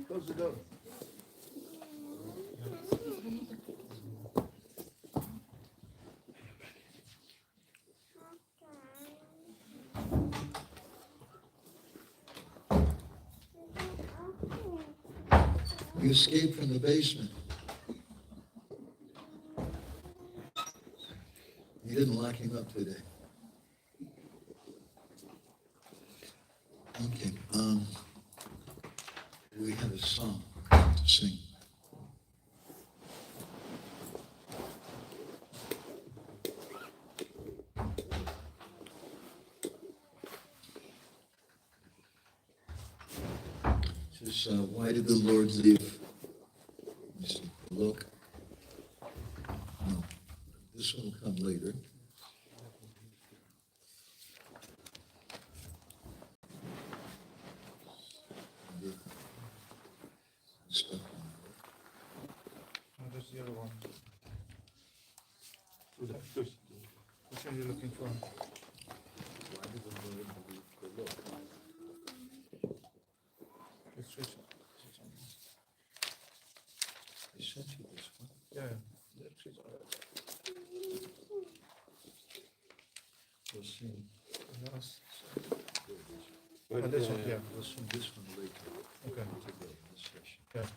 Close the door. You escaped from the basement. You didn't lock him up today. Okay. We have a song to sing. This is Why Did the Lord Leave? Look. No. This one will come later. There's the other one. Which one are you looking for? Why did the Lord leave the look? Let's switch it. I sent you this one. Yeah, let's switch it. We'll sing. Last. There it is. This one, yeah. We'll sing this one later. Okay. Today, in this session. Yeah.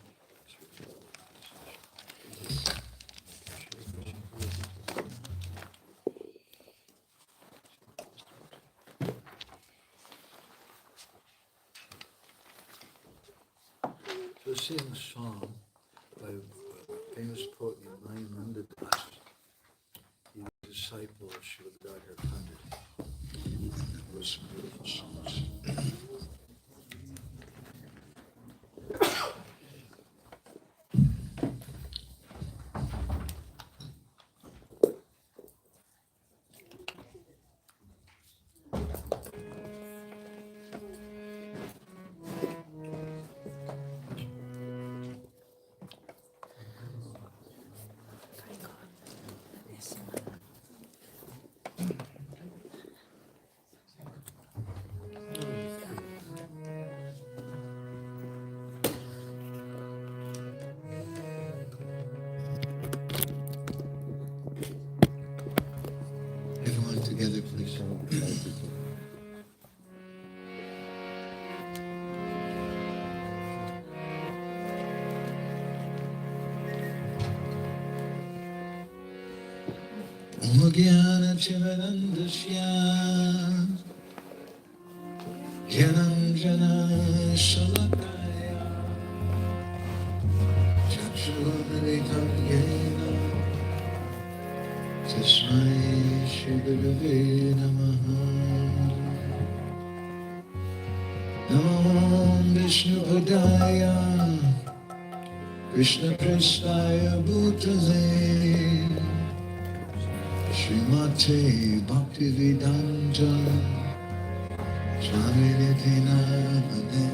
So sing a song by a famous poet named Nanda Das. He was a disciple of Srila Radharani Pandit. And there were some beautiful songs. Everyone together, please. Jnana-chivanandasya Jnanjana-shalakaya Chakshuramitam yena Tasmai Shri-Gurave Namaha. Namo Vishnu-padaya Krishna-prestaya Bhutale Srimati Bhaktivedanta Swaminithi Namane.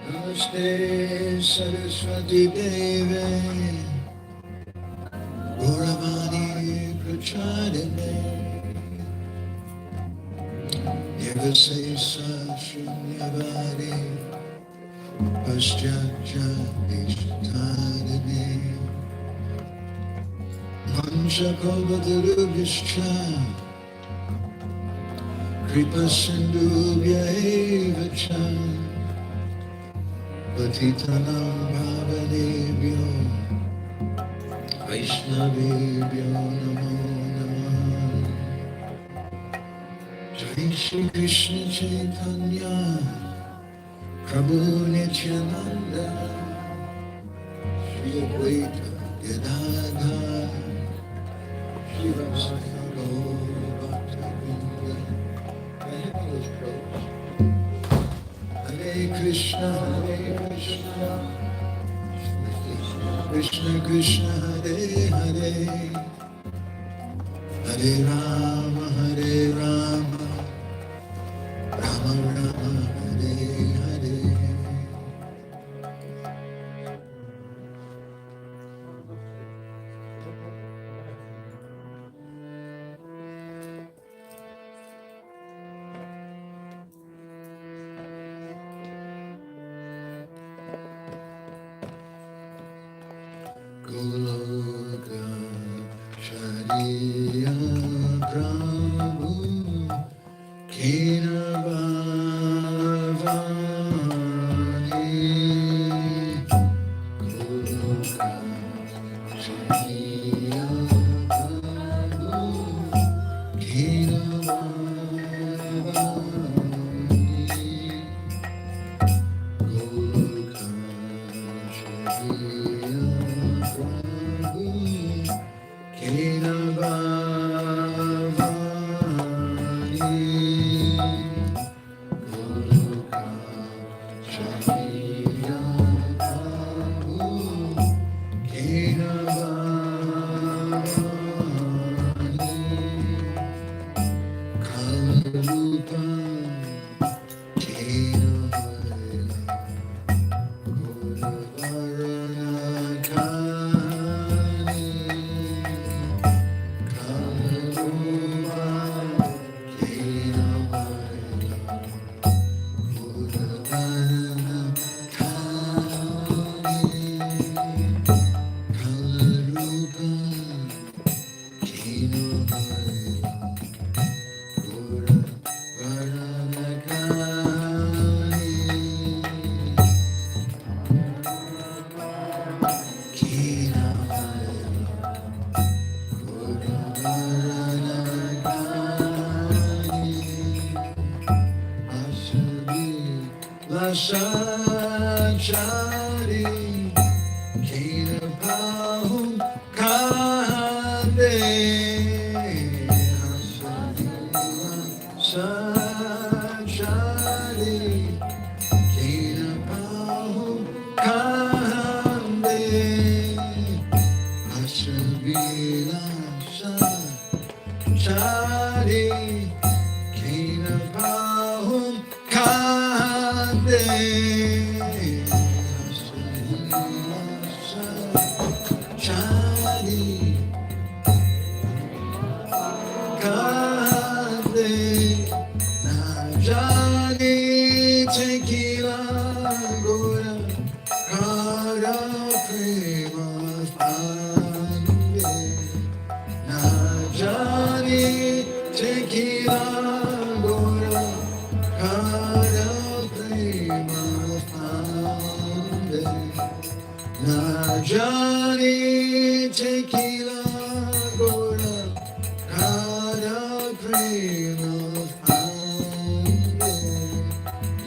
Namaste Saraswati Deve Gauravani Prachadane Nirvisesa Shunyavadi Paschatya Vishtadane Manchakalpatarubhyascha Kripa-sindhubhya eva cha Patitanam bhavanebhyo Vaishnavebhyo namo namah. Jai Shri Krishna Chaitanya Prabhu Nityananda Shri Advaita Gadadhar Hare Krishna, Hare Krishna, Krishna Krishna Hare Hare, Hare Rama Rama Rama Hare Hare. Goloka Shariya Prabhu Kina Bhavani Goloka Shariya Prabhu Kina Bhavani Goloka Shariya Prabhu Kina Bhavani Goloka Shariya Prabhu Kina Bhavani Kalarupa Kina Sanchari Kina Pahum Kande Sanchari Kina Pahum Kande Asabila Sanchari Kina Pahum Kande Chari Kande Najani Tequila Gora Kara Prema Pande Najani Tequila Gora Kara Prema Pande Najani Tequila Gora Kara Prema Pande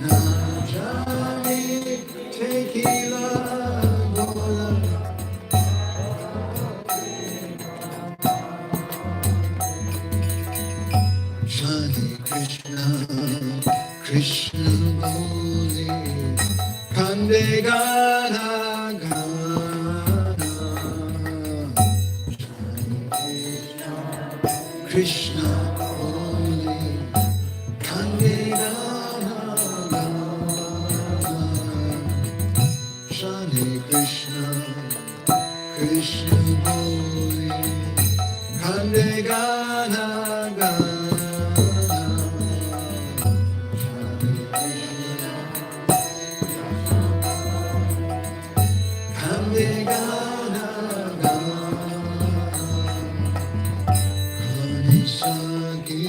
Najani Tequila Gora Shani Krishna Krishna Boli Kande Gana Gana Krishna Boli Kande Gana Gana Shani Krishna Krishna Boli Kande Gana Gana Saki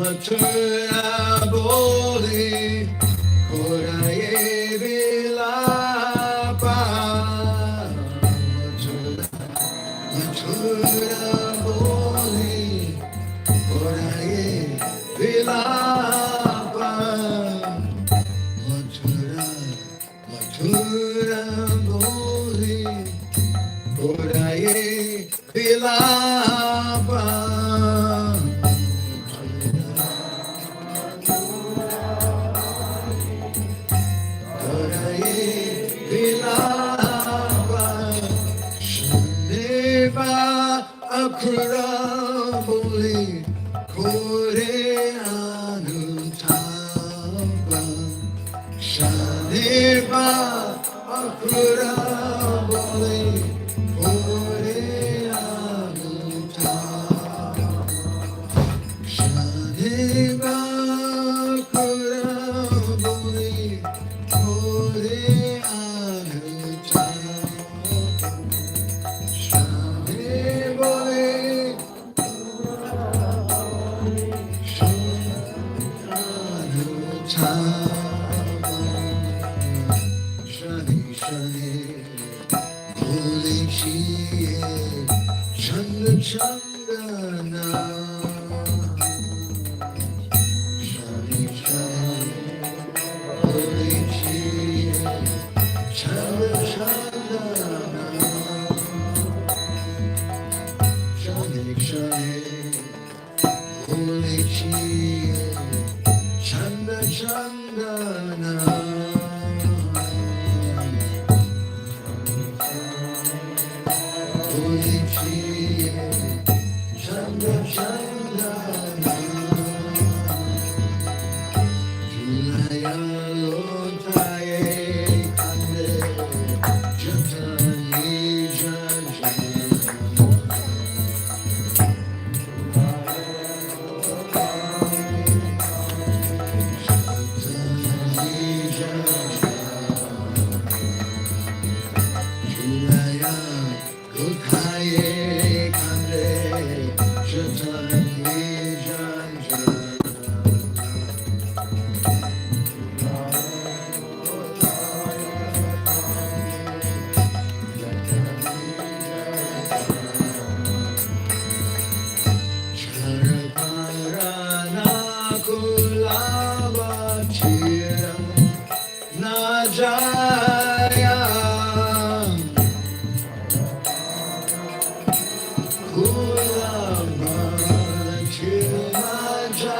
Mathura boli koraye vilapa. Mathura boli koraye vilapa. Mathura boli koraye vilapa. Akraboli kore anutapa. Shaniva akraboli kore anutapa. Shaniva akraboli kore anutapa. Shani Shani Holy Chiye Chanda Chandana. Shani Shani Holy Chiye Chanda Chandana. Shani Shani Holy Chiye Chanda Chandana. Holy Chiye Chanda Chandana. Julaya lotaye kande jatani jajana. Najaya Kulamba Chirajaya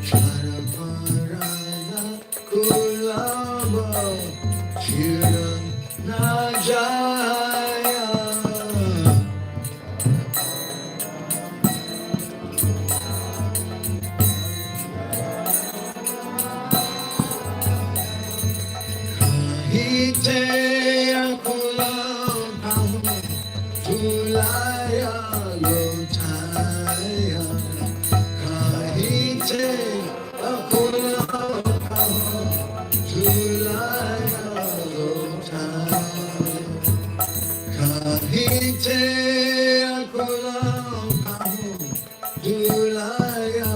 Charaparana Kulamba Chiranajaya. Hite akulam tulaya lotaya. Kahite akulam tulaya lotaya. Kahite akulam tulaya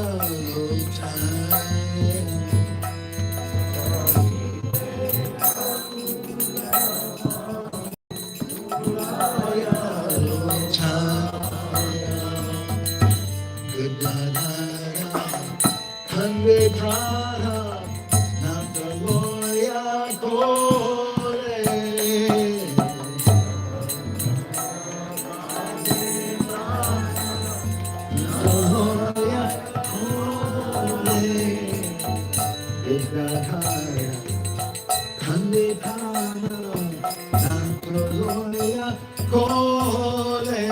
lotaya. Hande prana nataloya kore. Nataloya kore. Vidyadhaya hande prana nataloya kore.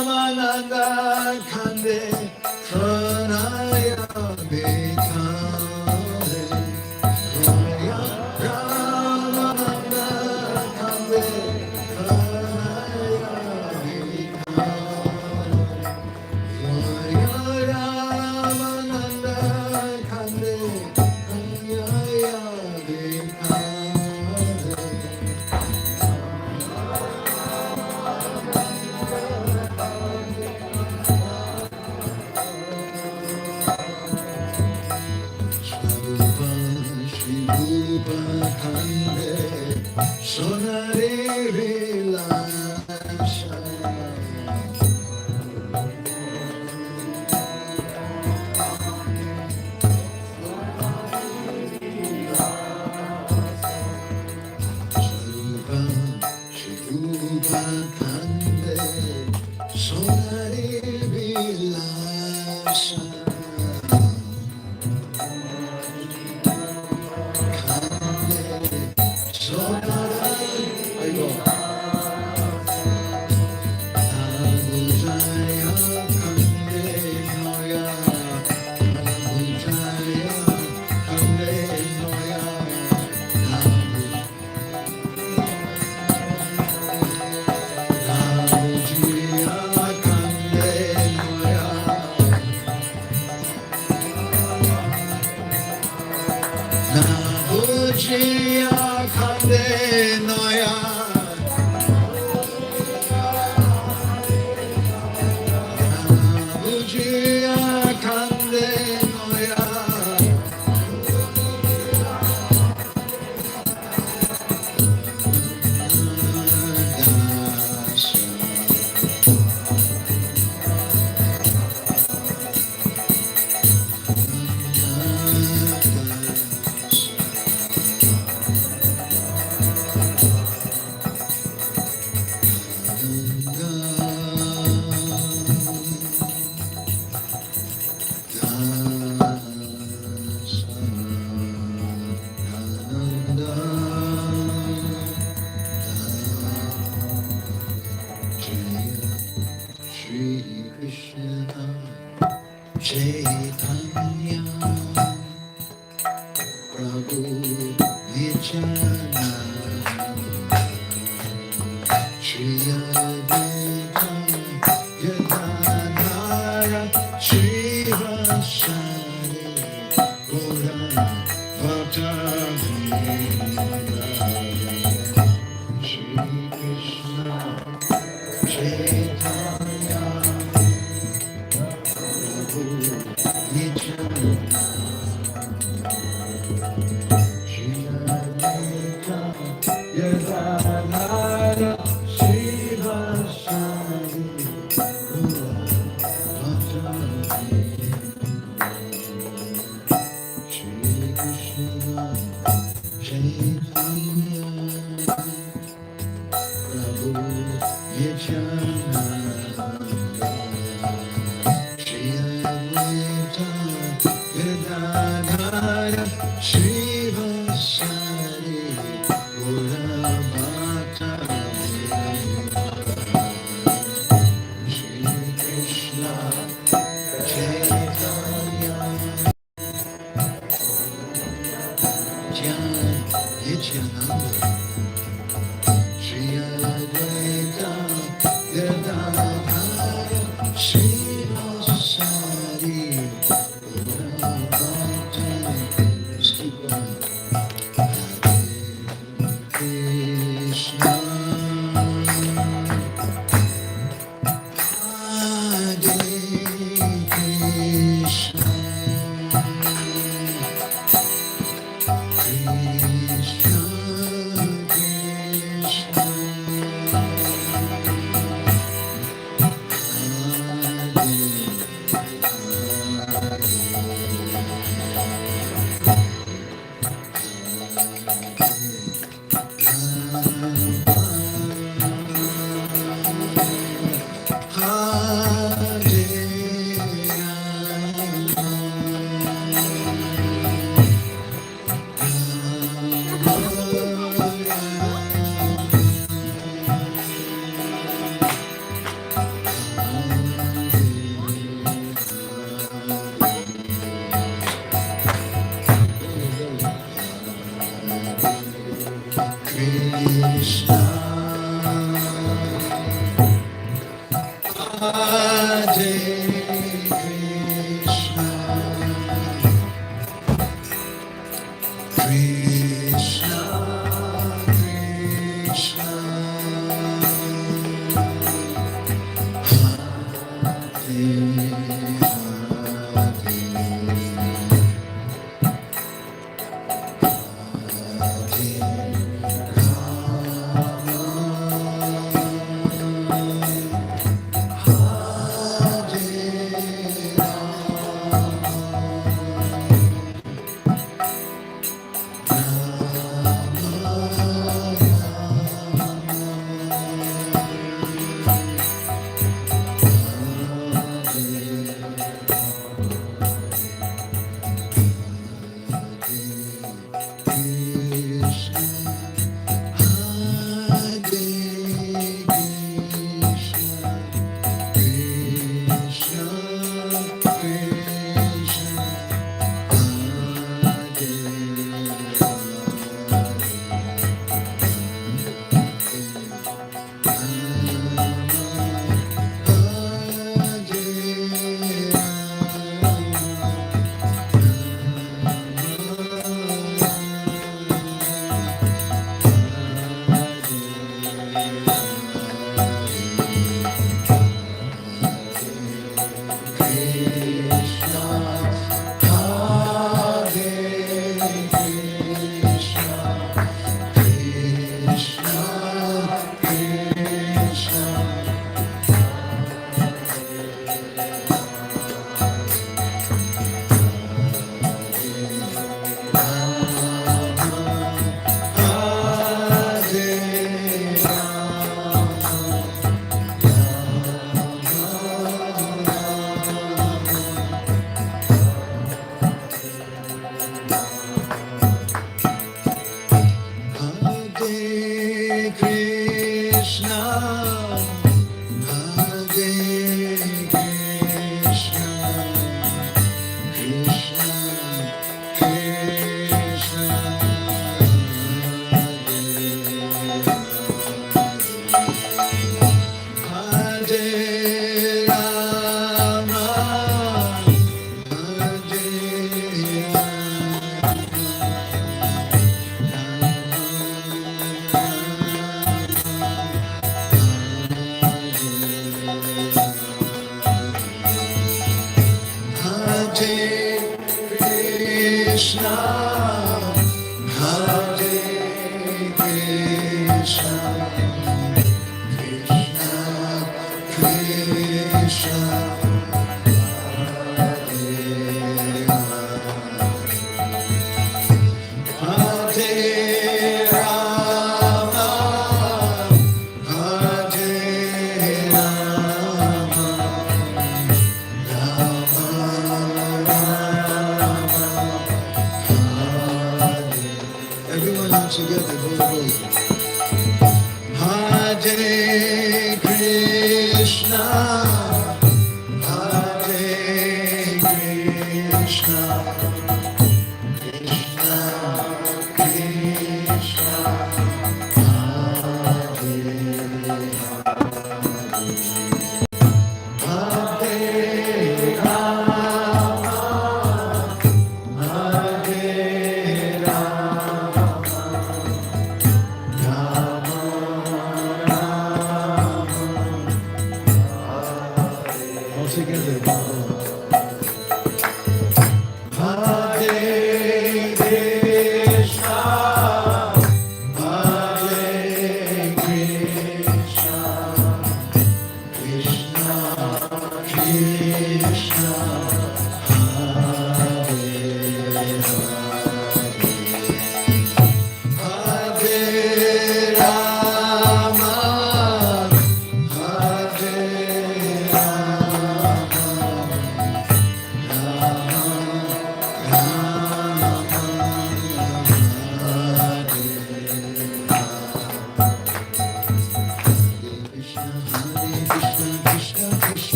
Ramananda Kande Pranaya Bekare. Ramananda Kande Pranaya Bekare. Ramananda Kande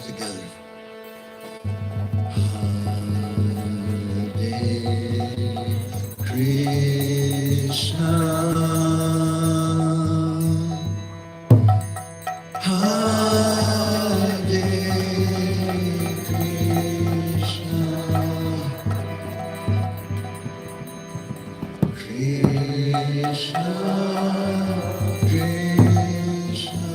together. Hare Krishna, Hare Krishna, Krishna, Krishna,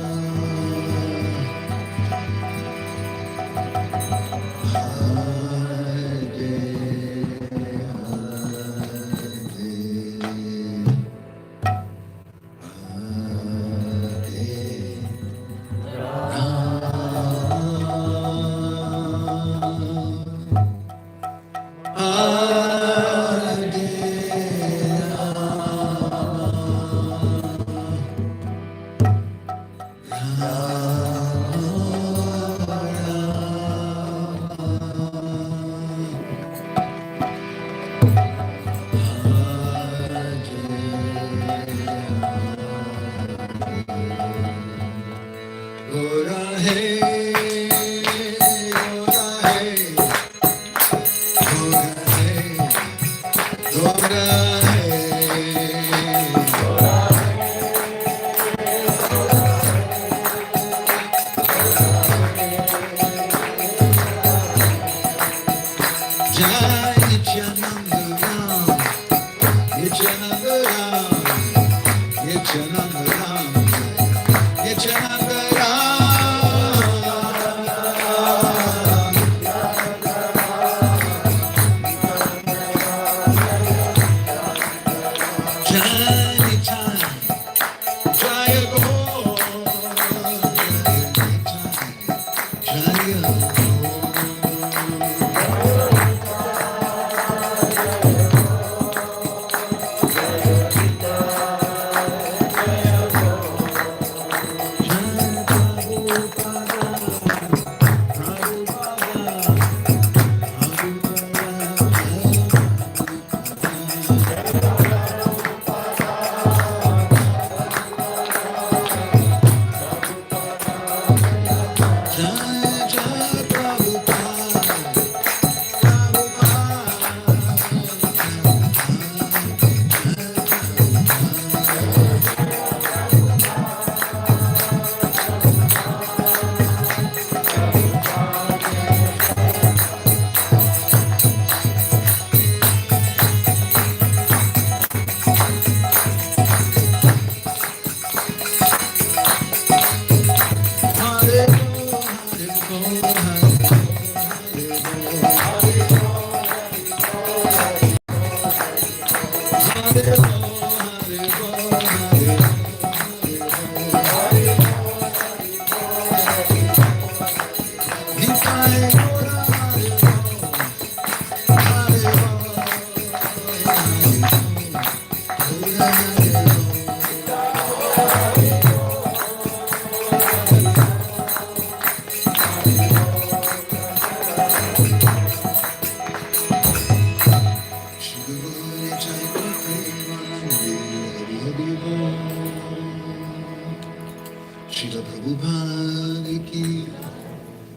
Srila Prabhupada ki,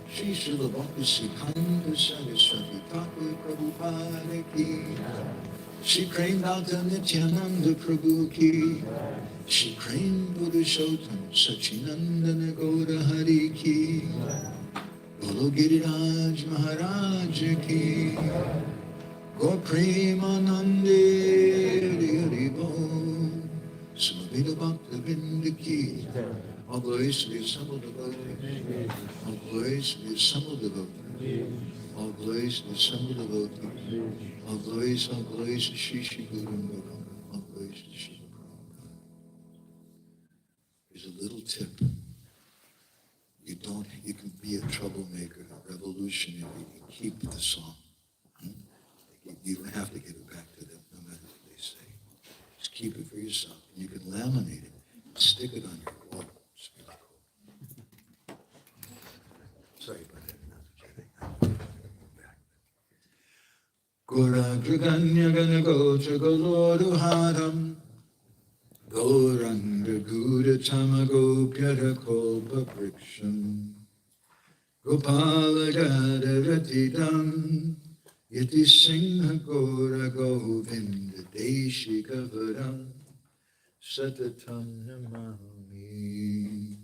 Shri Srila Bhakti Siddhanta Saraswati Thakur Prabhupada ki, Shri Premnatha Nityananda Prabhu ki, Shri Prem Purushottam Sachinandana Gaura Hari ki, Bolo Giriraj Maharaj ki, Gaur Premanande Hari Hari Bol, Samavita Bhakta Vrinda ki, all glories to the assembled devotees. All glories to the assembled devotees. All glories to the assembled devotees. All glories to Shri Shri Guru and Guru. All glories to Shri Prabhupada. Here's a little tip. You can be a troublemaker, a revolutionary, and keep the song. You don't have to give it back to them, no matter what they say. Just keep it for yourself. You can laminate it, stick it on your wall. Sorry about that. Gauragraganya Ganagocha Galoruharam Gauranga Gura Tamagopyara Kolpa Vriksham Gopala Gadavatitam Yati Singha Gora Govinda Deshikavaram Satatam Namami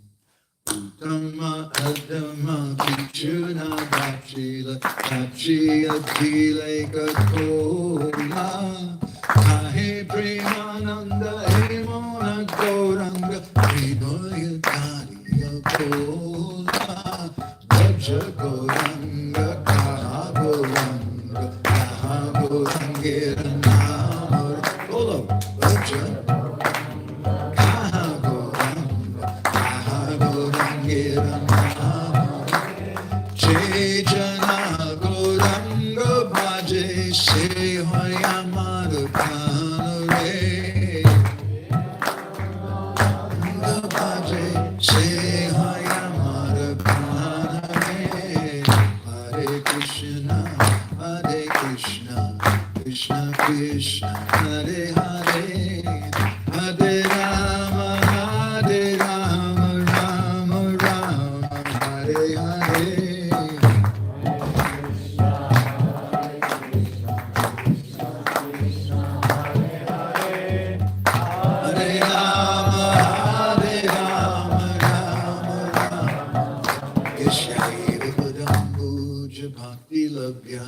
Uttama Adama Vichuna Bachila Bachiya Dile Kakola Kahe Premananda Hemona Gauranga Vinoya Dariya Kola Vaja Gauranga Kaha Gauranga Namur Kola Vaja Jana Goranga Bhaje Se Hayamar Kanare Bhaje Se Hayamar Kanare Hare Krishna Krishna Krishna Hare Hare Hare Rama Rama Rama Hare Hare Hare Rama, Rama Rama. Yashaiva Padambuja Bhakti Labhya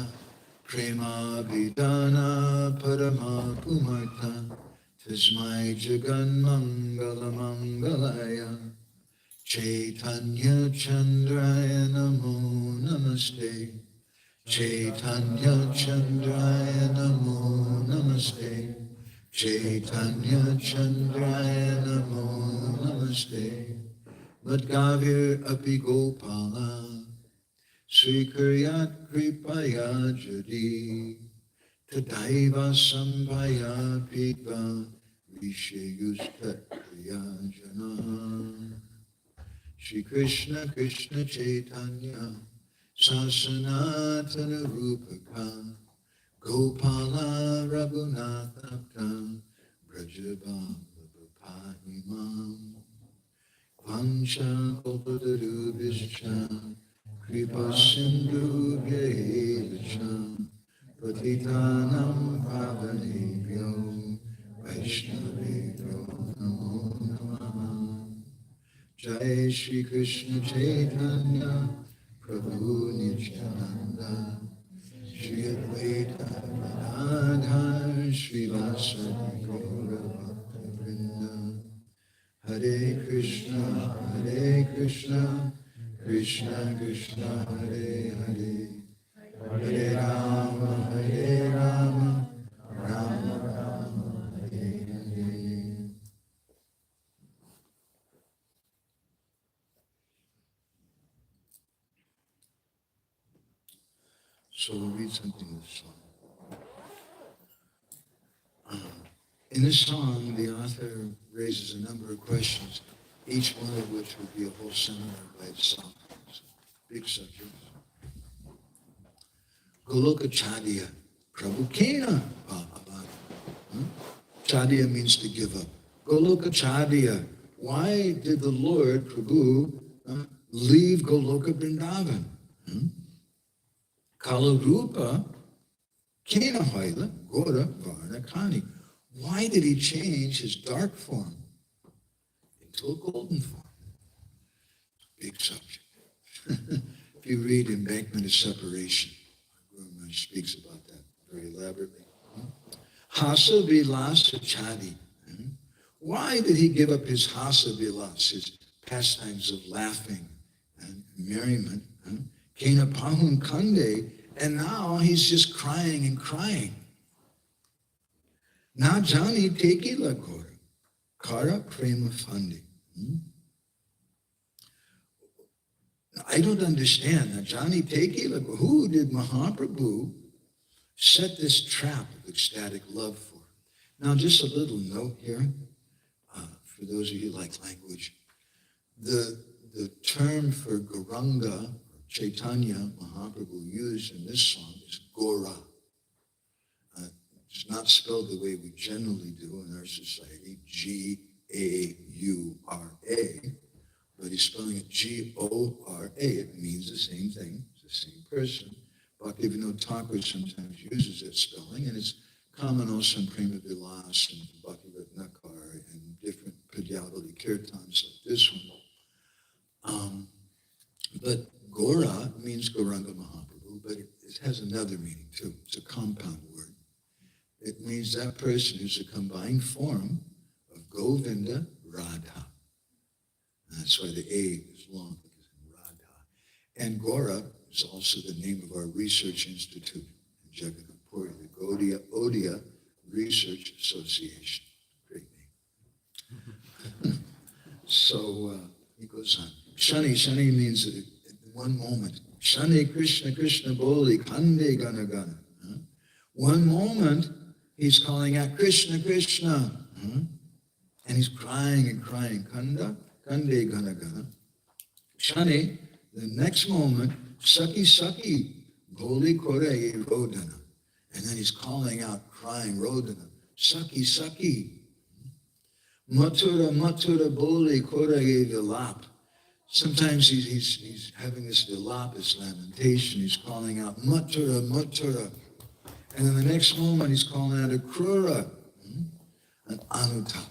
Prema Vidana Parama Pumarta Tasmai Jagan Mangala Mangalaya Chaitanya Chandraya Namo Namaste Chaitanya Chandraya Namo Namaste Chaitanya Chandraya Namo Namaste Madgavir Api Gopala Srikaryat Kripaya Jadi Tadaiva Sambhaya Pitva Vishayusta Priyajana Shri Krishna Krishna Chaitanya Sasanatana Rupaka Gopala Raghunatha Brajabhava Vancha Kalpatarubhischa Kripa Sindhu Bhyaevacha Patitanam Pavanebhyo Vaishnavebhyo Namo Namaha Jai Shri Krishna Chaitanya Prabhu Nityananda Shri Advaita Gadadhar Shri Vasadi Gaura Bhaktivinoda Hare Krishna Krishna Krishna Hare Hare Hare Rama Rama Rama Hare Hare. So we'll read something in this song. In this song, the author raises a number of questions, each one of which would be a whole seminar by itself. It's a big subject. Goloka Chadiya, Prabhu Kena Bhavada. Chadiya means to give up. Goloka Chadiya, why did the Lord, Prabhu, leave Goloka Vrindavan? Kala Rupa Kena Haila Gora Varna Kani. Why did he change his dark form into a golden form? Big subject. If you read Embankment of Separation, Guru Maharaj speaks about that very elaborately. Hasa Vilasa Chadi. Why did he give up his Hasa Vilas, his pastimes of laughing and merriment? Kena Pahun Kande, and now he's just crying and crying. Na jani teki la kora, kara prema fandi. I don't understand. Na jani teki la kora. Who did Mahaprabhu set this trap of ecstatic love for? Now, just a little note here, for those of you who like language. The term for Gauranga, Chaitanya Mahaprabhu used in this song is Gora. It's not spelled the way we generally do in our society, G-A-U-R-A, but he's spelling it Gora. It means the same thing. It's the same person. Bhaktivinoda Thakur sometimes uses that spelling, and it's common also in Prema Vilas and Bhaktivedanta Nakar and different Padyavali Kirtans like this one. But Gora means Gauranga Mahaprabhu, but it has another meaning too. It's a compound word. It means that person who's a combined form of Govinda, Radha. And that's why the A is long, because in Radha. And Gora is also the name of our research institute in Jagannath Puri, the Gaudiya Odia Research Association. Great name. So he goes on. Shani means in one moment. Shani Krishna Krishna Boli Kande Gana Gana. One moment he's calling out Krishna Krishna. And he's crying and crying. Kanda Kande Gana Gana. Shani, the next moment, Saki Saki Boli Kore Rodana. And then he's calling out, crying, Rodana. Saki Saki. Matura Matura Boli Kore Vilap. Sometimes he's having this vilap, this lamentation. He's calling out, Matura, Matura. And in the next moment, he's calling out a Krura, an Anutap.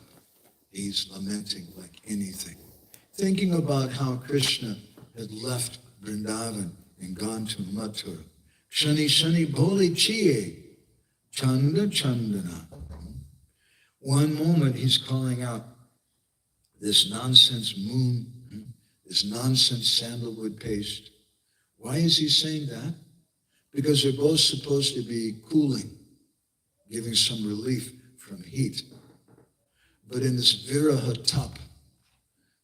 He's lamenting like anything. Thinking about how Krishna had left Vrindavan and gone to Mathura. Shani Shani Boli Chiye, Chanda Chandana. One moment he's calling out this nonsense moon, this nonsense sandalwood paste. Why is he saying that? Because they're both supposed to be cooling, giving some relief from heat. But in this viraha tap,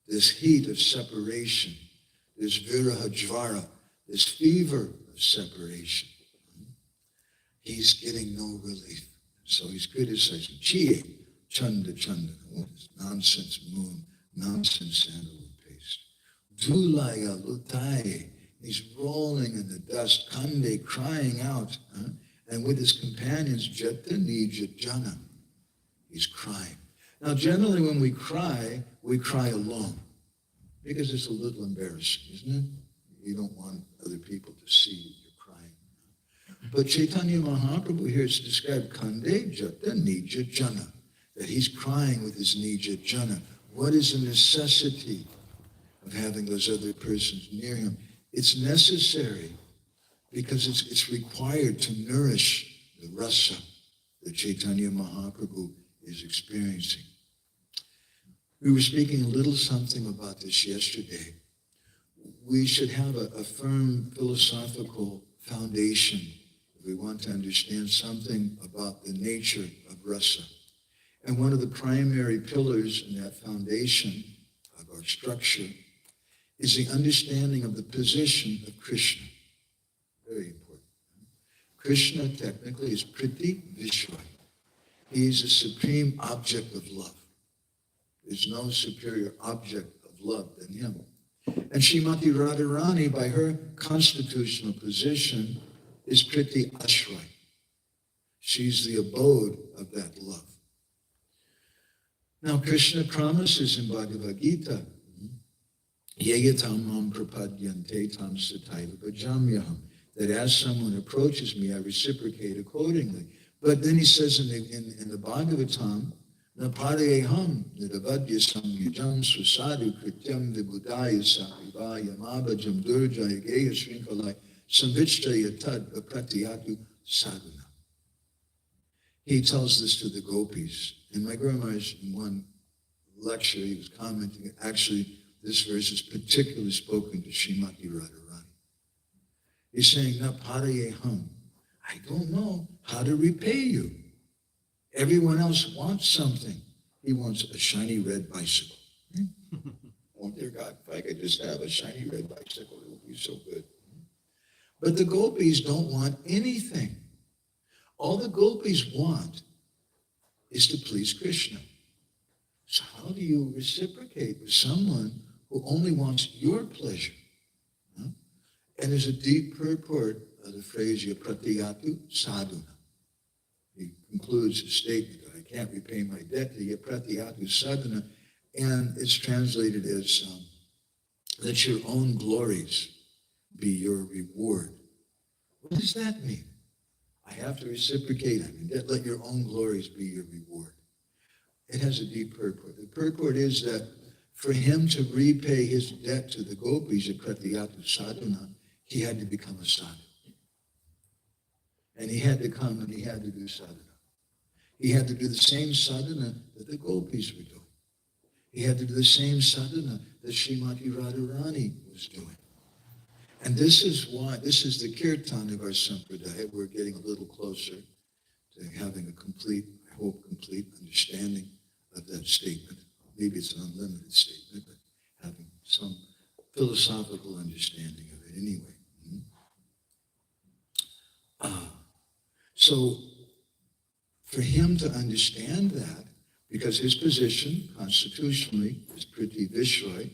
this heat of separation, this viraha jvara, this fever of separation, he's getting no relief. So he's criticizing, Chiye, Chanda Chanda, this nonsense moon, nonsense sandalwood paste. Dulaya Lutai, he's rolling in the dust, Kande crying out, and with his companions, Jata Nija Jana, he's crying. Now generally when we cry alone, because it's a little embarrassing, isn't it? You don't want other people to see that you're crying. But Chaitanya Mahaprabhu here is described, Kande Jata Nija Jana, that he's crying with his Nija Jana. What is the necessity of having those other persons near him? It's necessary because it's required to nourish the rasa that Chaitanya Mahaprabhu is experiencing. We were speaking a little something about this yesterday. We should have a firm philosophical foundation if we want to understand something about the nature of rasa. And one of the primary pillars in that foundation of our structure is the understanding of the position of Krishna. Very important. Krishna technically is Priti Vishwa. He is the supreme object of love. There's no superior object of love than him. And Srimati Radharani, by her constitutional position, is Priti Ashray. She's the abode of that love. Now Krishna promises in Bhagavad Gita, Yeyatam mam prapadyante tam sataiva bhajamyaham, that as someone approaches me, I reciprocate accordingly. But then he says in the Bhagavatam, Napareham nidavadya samyajam susadu krityam vibudaya sapivaya mabhajam durjaya geya shrinkalai samvichjaya tad pratyatu sadhana. He tells this to the gopis. And my Guru Maharaj, in one lecture, he was commenting, actually, this verse is particularly spoken to Srimati Radharani. He's saying, Napareham, I don't know how to repay you. Everyone else wants something. He wants a shiny red bicycle. Oh, dear God, if I could just have a shiny red bicycle, it would be so good. But the gopis don't want anything. All the gopis want is to please Krishna. So how do you reciprocate with someone who only wants your pleasure? And there's a deep purport of the phrase, Yapratiyatu sadhuna. He concludes his statement that I can't repay my debt to Yapratiyatu sadhuna, and it's translated as let your own glories be your reward. What does that mean? I have to reciprocate. I mean, let your own glories be your reward. It has a deep purport. The purport is that for him to repay his debt to the gopis at Kratiyatu sadhana, he had to become a sadhu. And he had to come and he had to do sadhana. He had to do the same sadhana that the gopis were doing. He had to do the same sadhana that Srimati Radharani was doing. And this is why, this is the Kirtana of our Sampradaya. We're getting a little closer to having a complete, I hope, complete understanding of that statement. Maybe it's an unlimited statement, but having some philosophical understanding of it anyway. So for him to understand that, because his position constitutionally is pretty Visroy,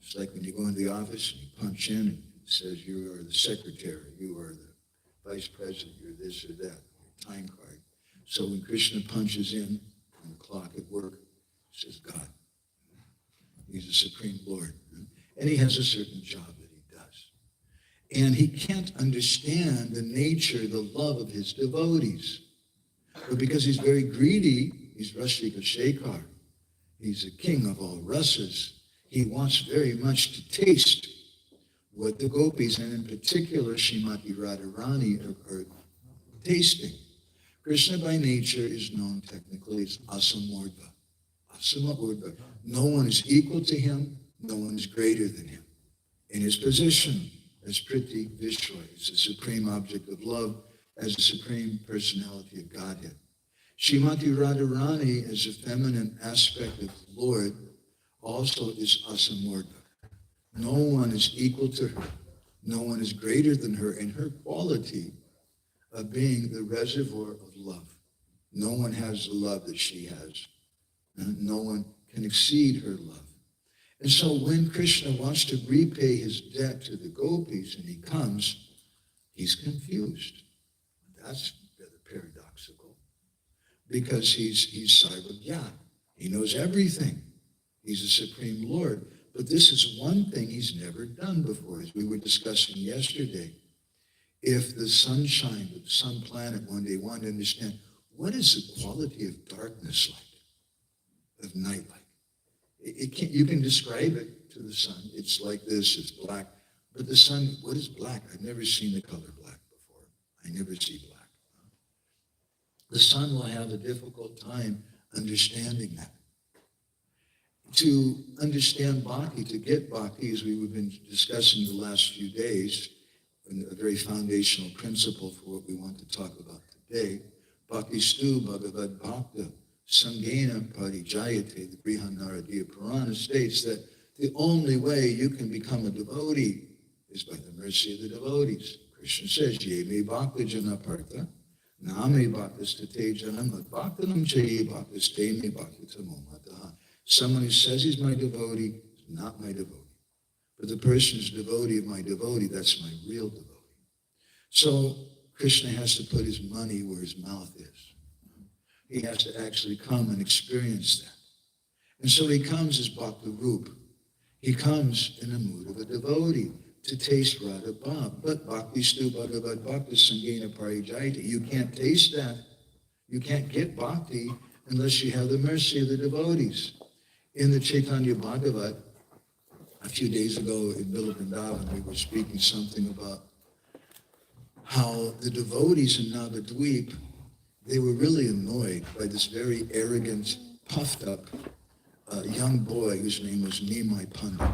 it's like when you go into the office and you punch in and it says you are the secretary, you are the vice president, you're this or that, your time card. So when Krishna punches in on the clock at work, it says God. He's the Supreme Lord. And he has a certain job that he does. And he can't understand the nature, the love of his devotees. But because he's very greedy, he's Rasika Shekhar. He's a king of all rasas. He wants very much to taste what the gopis, and in particular Srimati Radharani, are tasting. Krishna by nature is known technically as Asamurdha. Asamurdha. No one is equal to him. No one is greater than him. In his position as Priti Vishwa, as the supreme object of love, as the supreme personality of Godhead. Srimati Radharani, as a feminine aspect of the Lord, also is Asamurdha. No one is equal to her. No one is greater than her in her quality of being the reservoir of love. No one has the love that she has. And no one can exceed her love. And so when Krishna wants to repay his debt to the gopis and he comes, he's confused. That's rather paradoxical. Because he's Sarvagya. He knows everything. He's the Supreme Lord. But this is one thing he's never done before, as we were discussing yesterday. If the sunshine, the sun planet one day wanted to understand, what is the quality of darkness like, of night like? You can describe it to the sun. It's like this, it's black. But the sun, what is black? I've never seen the color black before. I never see black. The sun will have a difficult time understanding that. To understand bhakti, to get bhakti, as we've been discussing the last few days, a very foundational principle for what we want to talk about today, bhakti stu bhagavad bhakta sangena parijayate, the Brihanaradiya Purana states that the only way you can become a devotee is by the mercy of the devotees. Krishna says, ye me bhakta jana partha, na me bhakta state janam bhaktanam chaye bhakta ste me bhakta tamomataha. Someone who says he's my devotee is not my devotee. But the person who's devotee of my devotee, that's my real devotee. So Krishna has to put his money where his mouth is. He has to actually come and experience that. And so he comes as Bhakta Rup. He comes in the mood of a devotee to taste Radha Bhav. But Bhakti Stu Bhagavad Bhakta Sangena Parijayate. You can't taste that. You can't get bhakti unless you have the mercy of the devotees. In the Chaitanya Bhagavat, a few days ago in Vrindavan, we were speaking something about how the devotees in Navadvip, they were really annoyed by this very arrogant, puffed up young boy whose name was Nimai Pandit,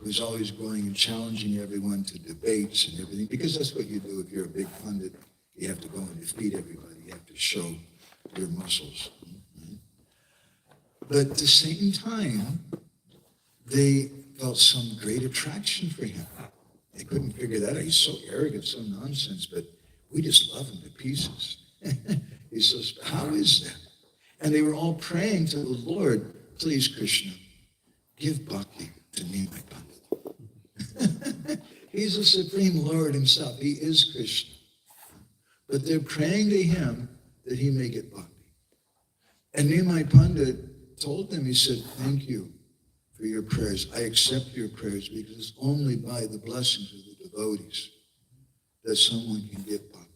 who was always going and challenging everyone to debates and everything, because that's what you do if you're a big pundit. You have to go and defeat everybody. You have to show your muscles. But at the same time, they felt some great attraction for him. They couldn't figure that out. He's so arrogant, so nonsense, but we just love him to pieces. He's so, how is that? And they were all praying to the Lord, please, Krishna, give bhakti to Nimai Pandit. He's the Supreme Lord himself. He is Krishna. But they're praying to him that he may get bhakti. And Nimai Pandit told them, he said, thank you for your prayers. I accept your prayers because it's only by the blessings of the devotees that someone can get bhakti.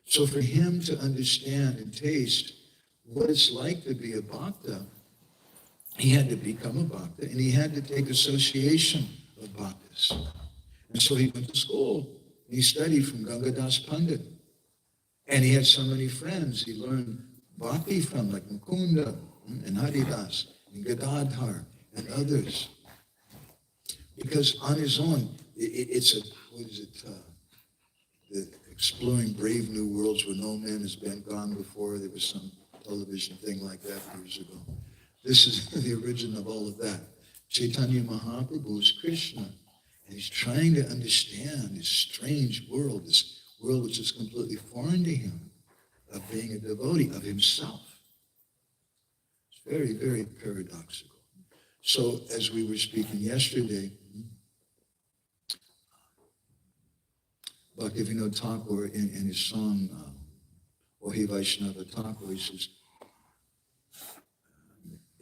So for him to understand and taste what it's like to be a bhakta, he had to become a bhakta, and he had to take association of bhaktas. And so he went to school, and he studied from Gangadas Pandit. And he had so many friends he learned bhakti from, like Mukunda and Haridas and Gadadhar and others. Because on his own, it's a, the Exploring Brave New Worlds where no man has been gone before. There was some television thing like that years ago. This is the origin of all of that. Chaitanya Mahaprabhu is Krishna, and he's trying to understand this strange world, this world which is completely foreign to him, of being a devotee of himself. It's very, very paradoxical. So as we were speaking yesterday, Bhaktivinoda Thakur in his song, Ohi Vaishnava Thakur, he says,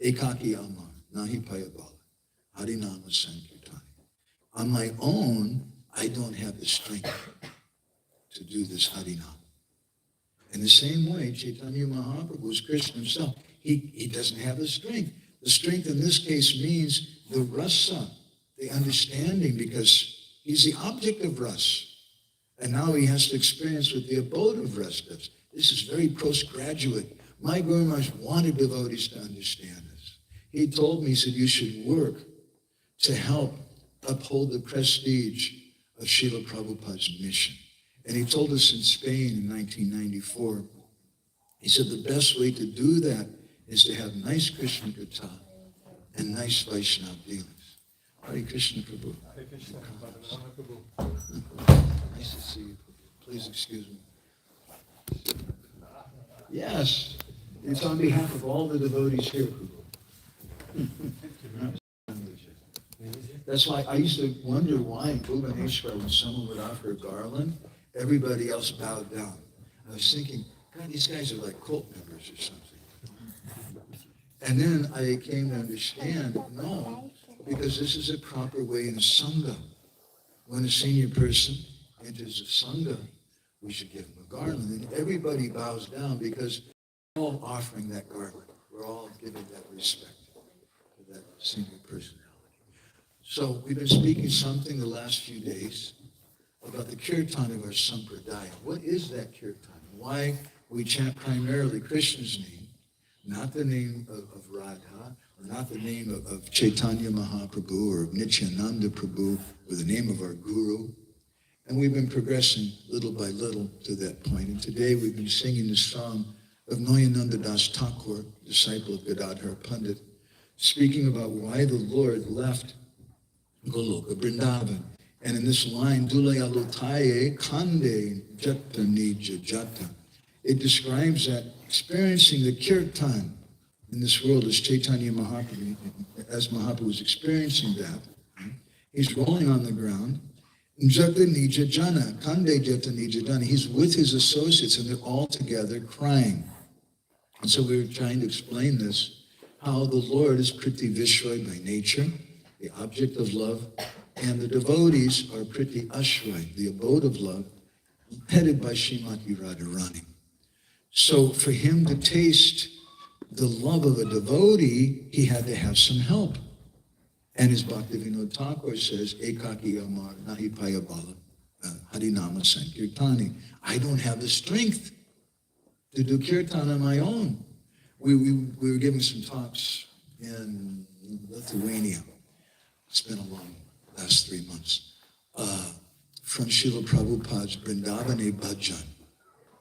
Ekaki Amar, Nahi Payabala, Harinama Sankirtani. On my own, I don't have the strength to do this Harinama. In the same way, Chaitanya Mahaprabhu is Krishna himself. He doesn't have the strength. The strength in this case means the rasa, the understanding, because he's the object of rasa. And now he has to experience what the abode of rasa does. This is very postgraduate. My Guru Maharaj wanted devotees to understand this. He told me, he said, you should work to help uphold the prestige of Srila Prabhupada's mission. And he told us in Spain in 1994, he said the best way to do that is to have nice Krishna Katha and nice Vaishnava dealings. Hare Krishna Prabhu. Hare Krishna Prabhu. Nice to see you, Prabhu. Please excuse me. Yes, it's on behalf of all the devotees here, Prabhu. That's why I used to wonder why in Bhubaneswar, when someone would offer a garland, everybody else bowed down. I was thinking, God, these guys are like cult members or something. And then I came to understand, no, because this is a proper way in a sangha. When a senior person enters a sangha, we should give them a garland. And everybody bows down because we're all offering that garland. We're all giving that respect to that senior personality. So we've been speaking something the last few days about the Kirtana of our Sampradaya. What is that Kirtana? Why we chant primarily Krishna's name, not the name of Radha, or not the name of Chaitanya Mahaprabhu or of Nityananda Prabhu, or the name of our Guru. And we've been progressing little by little to that point. And today we've been singing the song of Nayananda Das Thakur, disciple of Gadadhar Pandit, speaking about why the Lord left Goloka, Vrindavan. And in this line, Dulayalutaye Kande Jata Nija Jata, it describes that experiencing the kirtan in this world as Chaitanya Mahaprabhu, as Mahaprabhu was experiencing that, he's rolling on the ground. Jata Nija Jana, Kande Jata Nija Jana, he's with his associates and they're all together crying. And so we were trying to explain this, how the Lord is Priti Vishway by nature, the object of love, and the devotees are Priti Ashray, the abode of love, headed by Srimati Radharani. So for him to taste the love of a devotee, he had to have some help. And as Bhaktivinoda Thakur says, Ekaki Amar Nahi Payabala Harinama Sankirtani. I don't have the strength to do kirtan on my own. We were giving some talks in Lithuania. It's been a long last 3 months. From Srila Prabhupada's Vrindavane Bhajan,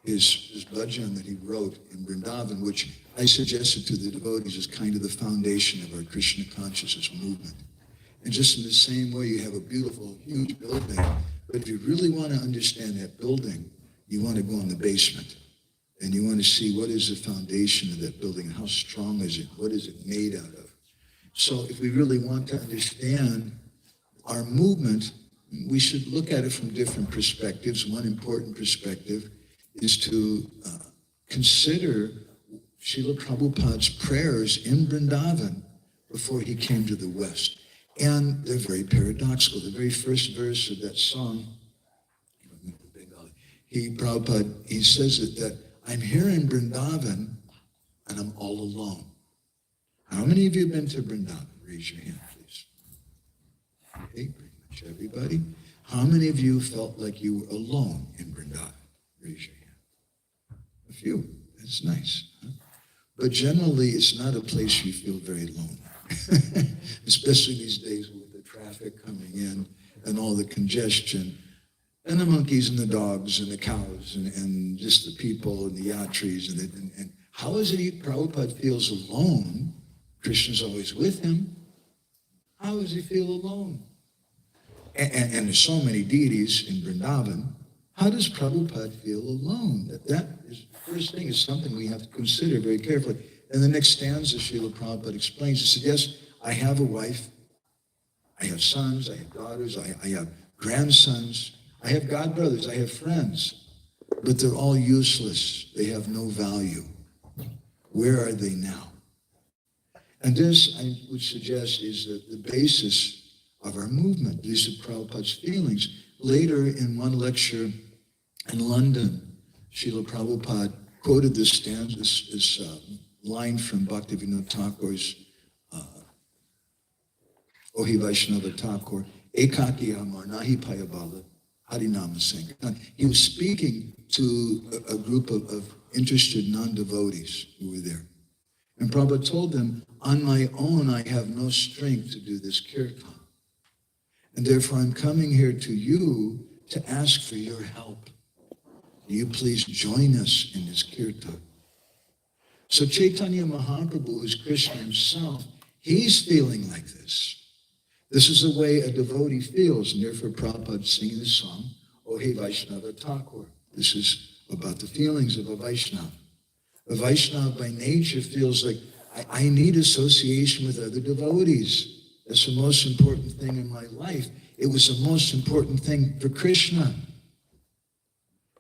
his bhajan that he wrote in Vrindavan, which I suggested to the devotees as kind of the foundation of our Krishna consciousness movement. And just in the same way, you have a beautiful, huge building, but if you really want to understand that building, you want to go in the basement. And you want to see what is the foundation of that building, how strong is it, what is it made out of. So if we really want to understand our movement, we should look at it from different perspectives. One important perspective is to consider Srila Prabhupada's prayers in Vrindavan before he came to the West. And they're very paradoxical. The very first verse of that song, Prabhupada, he says that I'm here in Vrindavan and I'm all alone. How many of you have been to Vrindavan? Raise your hand, please. Okay, pretty much everybody. How many of you felt like you were alone in Vrindavan? Raise your hand. A few. That's nice. Huh? But generally, it's not a place you feel very lonely, especially these days with the traffic coming in and all the congestion, and the monkeys and the dogs and the cows and just the people and the yatris. And how is it Prabhupada feels alone? Krishna's always with him. How does he feel alone? And there's so many deities in Vrindavan. How does Prabhupada feel alone? That is the first thing, is something we have to consider very carefully. And the next stanza, Srila Prabhupada explains, he said, yes, I have a wife, I have sons, I have daughters, I have grandsons, I have godbrothers, I have friends, but they're all useless. They have no value. Where are they now? And this, I would suggest, is the basis of our movement. These are Prabhupada's feelings. Later, in one lecture in London, Srila Prabhupada quoted this stanza, this line from Bhaktivinoda Thakur's Ohi Vaishnava Thakur, Ekaki Amar Nahi Payabala Harinama Sankirtan. He was speaking to a group of interested non-devotees who were there. And Prabhupada told them, on my own, I have no strength to do this kirtan. And therefore, I'm coming here to you to ask for your help. Will you please join us in this kirtan? So Chaitanya Mahaprabhu, who's Krishna himself, he's feeling like this. This is the way a devotee feels, and therefore Prabhupada is singing this song, O He Vaishnava Thakur. This is about the feelings of a Vaishnava. A Vaishnava by nature feels like, I need association with other devotees. That's the most important thing in my life. It was the most important thing for Krishna.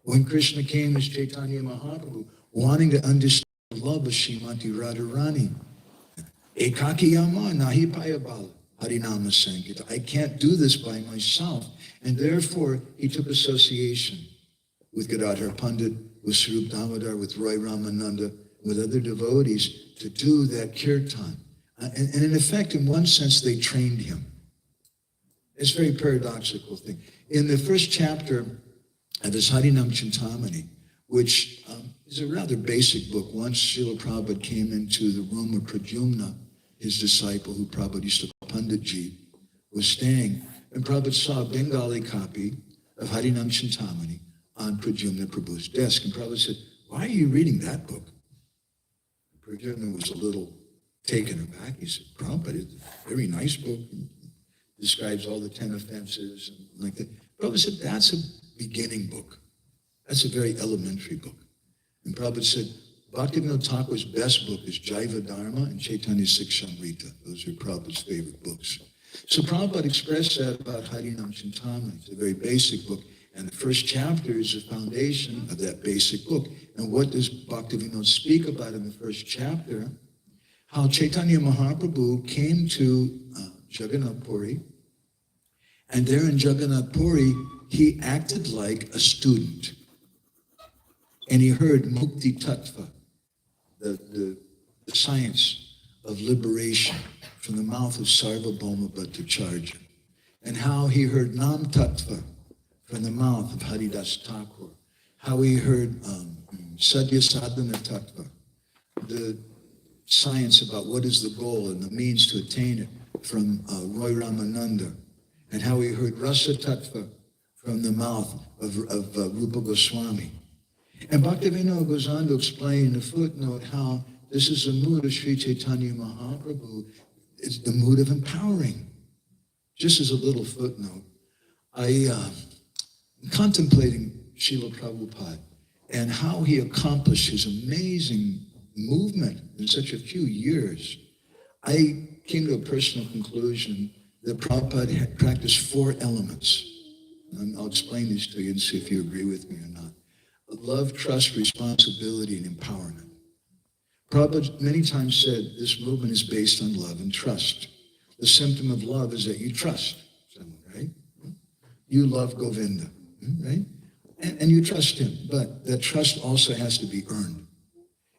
When Krishna came as Chaitanya Mahaprabhu, wanting to understand the love of Srimati Radharani, Ekaki Yama Nahi Payabala Harinama Sankirtan. I can't do this by myself. And therefore, he took association with Gadadhar Pandit, with Swarup Damodar, with Roy Ramananda, with other devotees to do that kirtan. And in effect, in one sense, they trained him. It's a very paradoxical thing. In the first chapter of his Harinam Chintamani, which is a rather basic book, once Srila Prabhupada came into the room of Pradyumna, his disciple, who Prabhupada used to call Panditji, was staying, and Prabhupada saw a Bengali copy of Harinam Chintamani on Pradyumna Prabhu's desk. And Prabhupada said, why are you reading that book? Pradyumna was a little taken aback. He said, Prabhupada, it's a very nice book. It describes all the 10 offenses and like that. Prabhupada said, that's a beginning book. That's a very elementary book. And Prabhupada said, Bhaktivinoda Thakur's best book is Jaiva Dharma and Chaitanya Sikshamrita. Those are Prabhupada's favorite books. So Prabhupada expressed that about Harinam Chintamani. It's a very basic book. And the first chapter is the foundation of that basic book. And what does Bhaktivinoda speak about in the first chapter? How Chaitanya Mahaprabhu came to Jagannath Puri, and there in Jagannath Puri, he acted like a student. And he heard Mukti Tattva, the science of liberation, from the mouth of Sarvabhauma Bhattacharya, and how he heard Nam Tattva from the mouth of Haridas Thakur, how he heard Sadhya Sadhana Tattva, the science about what is the goal and the means to attain it, from Roy Ramananda, and how he heard Rasa Tattva from the mouth of Rupa Goswami. And Bhaktivinoda goes on to explain in a footnote how this is the mood of Sri Chaitanya Mahaprabhu. It's the mood of empowering. Just as a little footnote, I'm contemplating Srila Prabhupada and how he accomplished his amazing movement in such a few years. I came to a personal conclusion that Prabhupada had practiced 4 elements. And I'll explain these to you and see if you agree with me or not. Love, trust, responsibility, and empowerment. Prabhupada many times said this movement is based on love and trust. The symptom of love is that you trust someone, right? You love Govinda, right? And you trust him, but that trust also has to be earned.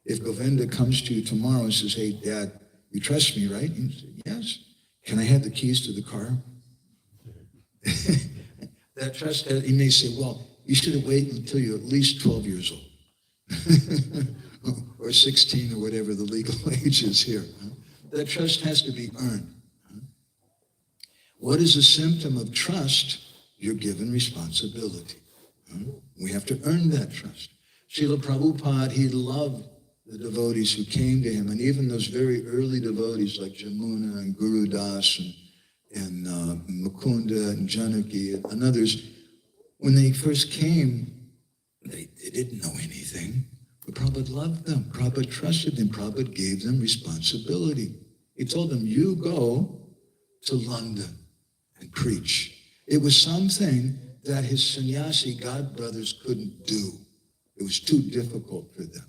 If Govinda comes to you tomorrow and says, hey, Dad, you trust me, right? And you say, yes. Can I have the keys to the car? That trust, he may say, well, you should have waited until you're at least 12 years old. Or 16 or whatever the legal age is here. That trust has to be earned. What is a symptom of trust? You're given responsibility. We have to earn that trust. Srila Prabhupada, he loved the devotees who came to him, and even those very early devotees like Jamuna and Guru Das and Mukunda and Janaki and others, when they first came, they didn't know anything. But Prabhupada loved them. Prabhupada trusted them. Prabhupada gave them responsibility. He told them, you go to London and preach. It was something that his sannyasi godbrothers couldn't do. It was too difficult for them.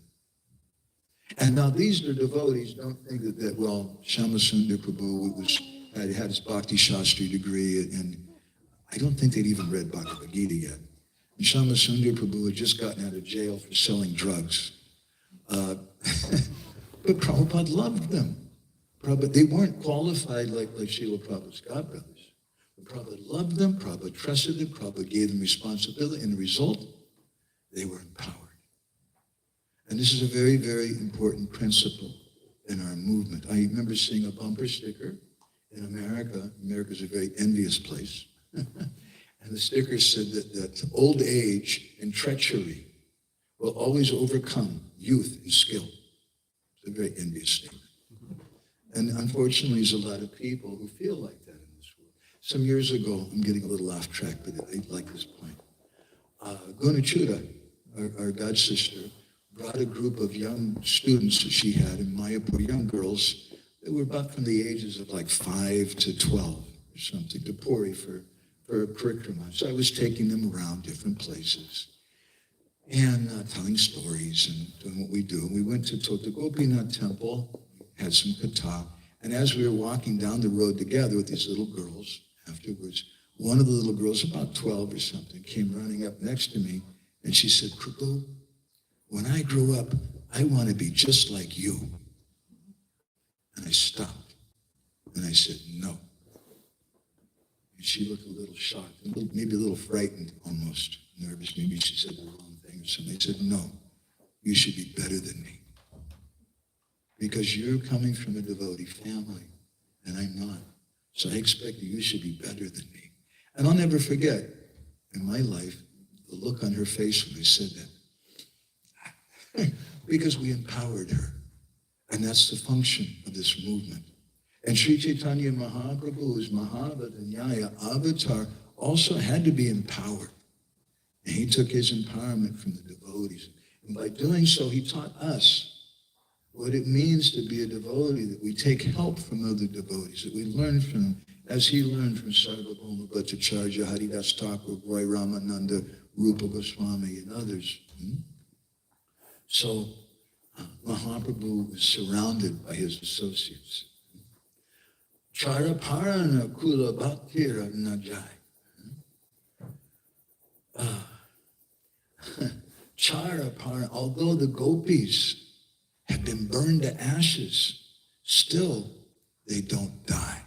And now these are devotees. Don't think that well, Shyamasundar Prabhu had his Bhakti Shastri degree, and I don't think they'd even read Bhagavad Gita yet. And Shyamasundar Prabhu had just gotten out of jail for selling drugs. But Prabhupada loved them. They weren't qualified like Srila Prabhupada's godbrothers. But Prabhupada loved them, Prabhupada trusted them, Prabhupada gave them responsibility, and the result, they were empowered. And this is a very, very important principle in our movement. I remember seeing a bumper sticker in America. America's a very envious place. And the sticker said that old age and treachery will always overcome youth and skill. It's a very envious statement. And unfortunately, there's a lot of people who feel like that in this world. Some years ago, I'm getting a little off track, but I like this point. Gunachuda, our god sister, brought a group of young students that she had in Mayapur, young girls that were about from the ages of like 5 to 12 or something, to Puri for a parikrama. So I was taking them around different places and telling stories and doing what we do. We went to Tota Gopinath temple, had some katha, and as we were walking down the road together with these little girls, afterwards, one of the little girls, about 12 or something, came running up next to me, and she said, Prabhu, when I grow up, I want to be just like you. And I stopped, and I said, no. And she looked a little shocked, maybe a little frightened, almost nervous. Maybe she said the wrong thing or something. I said, no, you should be better than me. Because you're coming from a devotee family, and I'm not. So I expect you should be better than me. And I'll never forget, in my life, the look on her face when I said that. Because we empowered her. And that's the function of this movement. And Sri Chaitanya Mahaprabhu's Mahavadanyaya avatar also had to be empowered. And he took his empowerment from the devotees. And by doing so, he taught us what it means to be a devotee, that we take help from other devotees, that we learn from them, as he learned from Sarvabhauma Bhattacharya, Haridas Thakur, Roy Ramananda, Rupa Goswami, and others. So Mahaprabhu was surrounded by his associates. Charaparana Kula Bhaktira Najai. Charaparana, although the gopis have been burned to ashes, still they don't die.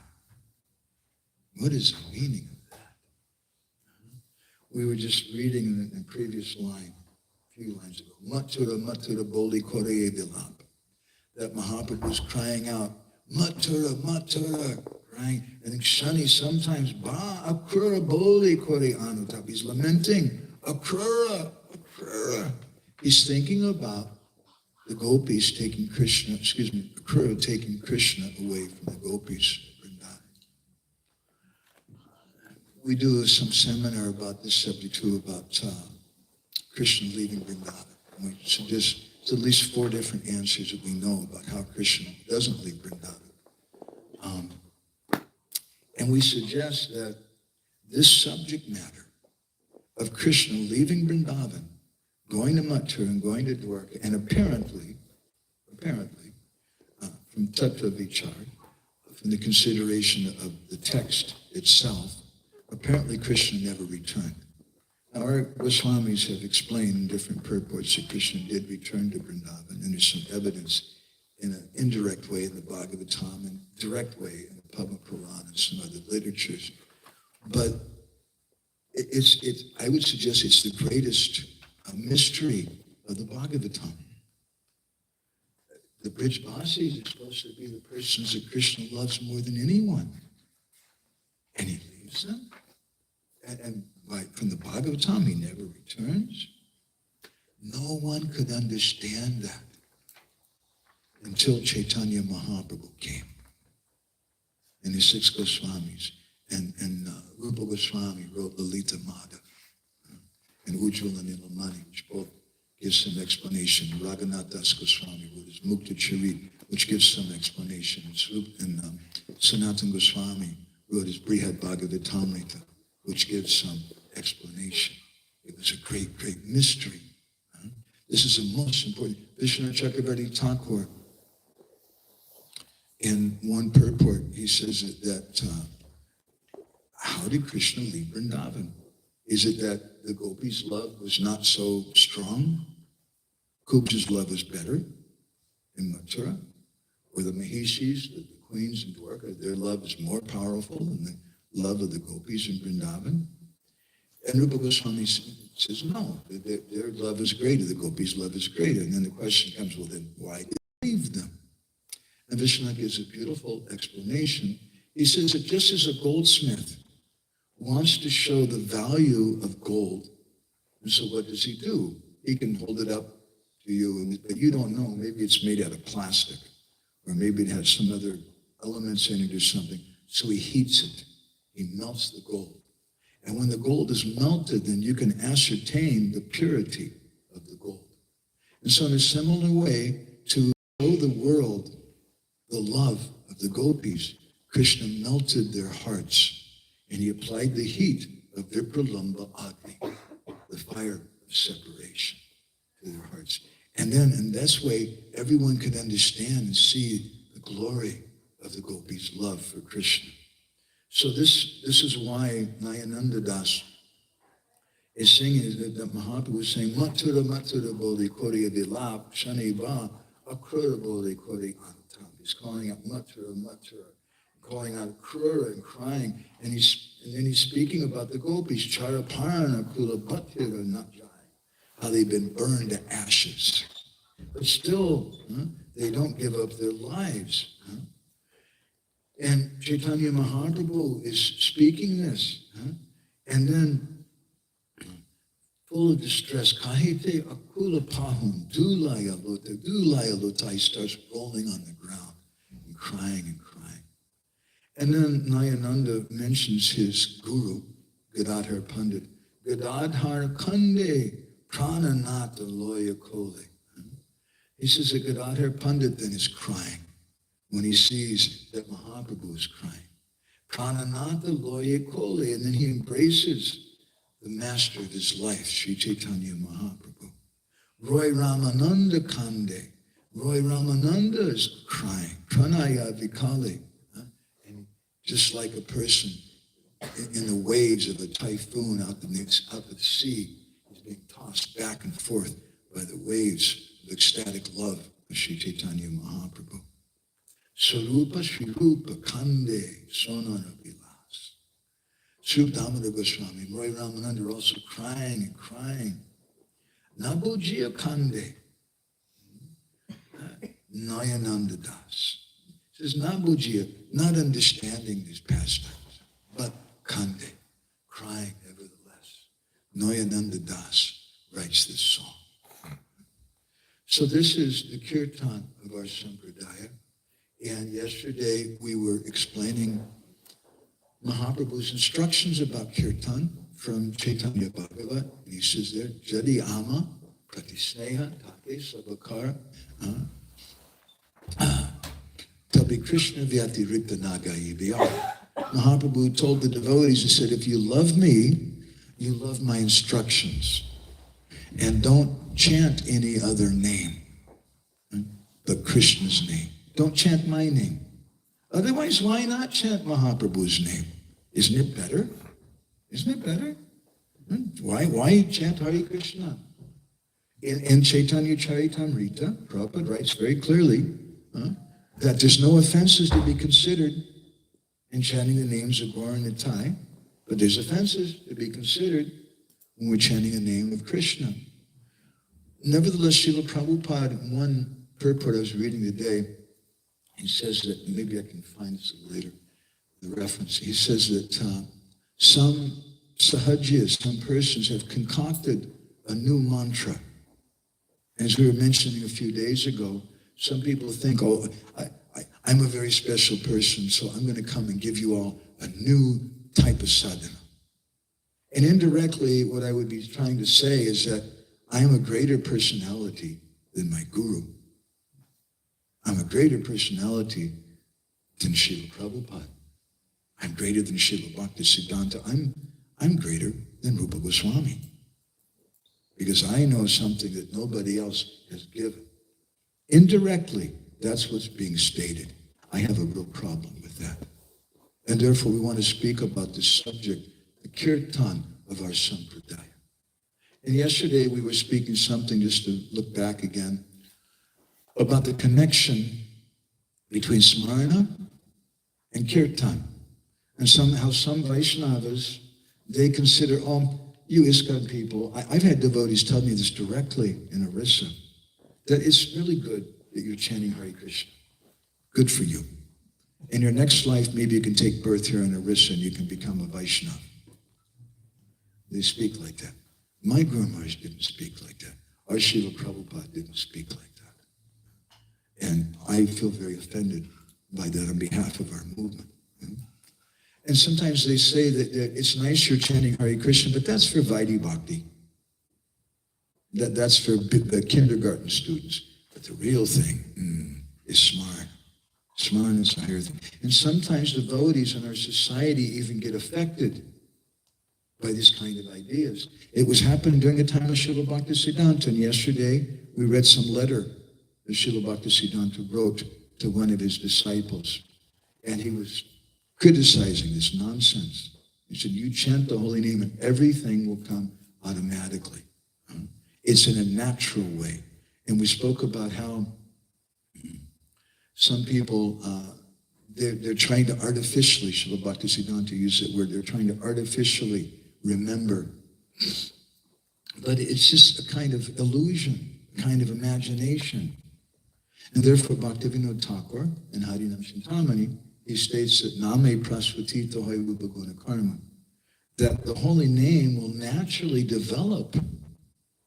What is the meaning of that? We were just reading in the previous line, a few lines ago, Mathura Mathura Boli Kore Vilap, that Mahaprabhu was crying out, Mathura Mathura, crying, and Shani sometimes, Ba Akrura Boli Kore Anutap, he's lamenting, Akrura, Akrura. He's thinking about the gopis taking Krishna, Akrura taking Krishna away from the gopis. We do some seminar about this subject too, about Krishna leaving Vrindavan. We suggest at least 4 different answers that we know about how Krishna doesn't leave Vrindavan. And we suggest that this subject matter of Krishna leaving Vrindavan, going to Mathura and going to Dwarka, and apparently, from Tattva Vichar, from the consideration of the text itself, apparently Krishna never returned. Now, our Goswamis have explained in different purports that Krishna did return to Vrindavan, and there's some evidence in an indirect way in the Bhagavatam and direct way in the Padma Purana and some other literatures. But I would suggest it's the greatest mystery of the Bhagavatam. The Brijbasis are supposed to be the persons that Krishna loves more than anyone. And he leaves them. And from the Bhagavatam, he never returns. No one could understand that until Chaitanya Mahaprabhu came. And the 6 Goswamis. And Rupa Goswami wrote Lalita Madhav. And Ujjvala Nilamani, which both gives some explanation. Raghunath Das Goswami wrote his Mukta Charit, which gives some explanation. And Sanatana Goswami wrote his Brihad Bhagavatamrita, which gives some explanation. It was a great, great mystery. This is the most important. Vishwanath Chakravarti Thakur, in one purport, he says that how did Krishna leave Vrindavan? Is it that the gopis' love was not so strong? Kubja's love was better in Mathura? Or the Mahishis, the queens in Dwarka, their love is more powerful than the love of the gopis in Vrindavan? And Rupa Goswami says, no, their love is greater, the gopis' love is greater. And then the question comes, well, then why did they leave them? And Vishwanath gives a beautiful explanation. He says that just as a goldsmith wants to show the value of gold, and so what does he do? He can hold it up to you, but you don't know. Maybe it's made out of plastic, or maybe it has some other elements in it or something. So he heats it. He melts the gold. And when the gold is melted, then you can ascertain the purity of the gold. And so in a similar way, to show the world the love of the gopis, Krishna melted their hearts, and he applied the heat of Vipralamba Agni, the fire of separation, to their hearts. And then in this way, everyone could understand and see the glory of the gopis' love for Krishna. So this is why Nayananda Das is singing, that Mahaprabhu is saying, Mathura Mathura Bodhi Kori Adilap Shani Ba Akrura Bodhi Kori Antam. He's calling out Mathura Mathura, calling out Krura and crying. And then he's speaking about the gopis, Charaparana Kula Bhattira Najai, how they've been burned to ashes. But still, they don't give up their lives. And Chaitanya Mahaprabhu is speaking this. And then, full of distress, Kahite Akula Pahum, Dulaya Lota, he starts rolling on the ground and crying and crying. And then Nayananda mentions his guru, Gadadhar Pandit. Gadadhar Kande Prananata Loya Kole. He says that Gadadhar Pandit then is crying when he sees that Mahaprabhu is crying. Prananata Loya Kole. And then he embraces the master of his life, Sri Chaitanya Mahaprabhu. Roy Ramananda Kande. Roy Ramananda is crying. Pranaya Vikali. And just like a person in the waves of a typhoon out at the sea, he's being tossed back and forth by the waves of ecstatic love of Sri Chaitanya Mahaprabhu. Sarupa Shrirupa Kande Sonana Vilas. Srup Damodar Goswami, Roy Ramananda are also crying and crying. Nabojia Kande. Nayananda Das. It says Nabojia, not understanding these pastimes, but Kande, crying nevertheless. Nayananda Das writes this song. So this is the Kirtan of our Sampradaya. And yesterday we were explaining Mahaprabhu's instructions about Kirtan from Chaitanya Bhagavat. And he says there, Jadi Ama Pratisneha Take Sabakar Tabi Krishna Vyatirikta Nagai Vyar. Mahaprabhu told the devotees, he said, if you love me, you love my instructions. And don't chant any other name but Krishna's name. Don't chant my name. Otherwise, why not chant Mahaprabhu's name? Isn't it better? Isn't it better? Why chant Hare Krishna? In Chaitanya Charitamrita, Prabhupada writes very clearly that there's no offenses to be considered in chanting the names of Gaur and Nitai, but there's offenses to be considered when we're chanting the name of Krishna. Nevertheless, Srila Prabhupada, in one purport I was reading today, he says that, maybe I can find this later, the reference. He says that some sahajiyas, some persons have concocted a new mantra. As we were mentioning a few days ago, some people think, oh, I'm a very special person, so I'm going to come and give you all a new type of sadhana. And indirectly, what I would be trying to say is that I am a greater personality than my guru. I'm a greater personality than Srila Prabhupada. I'm greater than Srila Bhaktisiddhanta. I'm greater than Rupa Goswami. Because I know something that nobody else has given. Indirectly, that's what's being stated. I have a real problem with that. And therefore, we want to speak about this subject, the Kirtana of our Sampradaya. And yesterday, we were speaking something, just to look back again, about the connection between Smarana and Kirtan. And somehow some Vaishnavas, they consider, oh, you ISKCON people, I've had devotees tell me this directly in Orissa, that it's really good that you're chanting Hare Krishna. Good for you. In your next life, maybe you can take birth here in Orissa and you can become a Vaishnava. They speak like that. My Guru Maharaj didn't speak like that. Our Srila Prabhupada didn't speak like that. And I feel very offended by that on behalf of our movement. And sometimes they say that it's nice you're chanting Hare Krishna, but that's for Vaidhi Bhakti. That's for the kindergarten students. But the real thing is Smarana. Smarana is a higher thing. And sometimes devotees in our society even get affected by this kind of ideas. It was happening during the time of Srila Bhaktisiddhanta. And yesterday, we read some letter that Srila Bhaktisiddhanta wrote to one of his disciples. And he was criticizing this nonsense. He said, you chant the holy name and everything will come automatically. It's in a natural way. And we spoke about how some people, they're trying to artificially, Srila Bhaktisiddhanta used that word, they're trying to artificially remember. But it's just a kind of illusion, a kind of imagination. And therefore, Bhaktivinoda Thakur in Harinam Chintamani, he states that Name Prasvatito Hai Rupaguna Karma, that the holy name will naturally develop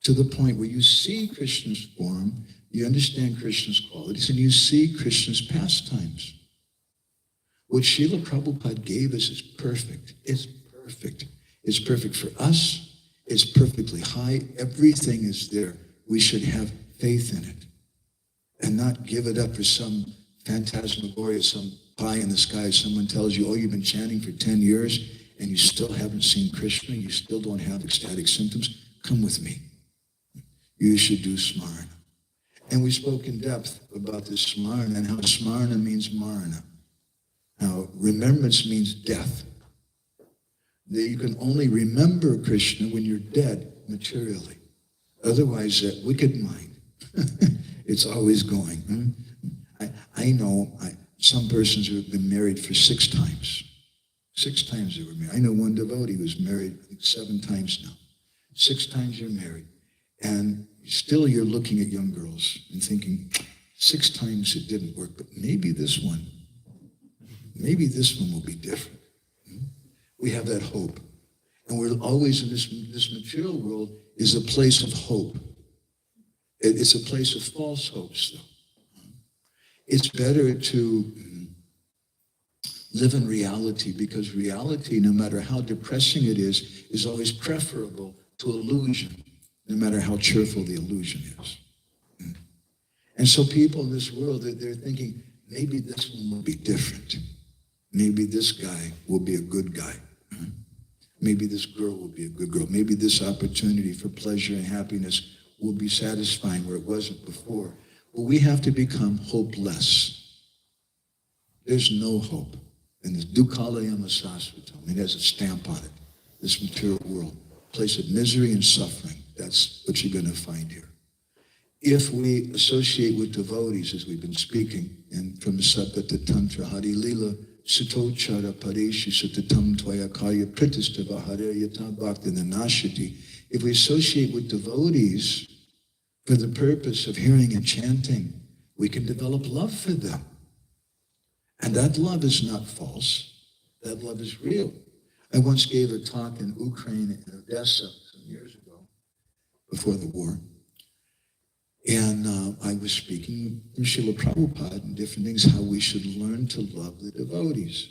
to the point where you see Krishna's form, you understand Krishna's qualities, and you see Krishna's pastimes. What Srila Prabhupada gave us is perfect. It's perfect. It's perfect for us. It's perfectly high. Everything is there. We should have faith in it and not give it up for some phantasmagoria, some pie in the sky. Someone tells you, oh, you've been chanting for 10 years and you still haven't seen Krishna. You still don't have ecstatic symptoms. Come with me. You should do Smarana. And we spoke in depth about this Smarana and how Smarana means Marana. How remembrance means death. That you can only remember Krishna when you're dead materially. Otherwise, that wicked mind, it's always going. I know some persons who have been married for 6 times. 6 times they were married. I know one devotee who was married, I think 7 times now. 6 times you're married. And still you're looking at young girls and thinking, 6 times it didn't work, but maybe this one will be different. We have that hope. And we're always in this material world is a place of hope. It's a place of false hopes, though. It's better to live in reality, because reality, no matter how depressing it is always preferable to illusion, no matter how cheerful the illusion is. And so people in this world, they're thinking, maybe this one will be different. Maybe this guy will be a good guy. Maybe this girl will be a good girl. Maybe this opportunity for pleasure and happiness will be satisfying where it wasn't before. Well, we have to become hopeless. There's no hope. And the Dukkalayama Sasvatam, it has a stamp on it. This material world, place of misery and suffering. That's what you're going to find here. If we associate with devotees, as we've been speaking, and from the Sapata Tantra, Hari Lila, Satochara Pareshi Satatam Tvaya Karya Pritistava Hare Yata Bhakti Nashati. If we associate with devotees for the purpose of hearing and chanting, we can develop love for them. And that love is not false. That love is real. I once gave a talk in Ukraine, in Odessa, some years ago, before the war. And I was speaking from Srila Prabhupada and different things, how we should learn to love the devotees.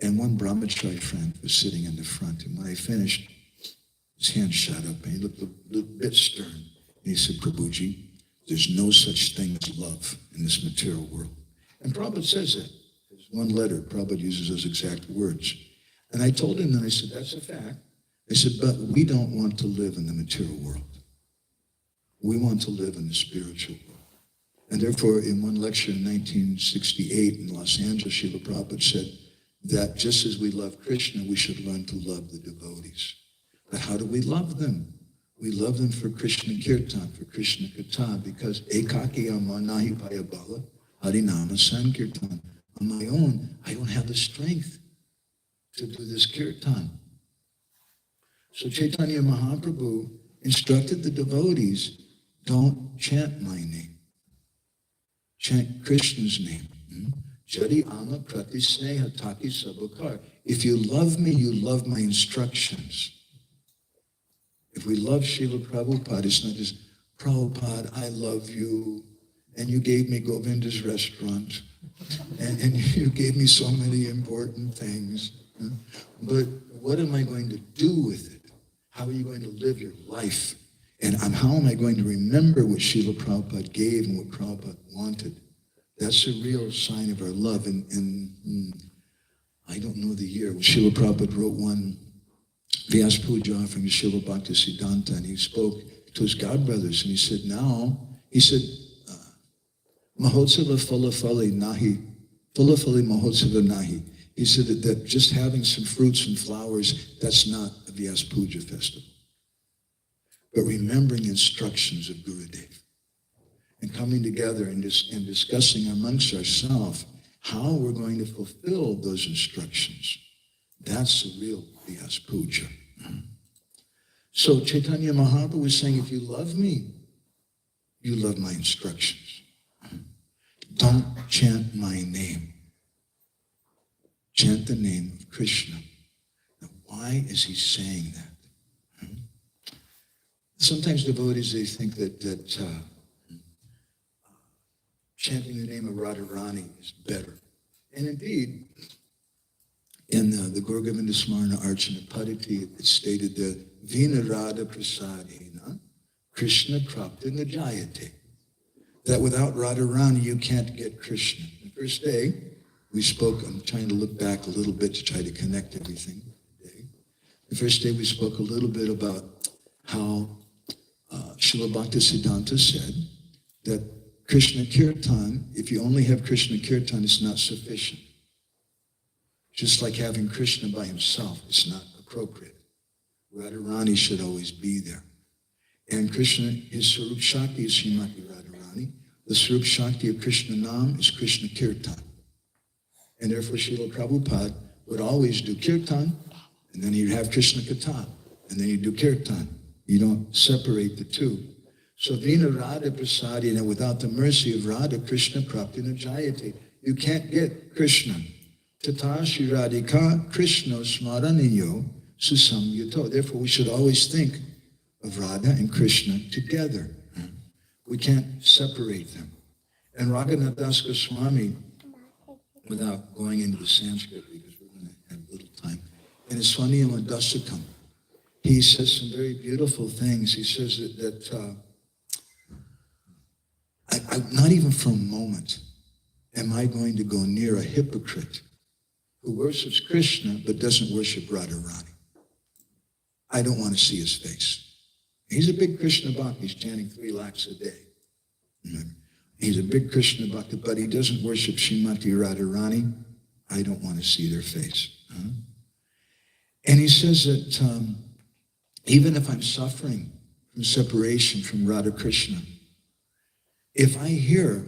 And one brahmachari friend was sitting in the front. And when I finished, his hand shot up and he looked a little bit stern. And he said, Prabhuji, there's no such thing as love in this material world. And Prabhupada says that. There's one letter. Prabhupada uses those exact words. And I told him, and I said, that's a fact. I said, but we don't want to live in the material world. We want to live in the spiritual world. And therefore, in one lecture in 1968 in Los Angeles, Srila Prabhupada said that just as we love Krishna, we should learn to love the devotees. But how do we love them? We love them for Krishna Kirtan, for Krishna Katha, because ekaki amanahi payabala harinama sankirtan. On my own, I don't have the strength to do this kirtan. So Chaitanya Mahaprabhu instructed the devotees, don't chant my name. Chant Krishna's name. Jari ama prati sneha taki sabakar. If you love me, you love my instructions. If we love Srila Prabhupada, it's not just, Prabhupada, I love you, and you gave me Govinda's restaurant, and you gave me so many important things. But what am I going to do with it? How are you going to live your life? And how am I going to remember what Srila Prabhupada gave and what Prabhupada wanted? That's a real sign of our love. And I don't know the year. Srila Prabhupada wrote one Vyas Puja offering to Srila Bhaktisiddhanta, and he spoke to his godbrothers, and he said, Mahotsava Falafali Nahi, Falafali Mahotsava Nahi. He said that just having some fruits and flowers, that's not a Vyas Puja festival. But remembering instructions of Gurudev and coming together and discussing amongst ourselves how we're going to fulfill those instructions. That's the real Vyas Puja. So Chaitanya Mahaprabhu was saying, if you love me, you love my instructions. Don't chant my name. Chant the name of Krishna. Now, why is he saying that? Sometimes devotees, they think that chanting the name of Radharani is better. And indeed, in the Gaur Govinda Smarana Archana Paditi, it's stated that Vina Radha Prasadena Krishna Prapta Najayate. That without Radharani, you can't get Krishna. The first day, we spoke, I'm trying to look back a little bit to try to connect everything today. The first day, we spoke a little bit about how Srila Bhaktisiddhanta said that Krishna Kirtan, if you only have Krishna Kirtan, it's not sufficient. Just like having Krishna by himself, it's not appropriate. Radharani should always be there. And Krishna, his Swarup Shakti is Srimati Radharani. The Swarup Shakti of Krishna Nam is Krishna Kirtan. And therefore Srila Prabhupada would always do Kirtan, and then he'd have Krishna Katha, and then he'd do Kirtan. You don't separate the two. So Vina Radha Prasadi, and without the mercy of Radha, Krishna Prapti Najayate. You can't get Krishna. Tata Shri Radhika Krishna Smaraniyo Susamyuto. Therefore, we should always think of Radha and Krishna together. We can't separate them. And Raghunath Das Goswami, without going into the Sanskrit, because we're going to have little time, in his Swaniyama Dasakam, he says some very beautiful things. He says that not even for a moment am I going to go near a hypocrite who worships Krishna but doesn't worship Radharani. I don't want to see his face. He's a big Krishna bhakta. He's chanting 3 lakhs a day. He's a big Krishna Bhakta, but he doesn't worship Srimati Radharani. I don't want to see their face. Huh? And he says that even if I'm suffering from separation from Radha Krishna, if I hear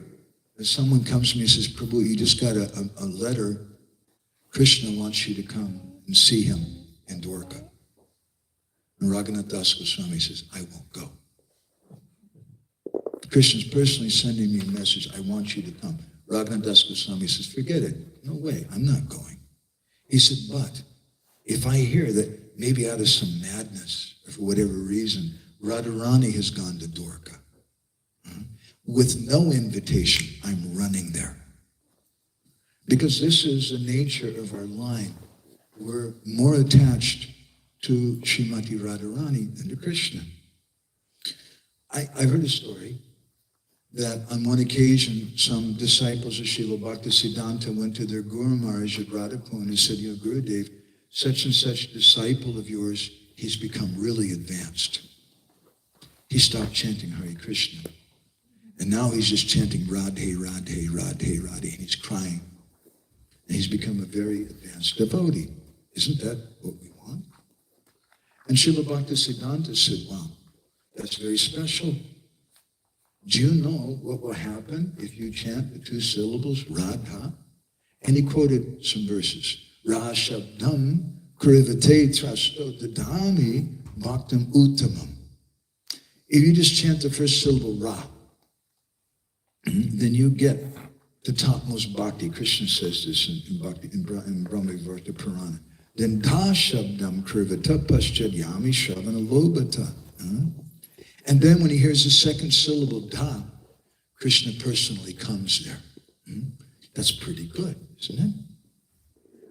that someone comes to me and says, Prabhu, you just got a letter, Krishna wants you to come and see him in Dwarka. And Raghunath Das Goswami says, I won't go. Krishna's personally sending me a message, I want you to come. Raghunath Das Goswami says, forget it. No way, I'm not going. He said, but if I hear that maybe out of some madness, or for whatever reason, Radharani has gone to Dwarka, with no invitation, I'm running there. Because this is the nature of our line. We're more attached to Srimati Radharani than to Krishna. I heard a story that on one occasion, some disciples of Srila Bhaktisiddhanta went to their Guru Maharaj at Radhakund and said, Gurudev, such and such disciple of yours, he's become really advanced. He stopped chanting Hare Krishna. And now he's just chanting Radhe, Radhe, Radhe, Radhe, and he's crying. And he's become a very advanced devotee. Isn't that what we want? And Srila Bhaktisiddhanta said, wow, that's very special. Do you know what will happen if you chant the two syllables, Radha? And he quoted some verses. Ra Shabdam Krivate Trasto Dadami Bhaktam Uttamam. If you just chant the first syllable, Ra, then you get the topmost bhakti. Krishna says this in Brahma-vivarta Purana. Then Da Shabdam Krivata Paschad-yami Shravana Lobhata. And then when he hears the second syllable, Da, Krishna personally comes there. That's pretty good, isn't it?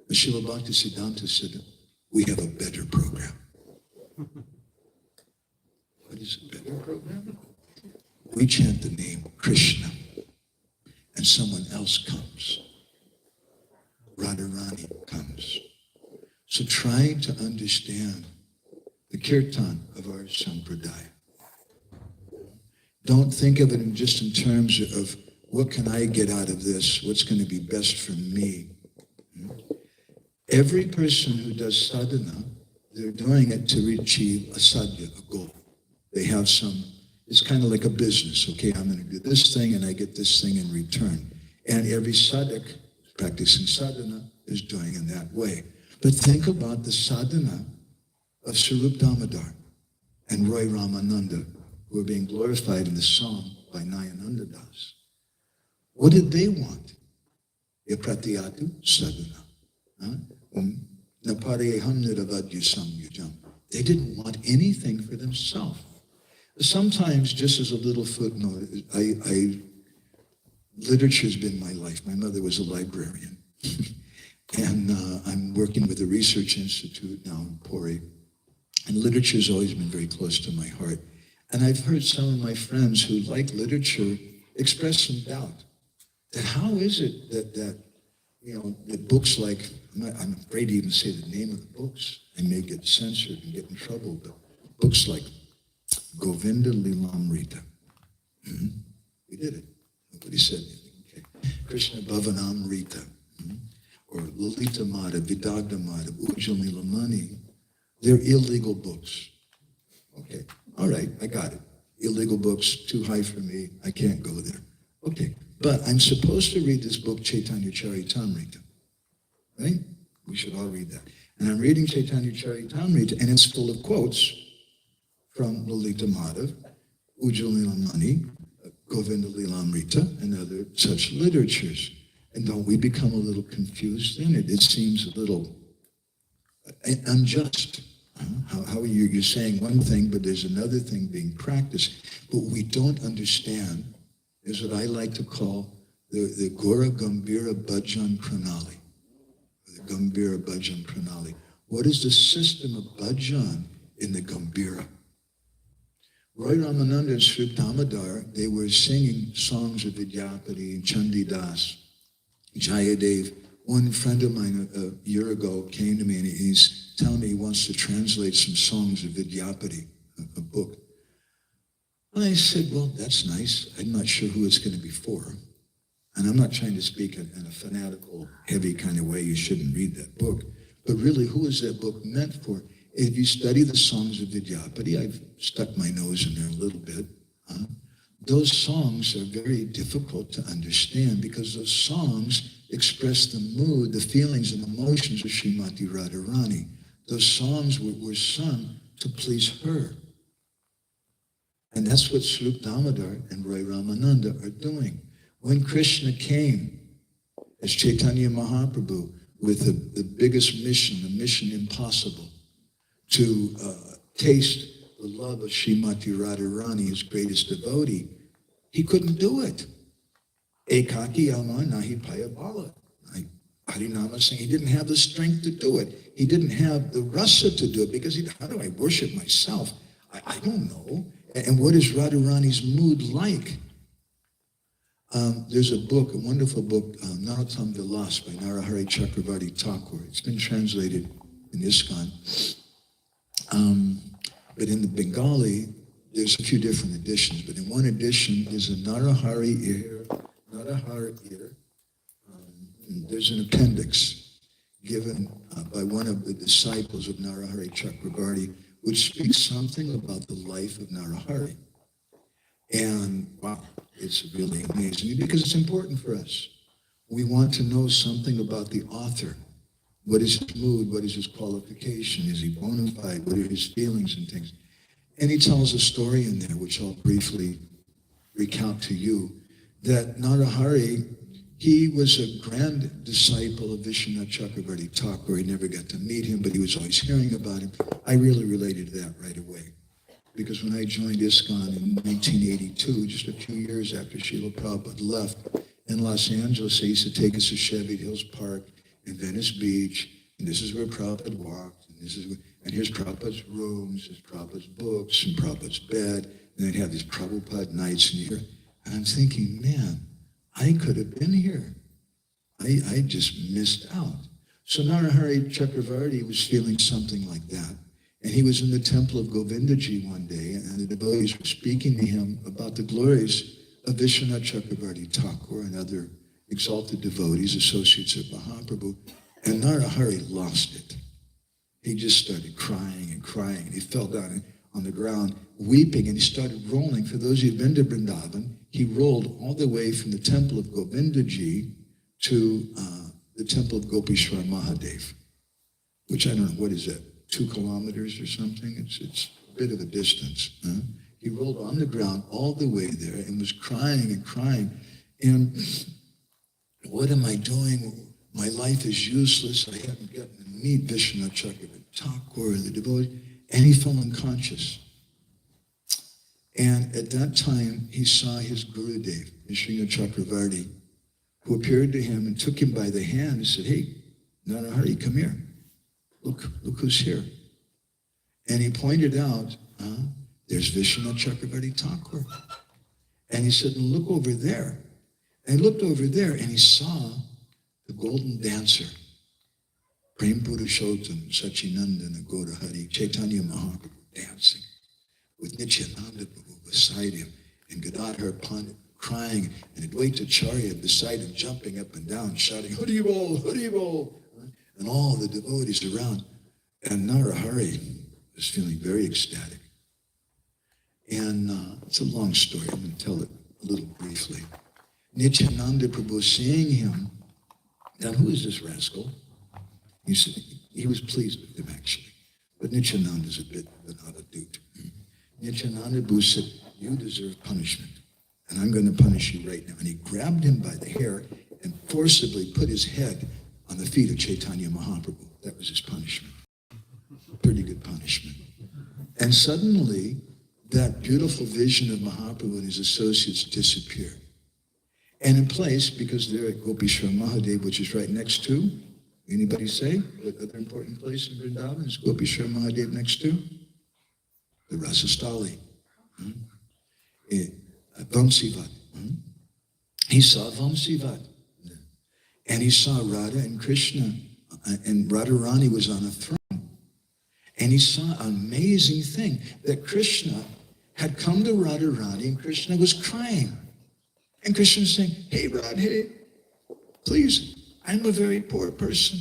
But Srila Bhaktisiddhanta said, we have a better program. What is a better program? We chant the name Krishna, and someone else comes. Radharani comes. So try to understand the kirtan of our Sampradaya. Don't think of it just in terms of what can I get out of this? What's going to be best for me? Every person who does sadhana, they're doing it to achieve a sadhya, a goal. They have some, it's kind of like a business. Okay, I'm going to do this thing and I get this thing in return. And every sadhak practicing sadhana is doing in that way. But think about the sadhana of Sarup Damodar and Roy Ramananda, who are being glorified in the song by Nayananda Das. What did they want? Yapratiyatu sadhana. They didn't want anything for themselves. Sometimes, just as a little footnote, literature's been my life. My mother was a librarian. And I'm working with a research institute now in Pori. And literature's always been very close to my heart. And I've heard some of my friends who like literature express some doubt that how is it that books like, I'm afraid to even say the name of the books. I may get censored and get in trouble, but books like Govinda Lilamrita. We did it. Nobody said anything. Okay. Krishna Bhavanamrita. Or Lalita Mata, Vidagda Mata, Ujjal Nilamani. They're illegal books. Okay. All right, I got it. Illegal books, too high for me. I can't go there. Okay. But I'm supposed to read this book, Chaitanya Charitamrita. Right? We should all read that. And I'm reading Chaitanya Charitamrita, and it's full of quotes from Lalita Madhav, Ujjal Nilamani, Govinda Lilamrita, and other such literatures. And don't we become a little confused in it? It seems a little unjust. How you're saying one thing, but there's another thing being practiced. But we don't understand is what I like to call the Gora Gambhira Bhajan Pranali. The Gambhira Bhajan Pranali. What is the system of bhajan in the Gambhira? Roy Ramananda and Sri Damodar, they were singing songs of Vidyapati and Chandidas, Jayadev. One friend of mine a year ago came to me and he's telling me he wants to translate some songs of Vidyapati, a book. And I said, well, that's nice. I'm not sure who it's going to be for. And I'm not trying to speak in a fanatical, heavy kind of way. You shouldn't read that book. But really, who is that book meant for? If you study the songs of Vidyapati, I've stuck my nose in there a little bit. Those songs are very difficult to understand because those songs express the mood, the feelings and emotions of Srimati Radharani. Those songs were sung to please her. And that's what Swarup Damodar and Roy Ramananda are doing. When Krishna came as Chaitanya Mahaprabhu with the biggest mission, the mission impossible, to taste the love of Srimati Radharani, his greatest devotee, he couldn't do it. Ekaki alma nahi paya bala. Harinama saying he didn't have the strength to do it. He didn't have the rasa to do it because how do I worship myself? I don't know. And what is Radharani's mood like? There's a book, a wonderful book, Narottam Vilas by Narahari Chakravarti Thakur. It's been translated in ISKCON. But in the Bengali, there's a few different editions. But in one edition, there's a Narahari Ir. There's an appendix given by one of the disciples of Narahari Chakravarti, which speaks something about the life of Narahari. And wow, it's really amazing because it's important for us. We want to know something about the author. What is his mood? What is his qualification? Is he bona fide? What are his feelings and things? And he tells a story in there, which I'll briefly recount to you, that Narahari, he was a grand disciple of Vishwanath Chakravarti Thakur. He never got to meet him, but he was always hearing about him. I really related to that right away. Because when I joined ISKCON in 1982, just a few years after Srila Prabhupada left, in Los Angeles, they used to take us to Cheviot Hills Park in Venice Beach, and this is where Prabhupada walked, and here's Prabhupada's rooms, there's Prabhupada's books, and Prabhupada's bed, and they'd have these Prabhupada nights in here. And I'm thinking, man, I could have been here. I just missed out. So Narahari Chakravarti was feeling something like that. And he was in the temple of Govindaji one day, and the devotees were speaking to him about the glories of Vishwanath Chakravarti Thakur and other exalted devotees, associates of Mahaprabhu. And Narahari lost it. He just started crying and crying, and he fell down on the ground, weeping, and he started rolling. For those who've been to Vrindavan, he rolled all the way from the temple of Govindaji to the temple of Gopishwar Mahadev, which I don't know, what is that? 2 kilometers or something. It's a bit of a distance. He rolled on the ground all the way there and was crying and crying. And what am I doing? My life is useless. I haven't gotten to meet Vishwanath Chakravarti Thakur, the devotee. And he fell unconscious. And at that time, he saw his Gurudev, Vishwanath Chakravarti, who appeared to him and took him by the hand and said, hey, Narahari, come here. Look who's here. And he pointed out, there's Vishwanath Chakravarti Thakur. And he said, look over there. And he looked over there and he saw the golden dancer, Prem Purushottam, Sachinandana, Gaurahari, Chaitanya Mahaprabhu dancing with Nityananda Prabhu beside him, and Gadadhar Pandit crying, and Advaita Acharya beside him, jumping up and down, shouting, Hari Bol, Hari Bol. And all the devotees around. And Narahari was feeling very ecstatic. And it's a long story. I'm going to tell it a little briefly. Nityananda Prabhu seeing him, now who is this rascal? He said, he was pleased with him actually. But Nityananda is a bit of an odd dude. Nityananda Prabhu said, you deserve punishment. And I'm going to punish you right now. And he grabbed him by the hair and forcibly put his head on the feet of Chaitanya Mahaprabhu. That was his punishment. Pretty good punishment. And suddenly, that beautiful vision of Mahaprabhu and his associates disappeared. And in place, because they're at Gopishwar Mahadev, which is right next to, anybody say, what other important place in Vrindavan is Gopishwar Mahadev next to? The Rasastali. Vamsivat. He saw Vamsivat. And he saw Radha and Krishna, and Radharani was on a throne. And he saw an amazing thing, that Krishna had come to Radharani, and Krishna was crying. And Krishna was saying, hey, Radhe, please, I'm a very poor person.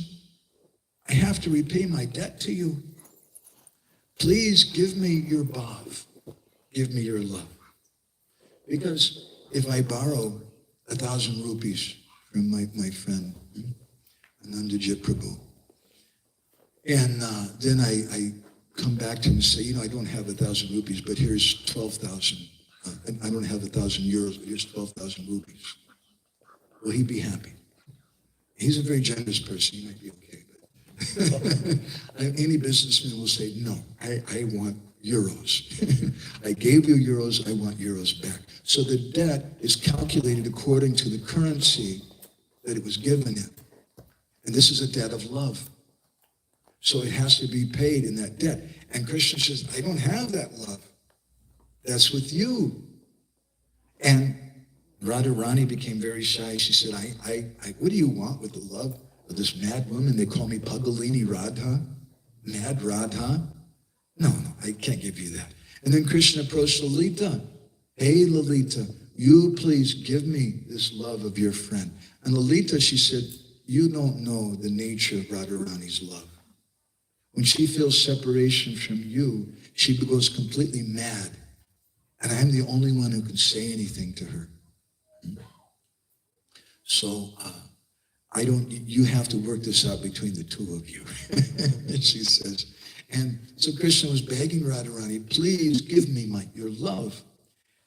I have to repay my debt to you. Please give me your bhav. Give me your love. Because if I borrow 1,000 rupees from my friend, Anandajit Prabhu, and then I come back to him and say, I don't have 1,000 rupees, but here's 12,000. I don't have 1,000 euros, but here's 12,000 rupees. Will he be happy? He's a very generous person. He might be okay. But any businessman will say, no, I want euros. I gave you euros, I want euros back. So the debt is calculated according to the currency that it was given in. And this is a debt of love. So it has to be paid in that debt. And Krishna says, I don't have that love. That's with you. And Radharani became very shy. She said, what do you want with the love of this mad woman? They call me Pagalini Radha, mad Radha. No, I can't give you that. And then Krishna approached Lalita. Hey, Lalita, you please give me this love of your friend. And Lalita, she said, you don't know the nature of Radharani's love. When she feels separation from you, she goes completely mad. And I'm the only one who can say anything to her. So you have to work this out between the two of you, she says. And so Krishna was begging Radharani, please give me your love.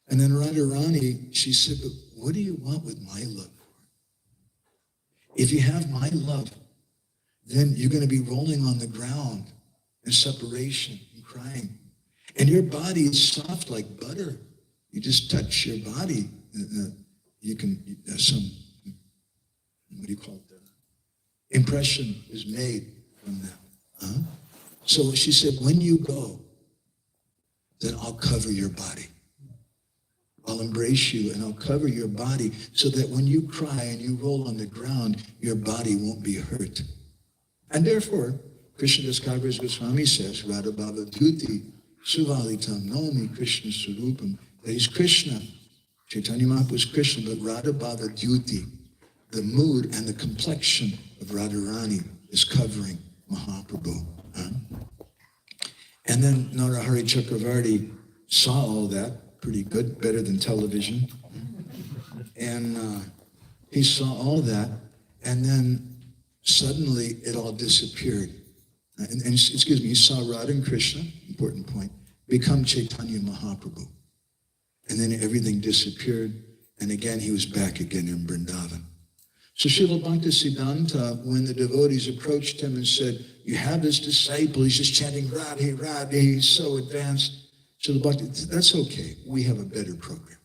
And then Radharani, she said, but what do you want with my love? If you have my love, then you're going to be rolling on the ground in separation and crying. And your body is soft like butter. You just touch your body. You can, some, what do you call it? Impression is made from that. Huh? So she said, when you go, then I'll cover your body. I'll embrace you and I'll cover your body so that when you cry and you roll on the ground, your body won't be hurt. And therefore, Krishnadas Kaviraj Goswami says, Radha Bhava Dhyuti Suvalitam Nomi Krishna Surupam. That is Krishna. Chaitanya Mahaprabhu is Krishna, but Radha Bhava Dhyuti, the mood and the complexion of Radharani is covering Mahaprabhu. Huh? And then Narahari Chakravarti saw all that, pretty good, better than television. And he saw all that, and then suddenly it all disappeared. And excuse me, he saw Radha and Krishna, important point, become Chaitanya Mahaprabhu. And then everything disappeared, and again he was back again in Vrindavan. So Srila Bhaktisiddhanta, when the devotees approached him and said, you have this disciple, he's just chanting Radhe, Radhe, he's so advanced. Srila Bhakti, that's okay, we have a better program.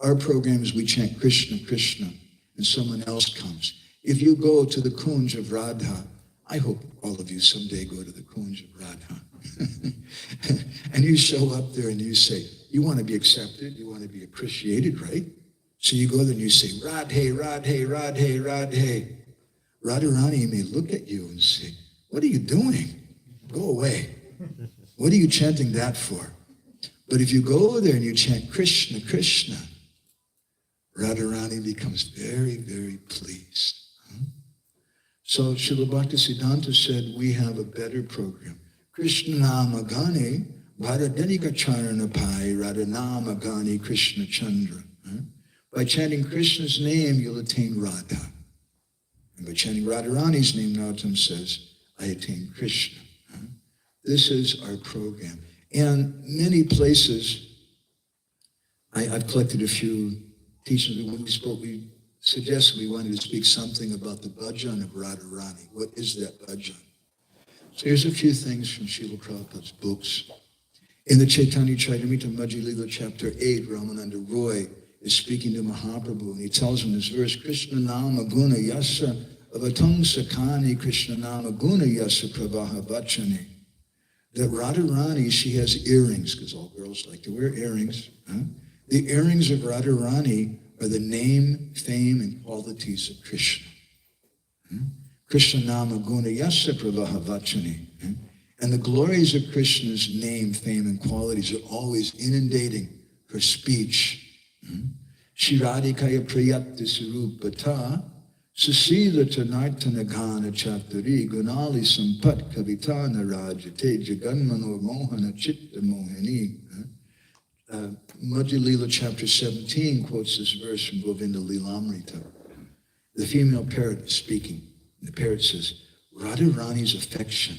Our program is we chant Krishna, Krishna, and someone else comes. If you go to the Kunj of Radha, I hope all of you someday go to the Kunj of Radha, and you show up there and you say, you want to be accepted, you want to be appreciated, right? So you go there and you say, Radhe, Radhe, Radhe, Radhe. Radharani may look at you and say, what are you doing? Go away. What are you chanting that for? But if you go there and you chant Krishna, Krishna, Radharani becomes very, very pleased. So Srila Bhaktisiddhanta said, we have a better program. Krishna Nama Gane, Bharadanika Charana Pai, Radhanama Gane Krishna Chandra. By chanting Krishna's name, you'll attain Radha. And by chanting Radharani's name, Narottam says, I attain Krishna. This is our program. And many places, I've collected a few teachings. When we spoke, we suggested we wanted to speak something about the bhajan of Radharani. What is that bhajan? So here's a few things from Srila Prabhupada's books. In the Chaitanya Charitamrita Majji Leela chapter 8, Ramananda Roy is speaking to Mahaprabhu, and he tells him this verse, Krishna Nama Guna Yasa Avatam Sakani Krishna Nama Guna Yasa Pravaha Vachani. That Radharani, she has earrings, because all girls like to wear earrings. Huh? The earrings of Radharani are the name, fame, and qualities of Krishna. Krishna Nama Guna Yasa Pravaha Vachani. And the glories of Krishna's name, fame, and qualities are always inundating her speech. Shiradikaya Priyapti Surupata Susila Tanartana Gana Chaturi Gunali Sampat Kavitana Rajate Jaganmano Mohana Chitta Mohini. Madhya Lila chapter 17 quotes this verse from Govinda Lilamrita. The female parrot is speaking. The parrot says, Radharani's affection,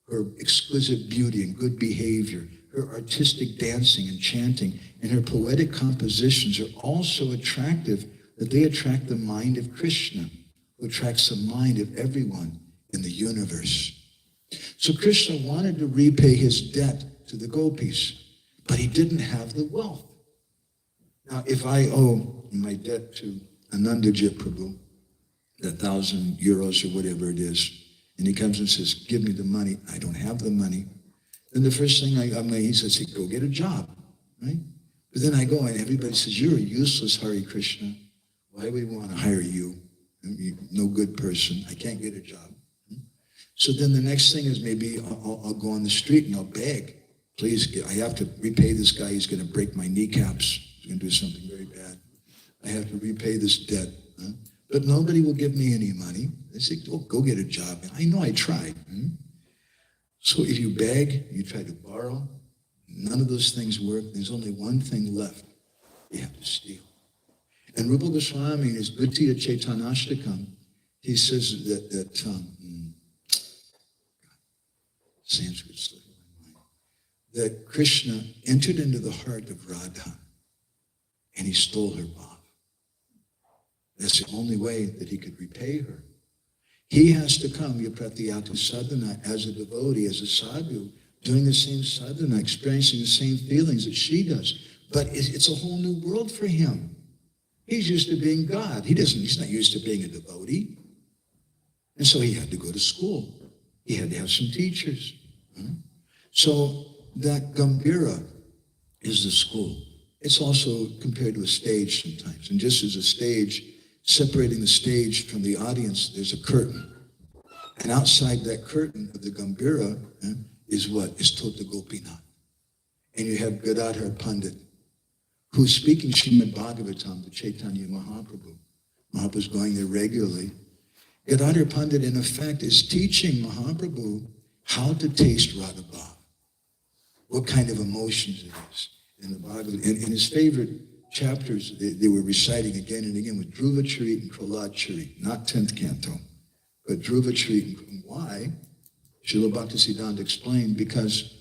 her exquisite beauty and good behavior, her artistic dancing and chanting, and her poetic compositions are all so attractive that they attract the mind of Krishna, who attracts the mind of everyone in the universe. So Krishna wanted to repay his debt to the gopis, but he didn't have the wealth. Now, if I owe my debt to Anandajit Prabhu, €1,000 or whatever it is, and he comes and says, give me the money, I don't have the money, then the first thing he says, hey, go get a job, right? But then I go and everybody says, you're a useless Hare Krishna. Why would we want to hire you? You're no good person. I can't get a job. So then the next thing is maybe I'll go on the street and I'll beg. Please, I have to repay this guy. He's going to break my kneecaps. He's going to do something very bad. I have to repay this debt. But nobody will give me any money. They say, oh, go get a job. I know I tried. So if you beg, you try to borrow, none of those things work. There's only one thing left. You have to steal. And Rupa Goswami in his Dvitiya Chaitanashtakam, he says that Sanskrit slipped my mind, that Krishna entered into the heart of Radha and he stole her bhav. That's the only way that he could repay her. He has to come, Yapratiyatu sadhana, as a devotee, as a sadhu, doing the same sadhana, experiencing the same feelings that she does. But it's a whole new world for him. He's used to being God. He's not used to being a devotee. And so he had to go to school. He had to have some teachers. So that Gambhira is the school. It's also compared to a stage sometimes. And just as a stage, separating the stage from the audience, there's a curtain. And outside that curtain of the Gambhira is what? Is Tota Gopinath. And you have Gadadhar Pandit, who's speaking Srimad Bhagavatam to Chaitanya Mahaprabhu. Mahaprabhu's going there regularly. Gadadhar Pandit, in effect, is teaching Mahaprabhu how to taste Radha Bhav, what kind of emotions it is. In the Bhagavad, in his favorite chapters, they were reciting again and again with Dhruva Charit and Prahlad Charit, not 10th canto, but Dhruva Charit. And why? Srila Bhaktisiddhanta explained, because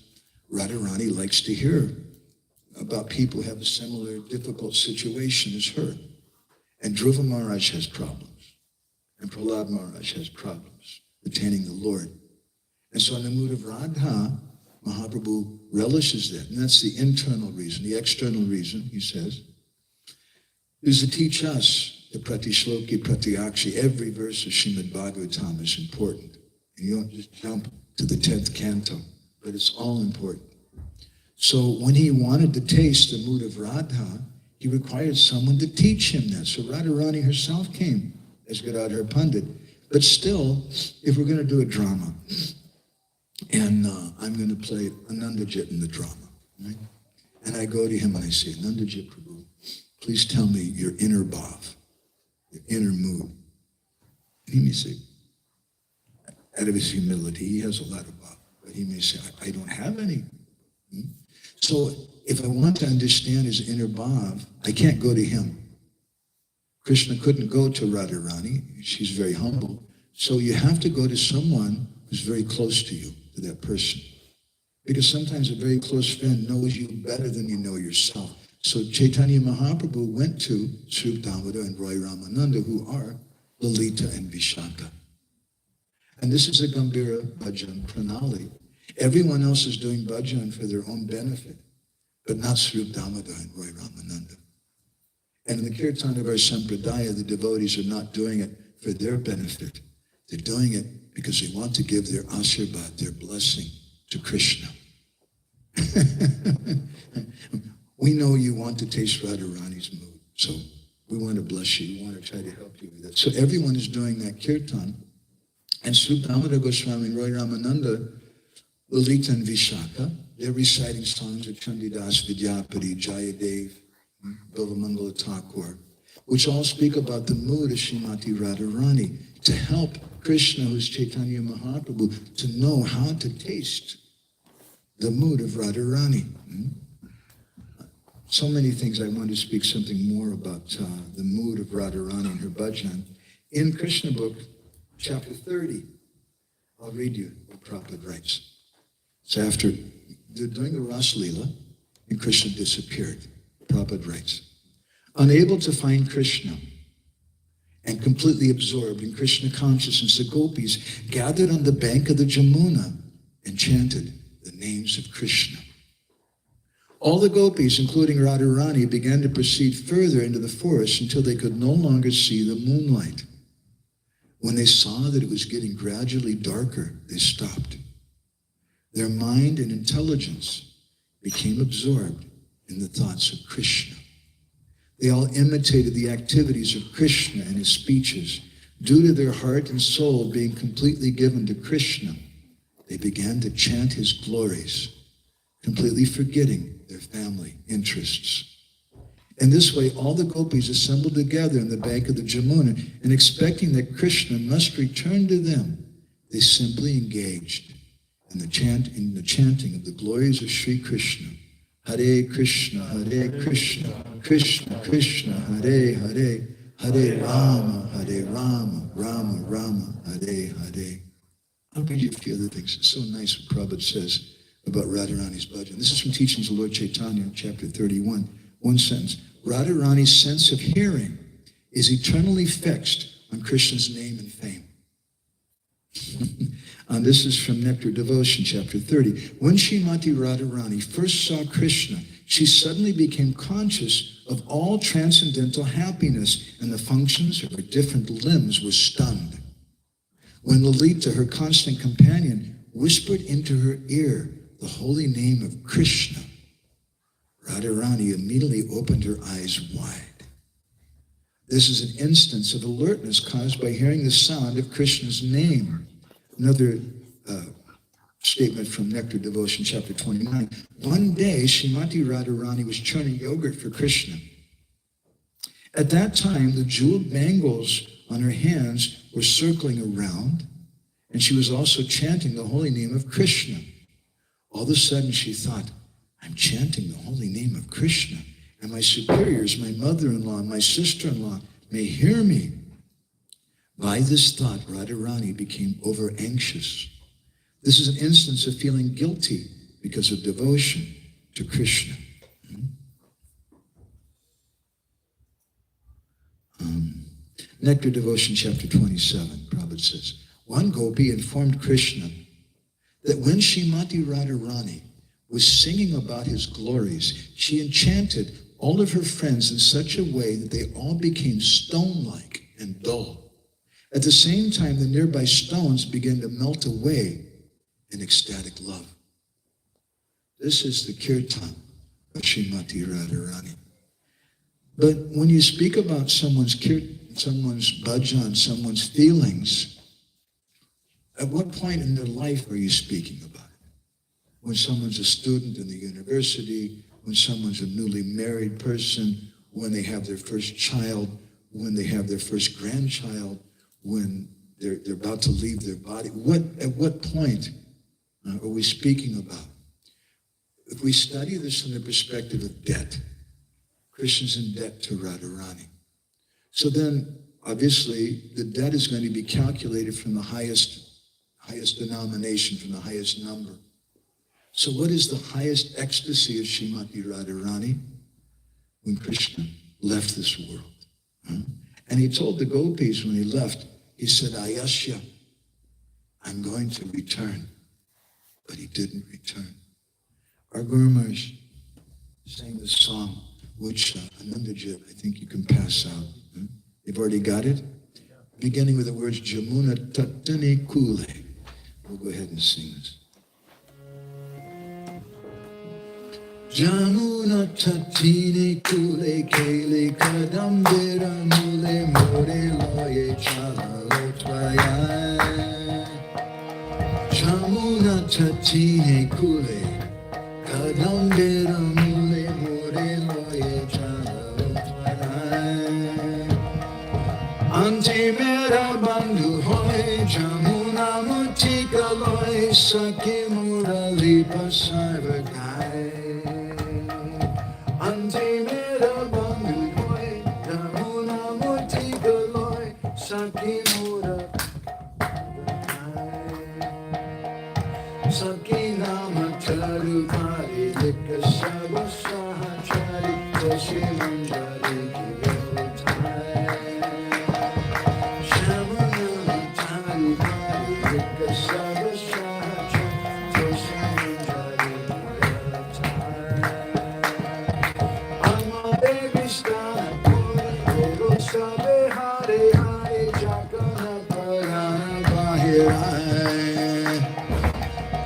Radharani likes to hear about people who have a similar difficult situation as her. And Dhruva Maharaj has problems. And Prahlad Maharaj has problems attaining the Lord. And so in the mood of Radha, Mahaprabhu relishes that. And that's the internal reason. The external reason, he says, is to teach us the Pratishloki, Pratyakshi. Every verse of Srimad Bhagavatam is important. And you don't just jump to the 10th canto, but it's all important. So when he wanted to taste the mood of Radha, he required someone to teach him that. So Radharani herself came as Gadadhar Pandit. But still, if we're going to do a drama, and I'm going to play Anandajit in the drama, right? And I go to him and I say, Anandajit Prabhu, please tell me your inner bhav, your inner mood. And he may say, out of his humility, he has a lot of bhav, but he may say, I don't have any. So if I want to understand his inner bhav, I can't go to him. Krishna couldn't go to Radharani. She's very humble. So you have to go to someone who's very close to you, to that person. Because sometimes a very close friend knows you better than you know yourself. So Chaitanya Mahaprabhu went to Sri Damodar and Roy Ramananda, who are Lalita and Vishaka. And this is a Gambhira Bhajan Pranali. Everyone else is doing bhajan for their own benefit, but not Sri Damodar and Roy Ramananda. And in the Kirtana of our Sampradaya, the devotees are not doing it for their benefit. They're doing it because they want to give their ashirvad, their blessing, to Krishna. We know you want to taste Radharani's mood, so we want to bless you. We want to try to help you with that. So everyone is doing that kirtan. And Sri Damodar Goswami and Roy Ramananda Lalita and Vishaka, they're reciting songs of Chandidas, Vidyapati, Jayadev, Bilamangala Thakur, which all speak about the mood of Srimati Radharani, to help Krishna, who's Chaitanya Mahaprabhu, to know how to taste the mood of Radharani. So many things. I want to speak something more about the mood of Radharani and her bhajan. In Krishna book, chapter 30, I'll read you what Prabhupada writes. So after they're doing the Ras Leela, and Krishna disappeared, Prabhupada writes, unable to find Krishna and completely absorbed in Krishna consciousness, the gopis gathered on the bank of the Jamuna and chanted the names of Krishna. All the gopis, including Radharani, began to proceed further into the forest until they could no longer see the moonlight. When they saw that it was getting gradually darker, they stopped. Their mind and intelligence became absorbed in the thoughts of Krishna. They all imitated the activities of Krishna and his speeches. Due to their heart and soul being completely given to Krishna, they began to chant his glories, completely forgetting their family interests. In this way, all the gopis assembled together on the bank of the Jamuna, and expecting that Krishna must return to them, they simply engaged in the chanting of the glories of Sri Krishna. Hare Krishna, Krishna Krishna, Hare Hare, Hare Rama, Rama Rama, Hare Hare. I'll read you a few other things. It's so nice what Prabhupada says about Radharani's bhajan. This is from Teachings of Lord Chaitanya, chapter 31. One sentence. Radharani's sense of hearing is eternally fixed on Krishna's name and fame. And this is from Nectar Devotion, chapter 30. When Srimati Radharani first saw Krishna, she suddenly became conscious of all transcendental happiness, and the functions of her different limbs were stunned. When Lalita, her constant companion, whispered into her ear the holy name of Krishna, Radharani immediately opened her eyes wide. This is an instance of alertness caused by hearing the sound of Krishna's name. Another statement from Nectar Devotion, chapter 29. One day, Srimati Radharani was churning yogurt for Krishna. At that time, the jeweled bangles on her hands were circling around, and she was also chanting the holy name of Krishna. All of a sudden, she thought, I'm chanting the holy name of Krishna, and my superiors, my mother-in-law, my sister-in-law may hear me. By this thought, Radharani became over-anxious. This is an instance of feeling guilty because of devotion to Krishna. Nectar Devotion, chapter 27, Prabhupada says, one gopi informed Krishna that when Srimati Radharani was singing about his glories, she enchanted all of her friends in such a way that they all became stone-like and dull. At the same time, the nearby stones began to melt away in ecstatic love. This is the Kirtana of Srimati Radharani. But when you speak about someone's bhajan, someone's feelings, at what point in their life are you speaking about it? When someone's a student in the university, when someone's a newly married person, when they have their first child, when they have their first grandchild, when they're about to leave their body. At what point are we speaking about? If we study this from the perspective of debt, Krishna's in debt to Radharani. So then, obviously, the debt is going to be calculated from the highest denomination, from the highest number. So what is the highest ecstasy of Srimati Radharani? When Krishna left this world. And he told the gopis when he left, he said, Ayasya, I'm going to return. But he didn't return. Our Guru Maharaj sang this song, which Anandajit, I think you can pass out. You've already got it? Beginning with the words, Jamuna Tattani Kule. We'll go ahead and sing this. Jamuna Tattini Kule Kele Kadambira Mule More Loye Chala Lotvaya Jamuna tatine kule, kadambira mule mure loye chana. Anti mera bandhu hoy jamuna mutika loy saki murali pasarva gai. Anti mera bandhu hoy jamuna mutika loy saki murali Saki nama charu pari dikka sava sahachari koshi manjari kivetai. Shama nama charu pari dikka sava sahachari koshi manjari kivetai. Amare vistana pura guru sabe hare hare jakana parana bahirai.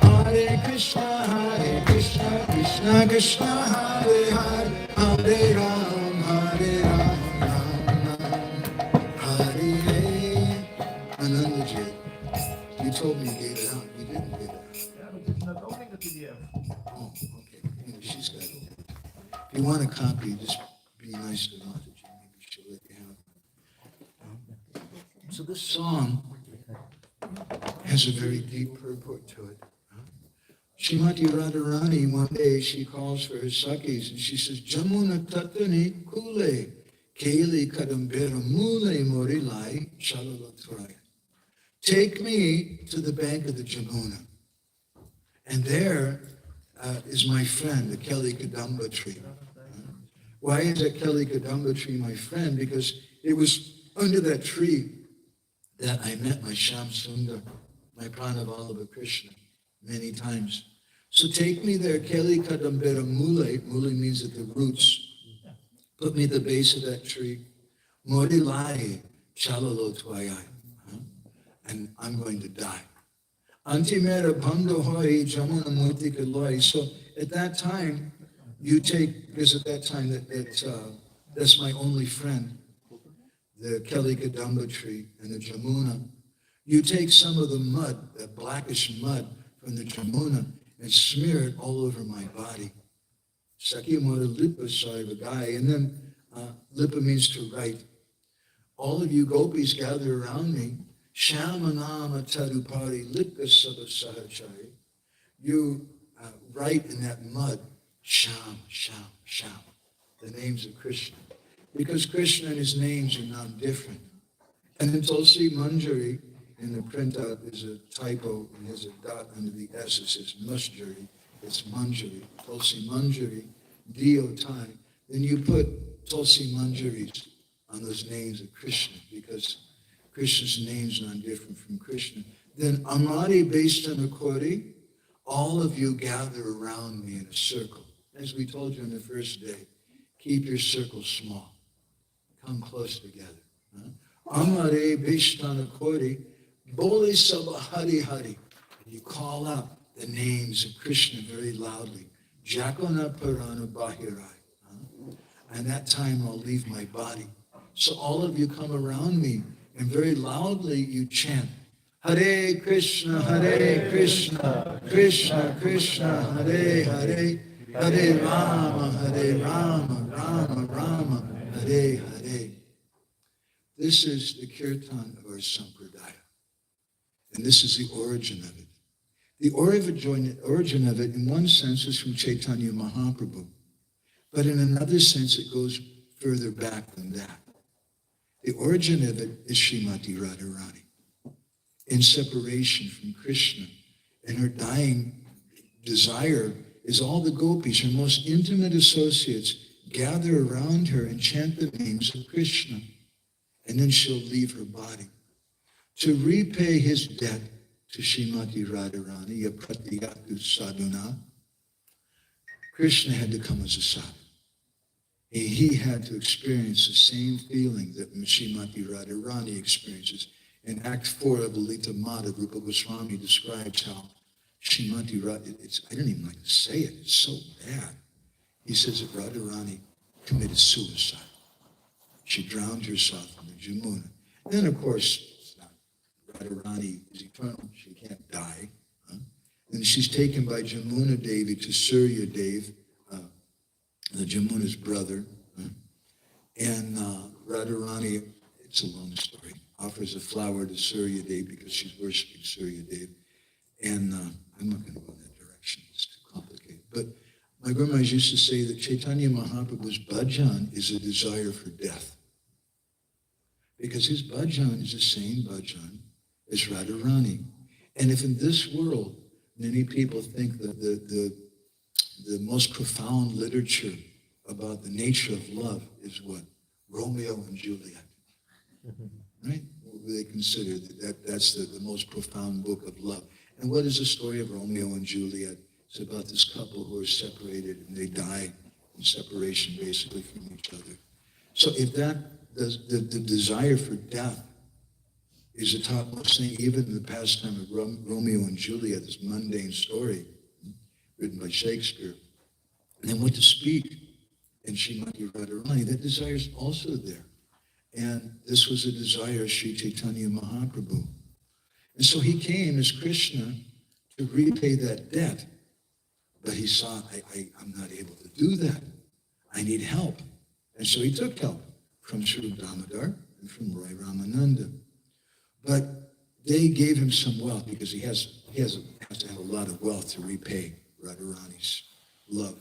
Hare Krishna, Krishna Krishna, Hare Hare, Hare Ram, Ram Hare Hare. Anandaji, you told me you gave it out. You didn't give it out. Yeah, but it's not opening the PDF. Oh, okay. Anyway, she's got it. If you want a copy, just be nice to Mataji. Maybe she'll let you have it. So this song has a very deep purport to it. Srimati Radharani, one day she calls for her sakis and she says, Jamuna tatani kule, keli kadambera mule morilai shalalatraya. Take me to the bank of the Jamuna. And there is my friend, the Keli Kadamba tree. Why is that Keli Kadamba tree my friend? Because it was under that tree that I met my Shyam Sundar, my Pranavallabha Krishna, many times. So take me there, Keli Kadambera Mule. Mule means at the roots. Put me at the base of that tree. Morilai Chalalo Twayai. And I'm going to die. Antimera Bando Hoi Jamuna Murtika Loi. So at that time, you take, because at that time that's my only friend, the Keli Kadamba tree and the Jamuna. You take some of the mud, that blackish mud from the Jamuna, and smear it all over my body. Sakimura Lipa Sarvagai. And then Lipa means to write. All of you gopis gather around me. Shamanama Tadupari Lipa Sabasahachari. You write in that mud, Sham, Sham, Sham, the names of Krishna. Because Krishna and his names are non-different. And in Tulsi Manjari, in the printout, there's a typo, and there's a dot under the S. It says Musjari. It's Manjari. Tulsi Manjari, D-O-Tai. Then you put Tulsi Manjaris on those names of Krishna, because Krishna's name is not different from Krishna. Then Amari based on a Kori, all of you gather around me in a circle. As we told you on the first day, keep your circle small. Come close together. Amare based on a Kori, Boli Sabha Hari Hari. And you call out the names of Krishna very loudly. Jakona Parana Bahirai. And that time I'll leave my body. So all of you come around me and very loudly you chant, Hare Krishna, Krishna Krishna, Hare Hare, Hare Rama, Rama Rama, Hare Hare. This is the kirtan of our Sampradaya. And this is the origin of it. The origin of it, in one sense, is from Chaitanya Mahaprabhu. But in another sense, it goes further back than that. The origin of it is Srimati Radharani, in separation from Krishna. And her dying desire is all the gopis, her most intimate associates, gather around her and chant the names of Krishna. And then she'll leave her body. To repay his debt to Srimati Radharani, Yapratiyatu Sadhuna, Krishna had to come as a sadhu. He had to experience the same feeling that Srimati Radharani experiences. In Act 4 of Lalita Mata, Rupa Goswami describes how Srimati Radharani, I don't even like to say it, it's so bad. He says that Radharani committed suicide. She drowned herself in the Jamuna. Then, of course, Radharani is eternal. She can't die. And she's taken by Jamuna Devi to Surya Dev, the Jamuna's brother. And Radharani, it's a long story, offers a flower to Surya Dev because she's worshiping Surya Dev. And I'm not going to go in that direction, it's too complicated. But my grandma used to say that Chaitanya Mahaprabhu's bhajan is a desire for death. Because his bhajan is the same bhajan as Radharani. And if in this world, many people think that the most profound literature about the nature of love is what? Romeo and Juliet. Right? They consider that's the most profound book of love. And what is the story of Romeo and Juliet? It's about this couple who are separated and they die in separation basically from each other. So if the desire for death is the topmost thing, even in the pastime of Romeo and Juliet, this mundane story written by Shakespeare, and then what to speak in Srimati Radharani, that desire is also there. And this was a desire of Sri Chaitanya Mahaprabhu. And so he came as Krishna to repay that debt. But he saw, I'm not able to do that. I need help. And so he took help from Sri Damodar and from Roy Ramananda. But they gave him some wealth because he has to have a lot of wealth to repay Radharani's love.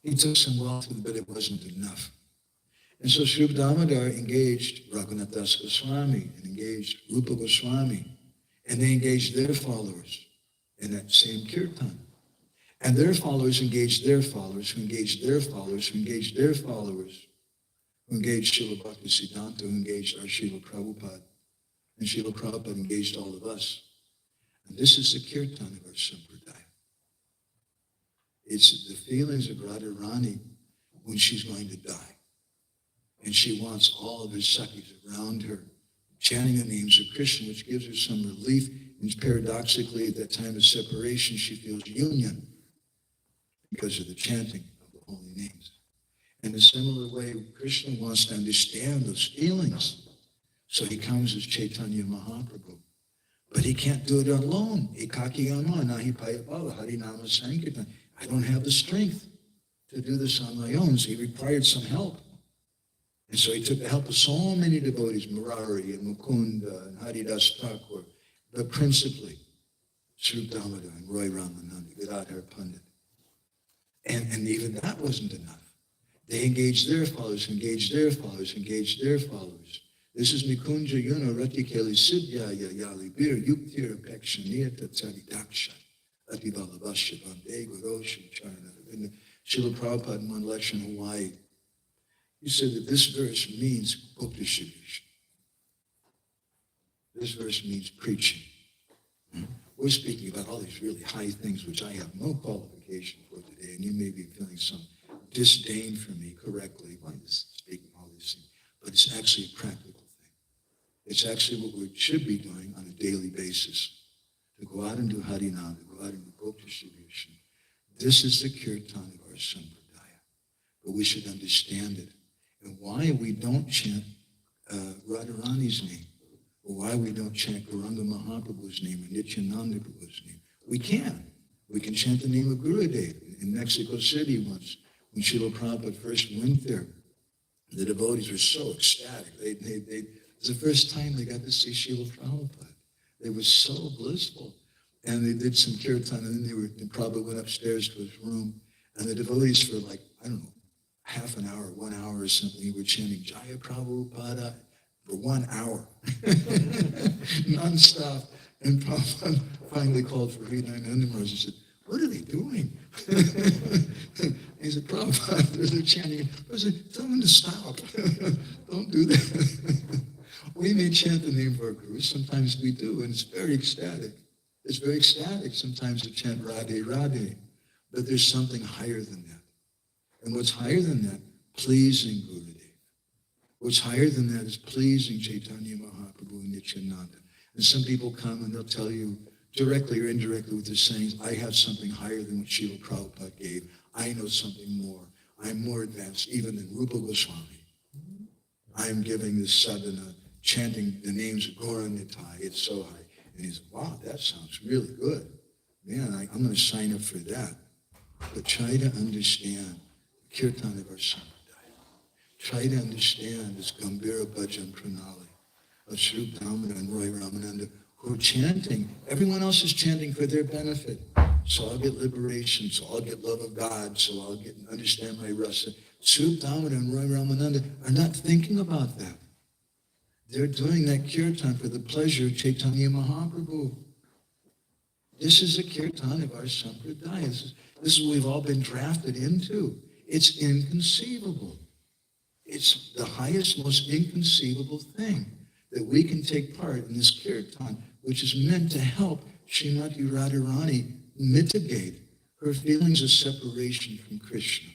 He took some wealth, but it wasn't enough. And so Sri Damodar engaged Raghunath Das Goswami and engaged Rupa Goswami, and they engaged their followers in that same kirtan. And their followers engaged their followers, who engaged their followers, who engaged their followers, who engaged Srila Bhaktisiddhanta, who engaged our Srila Prabhupada. And Srila Prabhupada engaged all of us. And this is the kirtan of our Sampradaya. It's the feelings of Radharani when she's going to die. And she wants all of her Sakhis around her, chanting the names of Krishna, which gives her some relief. And paradoxically, at that time of separation, she feels union because of the chanting of the holy names. In a similar way, Krishna wants to understand those feelings. So he comes as Chaitanya Mahaprabhu. But he can't do it alone. I don't have the strength to do this on my own. So he required some help. And so he took the help of so many devotees, Murari and Mukunda and Haridas Thakur, but principally Sri Damodar and Roy Ramananda, Gadadhar Pandit. And even that wasn't enough. They engaged their followers, engaged their followers, engaged their followers. This is Nikunja Yuna Ratikeli Siddhyaya Yali Bir Yuktir Apekshaniyata Tsaridaksha Ativalavasya Bande Guroshan Charana. Srila Prabhupada in one lecture in Hawaii, he said that this verse means book distribution. This verse means preaching. We're speaking about all these really high things which I have no qualification for today, and you may be feeling some disdain for me correctly by speaking all these things, but it's actually a practical thing. It's actually what we should be doing on a daily basis, to go out and do Harinam, to go out and do book distribution. This is the kirtan of our Sampradaya, but we should understand it. And why we don't chant Radharani's name, or why we don't chant Gauranga Mahaprabhu's name or Nityananda Prabhu's name. We can. We can chant the name of Gurudev. In Mexico City once, when Srila Prabhupada first went there, the devotees were so ecstatic. It was the first time they got to see Srila Prabhupada. They were so blissful. And they did some kirtan, and then Prabhupada went upstairs to his room, and the devotees for like, I don't know, half an hour, 1 hour or something, were chanting Jaya Prabhupada for 1 hour, non-stop. And Prabhupada finally called for Hridayananda Maharaj and said, "What are they doing?" He said, "Prabhupada, they're chanting." I said, "Tell them to stop. Don't do that." We may chant the name of our Guru. Sometimes we do, and it's very ecstatic. It's very ecstatic sometimes to chant Radhe, Radhe. But there's something higher than that. And what's higher than that? Pleasing Gurudev. What's higher than that is pleasing Chaitanya Mahaprabhu and Nityananda. And some people come and they'll tell you directly or indirectly with their sayings, I have something higher than what Srila Prabhupada gave. I know something more. I'm more advanced even than Rupa Goswami. I'm giving this sadhana, chanting the names of Gauranitai. It's so high. And he said, wow, that sounds really good. man, I'm going to sign up for that. But try to understand the Kirtana of our Sampradaya. Try to understand this Gambhira Bhajan Pranali of Sri Damodar and Roy Ramananda, who are chanting. Everyone else is chanting for their benefit. So I'll get liberation, so I'll get love of God, so I'll get understand my rasa. Sri Damodar and Roy Ramananda are not thinking about that. They're doing that kirtan for the pleasure of Chaitanya Mahaprabhu. This is a kirtan of our Sampradaya. This is what we've all been drafted into. It's inconceivable. It's the highest, most inconceivable thing that we can take part in this kirtan, which is meant to help Srimati Radharani mitigate her feelings of separation from Krishna.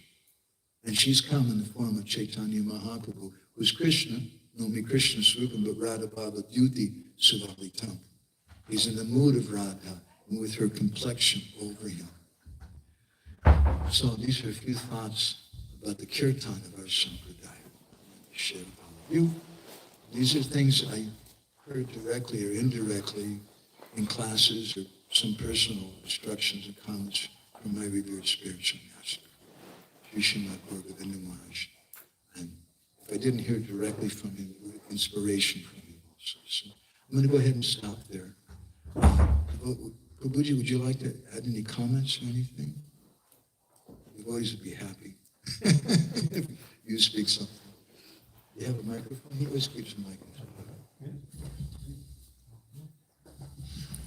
And she's come in the form of Chaitanya Mahaprabhu, who's Krishna, Nomi Krishna Srupam, but Radha Bhava Dyuti Suvalitam. He's in the mood of Radha, and with her complexion over him. So these are a few thoughts about the kirtan of our Sampradaya. Share with all of you. These are things I heard directly or indirectly in classes or some personal instructions and comments from my revered spiritual master, Srimati Radharani Maharaj. And if I didn't hear directly from him, it was inspiration from him also. So I'm going to go ahead and stop there. Prabhuji, would you like to add any comments or anything? The boys would be happy if you speak something. You have a microphone? He always keeps a mic.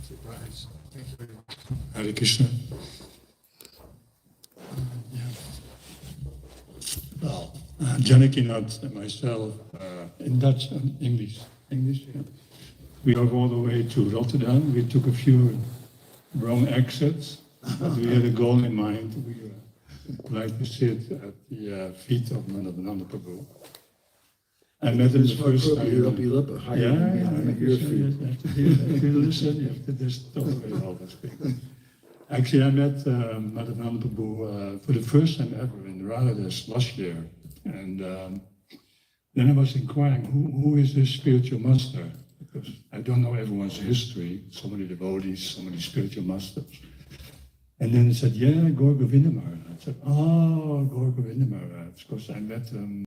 Surprise. Thank you very much. Hare Krishna. Well, Janakinath and myself, in Dutch and English, yeah. We drove all the way to Rotterdam. We took a few wrong exits, but we had a goal in mind. We would like to sit at the feet of Madhavananda Prabhu. I met him the first time. You up higher. You have to listen, you have to just tolerate all those things. Actually, I met Madhavananda Prabhu for the first time ever in Radhadas last year. And then I was inquiring, who is this spiritual master? Because I don't know everyone's history, so many devotees, so many spiritual masters. And then he said, yeah, Gaur Govinda Maharaj. I said, oh, Gaur Govinda Maharaj. Because I met him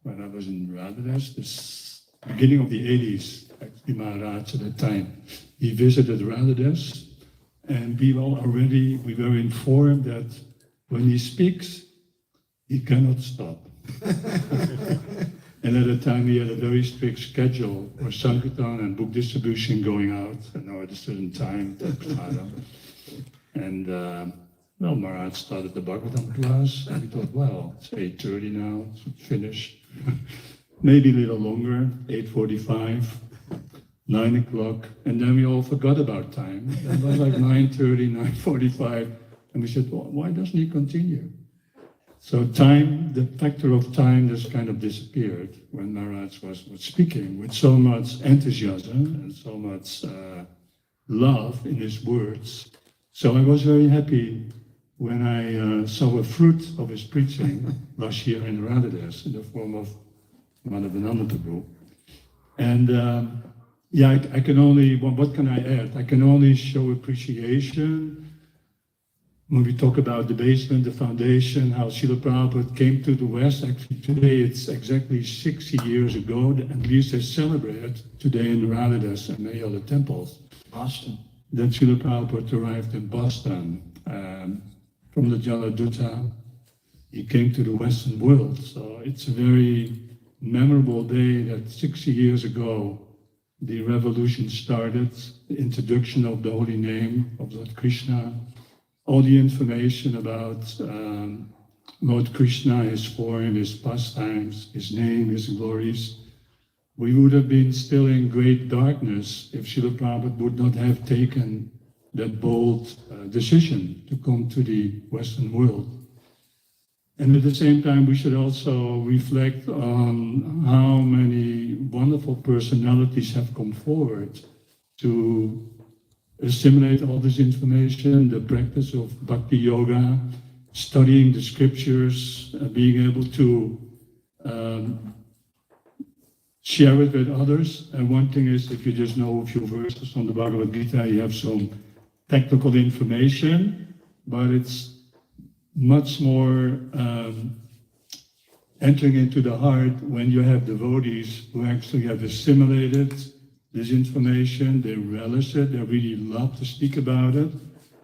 when I was in Radhadas, this beginning of the 80s, actually Maharaj at that time. He visited Radhadas, and we were informed that when he speaks, he cannot stop. And at the time he had a very strict schedule for Sankirtan and book distribution going out, at a certain time. And well, Maharaj started the Bhagavatam class, and we thought, well, it's 8:30 now, it's finished. Maybe a little longer, 8:45, 9 o'clock, and then we all forgot about time. It was like 9:30, 9:45, and we said, well, why doesn't he continue? So time, the factor of time just kind of disappeared when Maharaj was speaking with so much enthusiasm and so much love in his words. So I was very happy when I saw a fruit of his preaching last year in Radhadas in the form of Madhavananda Prabhu. And I can only, what can I add? I can only show appreciation when we talk about the basement, the foundation, how Srila Prabhupada came to the West. Actually, today it's exactly 60 years ago, at least they celebrate today in Radhadas and many other temples. Boston. That Srila Prabhupada arrived in Boston from the Jaladuta. He came to the Western world. So it's a very memorable day that 60 years ago, the revolution started, the introduction of the holy name of Lord Krishna, all the information about Lord Krishna, his form, his pastimes, his name, his glories. We would have been still in great darkness if Srila Prabhupada would not have taken that bold decision to come to the Western world. And at the same time, we should also reflect on how many wonderful personalities have come forward to assimilate all this information, the practice of bhakti yoga, studying the scriptures, being able to share it with others. And one thing is, if you just know a few verses from the Bhagavad Gita, you have some technical information, but it's much more entering into the heart when you have devotees who actually have assimilated this information, they relish it, they really love to speak about it,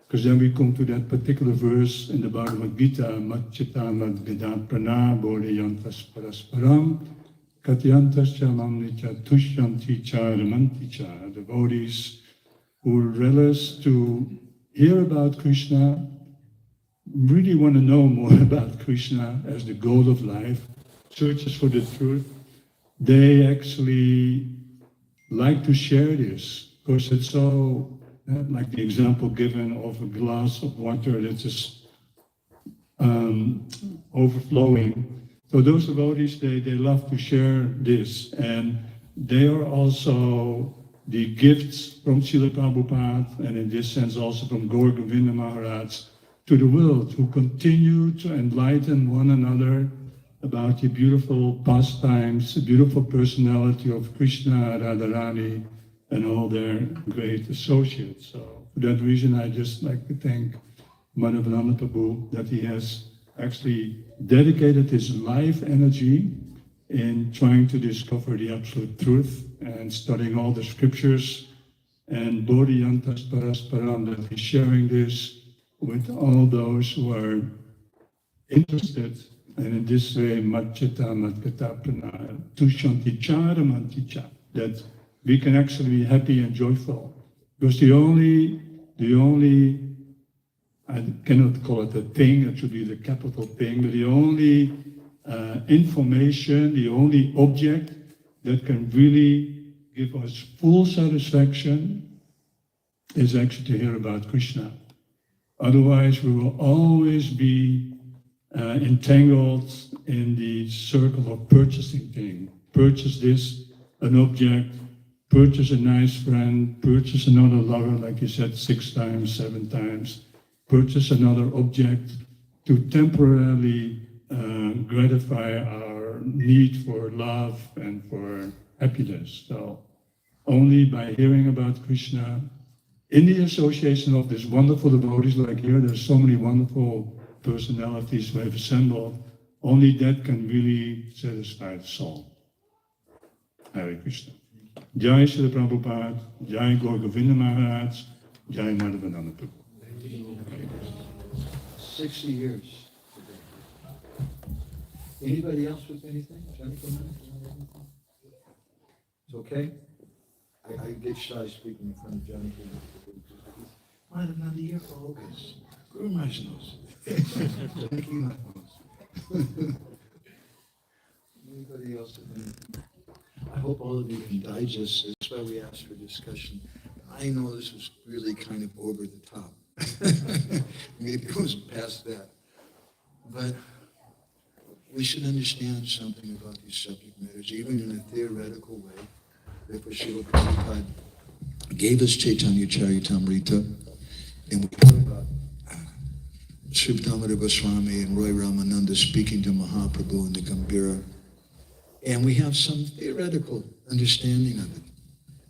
because then we come to that particular verse in the Bhagavad Gita, Matchita Madvedat Prana Bodhayantas Parasparam Katyantas Chamamnicha Tushyanti Charamanticha. Devotees who relish to hear about Krishna, really want to know more about Krishna as the goal of life, searches for the truth, they actually like to share this, because it's so, like the example given of a glass of water that's just overflowing. So those devotees, they love to share this, and they are also the gifts from Srila Prabhupada, and in this sense also from Gaur Govinda Maharaj, to the world, who continue to enlighten one another about the beautiful pastimes, the beautiful personality of Krishna, Radharani, and all their great associates. So for that reason, I just like to thank Madhavananda Prabhu that he has actually dedicated his life energy in trying to discover the absolute truth and studying all the scriptures, and Bodhiyantas Parasparam, that he's sharing this with all those who are interested. And in this way, Matchita Madhvata Prana Tushanti Charamanticha, that we can actually be happy and joyful. Because the only, I cannot call it a thing, it should be the capital thing, but the only information, the only object that can really give us full satisfaction is actually to hear about Krishna. Otherwise, we will always be entangled in the circle of purchasing things. Purchase this, an object, purchase a nice friend, purchase another lover, like you said, 6 times, 7 times, purchase another object to temporarily gratify our need for love and for happiness. So only by hearing about Krishna, in the association of this wonderful devotees, like here, there's so many wonderful personalities who have assembled, only that can really satisfy the soul. Hare Krishna. Jai Srila Prabhupada, Jai Gaur Govinda Maharaj, Jai Madhavananda Prabhu. 60 years. Anybody else with anything? It's okay? I get shy speaking in front of Johnny. Madhavananda, you're focused. Guru Maharaj knows. Thank you. Anybody else with anything? I hope all of you can digest this. That's why we asked for discussion. I know this was really kind of over the top. Maybe it was past that. But we should understand something about these subject matters, even in a theoretical way. Therefore, Srila Prabhupada gave us Chaitanya Charitamrita, and we heard about Sri Damodar Goswami and Roy Ramananda speaking to Mahaprabhu in the Gambhira. And we have some theoretical understanding of it.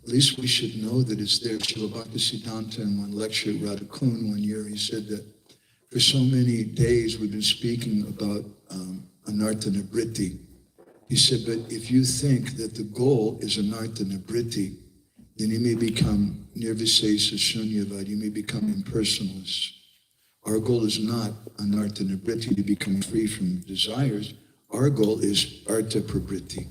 At least we should know that it's there. Srila Bhaktisiddhanta in one lecture at Radhakund one year, he said that for so many days we've been speaking about anartha nibritti. He said, but if you think that the goal is anartha nibritti, then you may become nirvisesa shunyavad, you may become impersonalist. Our goal is not anartha nibritti, to become free from desires. Our goal is artha prabritti.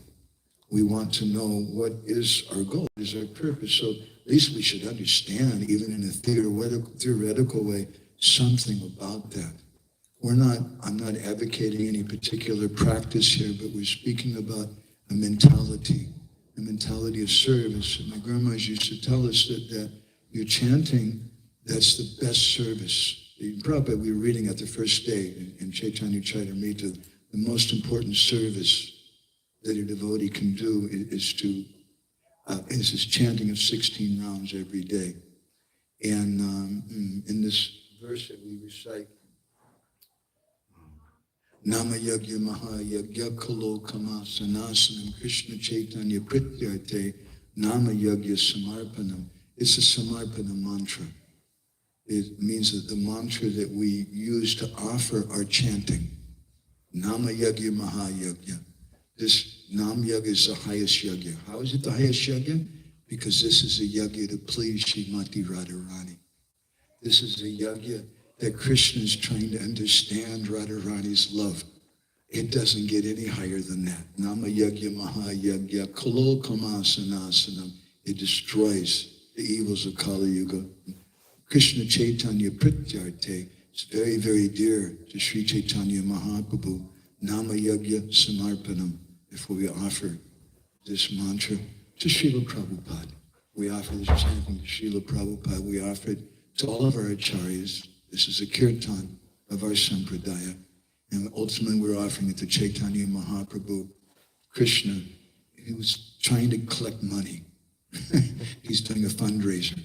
We want to know what is our goal, what is our purpose. So at least we should understand, even in a theoretical way, something about that. I'm not advocating any particular practice here, but we're speaking about a mentality of service. And my grandmas used to tell us that you're chanting, that's the best service. Probably we were reading at the first day in Chaitanya Charitamrita, the most important service that a devotee can do is this chanting of 16 rounds every day. And in this verse that we recite, Nama Yagya Maha Yagya Kalo Kama Sanasanam Krishna Chaitanya Prityarte Nama Yagya Samarpanam. It's a Samarpana mantra. It means that the mantra that we use to offer our chanting, Nama Yagya Maha Yagya. This Nam Yagya is the highest yagya. How is it the highest yagya? Because this is a yagya to please Srimati Radharani. This is a yagya that Krishna is trying to understand Radharani's love. It doesn't get any higher than that. Nama Yagya Maha Yagya Kalo Kamasanasanam. It destroys the evils of Kali Yuga. Krishna Chaitanya Prityarte. It's very, very dear to Sri Chaitanya Mahaprabhu. Nama Yagya Samarpanam. If we offer this mantra to Srila Prabhupada, we offer this chanting to Srila Prabhupada, we offer it to all of our acharyas. This is a kirtan of our Sampradaya. And ultimately we're offering it to Chaitanya Mahaprabhu. Krishna, he was trying to collect money. He's doing a fundraiser,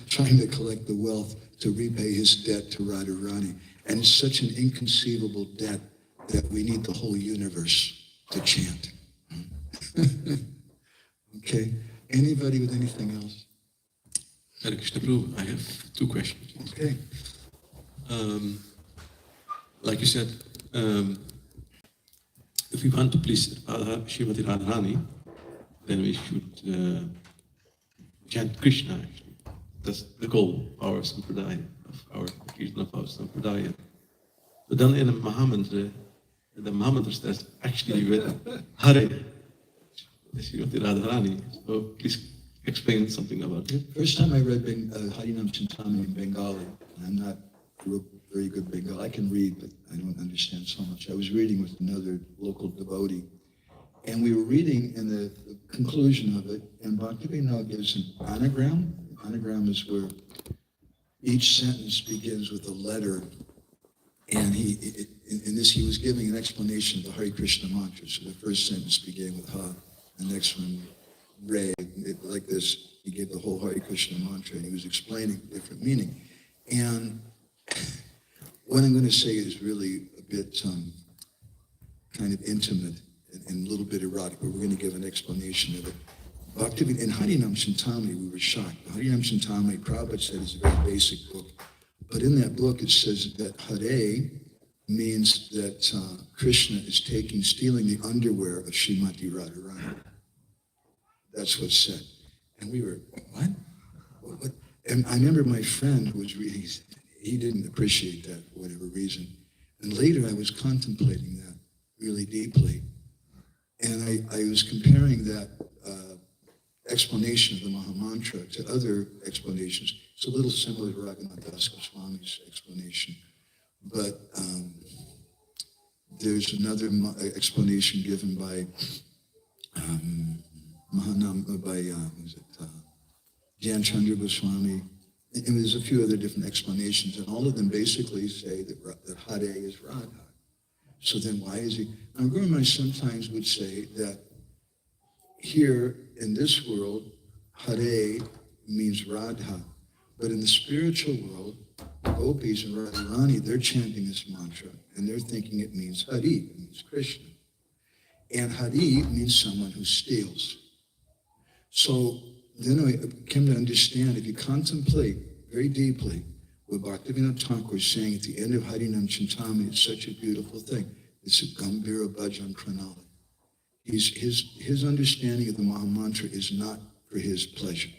trying to collect the wealth to repay his debt to Radharani. And it's such an inconceivable debt that we need the whole universe to chant. Okay, anybody with anything else? Hare Krishna Prabhu, I have two questions. Okay. Like you said, if we want to please Srimati Radharani, then we should chant Krishna, actually. That's the goal of our Sampradaya, of our Kirtana of our Sampradaya. But then in the Mahamantra says actually with Hare, Srimati Radharani. So please explain something about it. First time I read Harinam Chintamani in Bengali, and I'm not a very good Bengali. I can read, but I don't understand so much. I was reading with another local devotee, and we were reading in the conclusion of it, and Bhaktivinoda gives an anagram. Anagram is where each sentence begins with a letter, and in this he was giving an explanation of the Hare Krishna mantra. So the first sentence began with Ha, the next one Re, like this. He gave the whole Hare Krishna mantra, and he was explaining different meaning. And what I'm going to say is really a bit kind of intimate and a little bit erotic, but we're going to give an explanation of it. Bhaktivinoda, in Harinam Chintamani, we were shocked. Harinam Chintamani, Prabhupada said, is a very basic book. But in that book, it says that Hare means that Krishna is stealing the underwear of Srimati Radharani. That's what's said. And we were, what? And I remember my friend who was reading, he didn't appreciate that for whatever reason. And later I was contemplating that really deeply. And I was comparing that explanation of the Mahamantra to other explanations. It's a little similar to Raghunath Das Goswami's explanation. But there's another explanation given by Jan Chandra Goswami, and there's a few other different explanations, and all of them basically say that Hare is Radha. So then why is he? Now, Guru Maharaj sometimes would say that here in this world, Hare means Radha, but in the spiritual world, the gopis and Radharani, they're chanting this mantra, and they're thinking it means Hari, it means Krishna. And Hari means someone who steals. So then I came to understand, if you contemplate very deeply what Bhaktivinoda Thakur is saying at the end of Harinam Chintamani, it's such a beautiful thing. It's a Gambhira Bhajan Pranali. His understanding of the Mahamantra is not for his pleasure.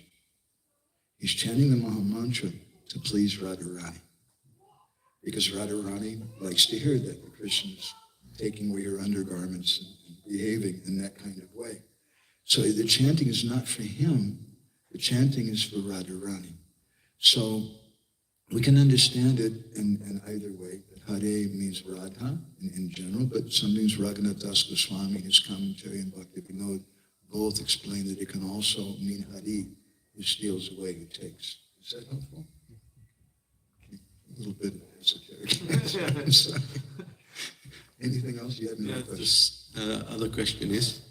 He's chanting the Mahamantra to please Radharani. Because Radharani likes to hear that Krishna is taking away her undergarments and behaving in that kind of way. So the chanting is not for him, the chanting is for Radharani. So we can understand it in either way, that Hare means Radha in general, but sometimes Raghunath Das Goswami in his commentary and Bhaktivinoda both explain that it can also mean Hari, who steals away, who takes. Is that helpful? Okay. A little bit esoteric. I'm sorry. Anything else you have? Yeah, this other question is,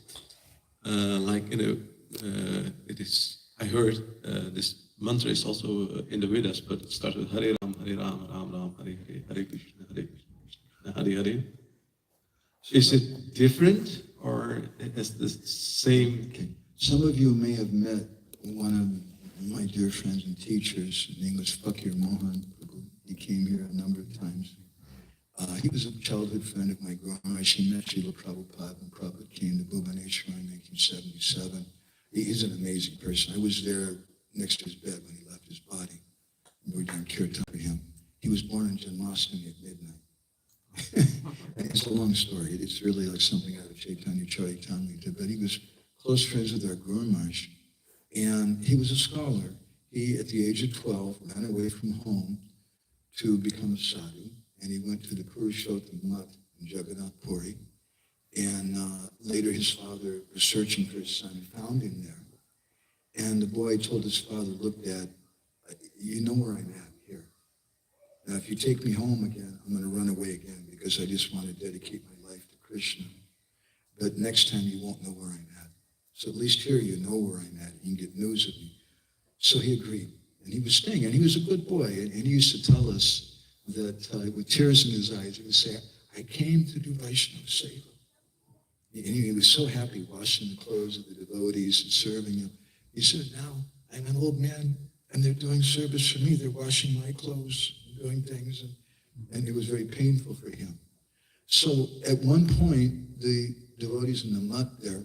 it is, I heard this mantra is also in the Vedas, but it starts with Hare Ram, Ram Ram, Hare Hare, Hare Krishna, Hare Hare. Is it different or is the same? Okay. Some of you may have met one my dear friends and teachers. His name was Fakir Mohan. He came here a number of times. He was a childhood friend of my grandma. She met Srila Prabhupada when Prabhupada came to Bhubaneswar in 1977. He's an amazing person. I was there next to his bed when he left his body. We were doing Kirtana for him. He was born on Janmashtami at midnight. And it's a long story. It's really like something out of Chaitanya Charitamrita. But he was close friends with our Guru Maharaj. And he was a scholar. He, at the age of 12, ran away from home to become a sadhu. And he went to the Purushottam Mutt in Jagannath Puri. And later his father was searching for his son, found him there. And the boy told his father, look, Dad, you know where I'm at here. Now, if you take me home again, I'm going to run away again because I just want to dedicate my life to Krishna. But next time you won't know where I'm at. So at least here you know where I'm at. You can get news of me. So he agreed. And he was staying. And he was a good boy. And he used to tell us that with tears in his eyes, he would say, I came to do Vaishnava Seva. And he was so happy washing the clothes of the devotees and serving them. He said, now I'm an old man and they're doing service for me. They're washing my clothes and doing things. And it was very painful for him. So at one point, the devotees in the mutt there,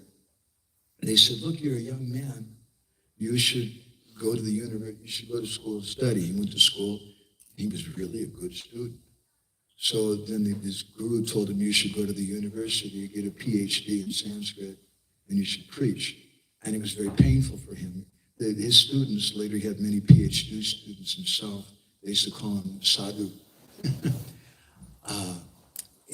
they said, look, you're a young man. You should go to the university. You should go to school and study. He went to school. He was really a good student. So then his guru told him, you should go to the university, get a PhD in Sanskrit, and you should preach. And it was very painful for him. His students, later he had many PhD students himself. They used to call him Sadhu.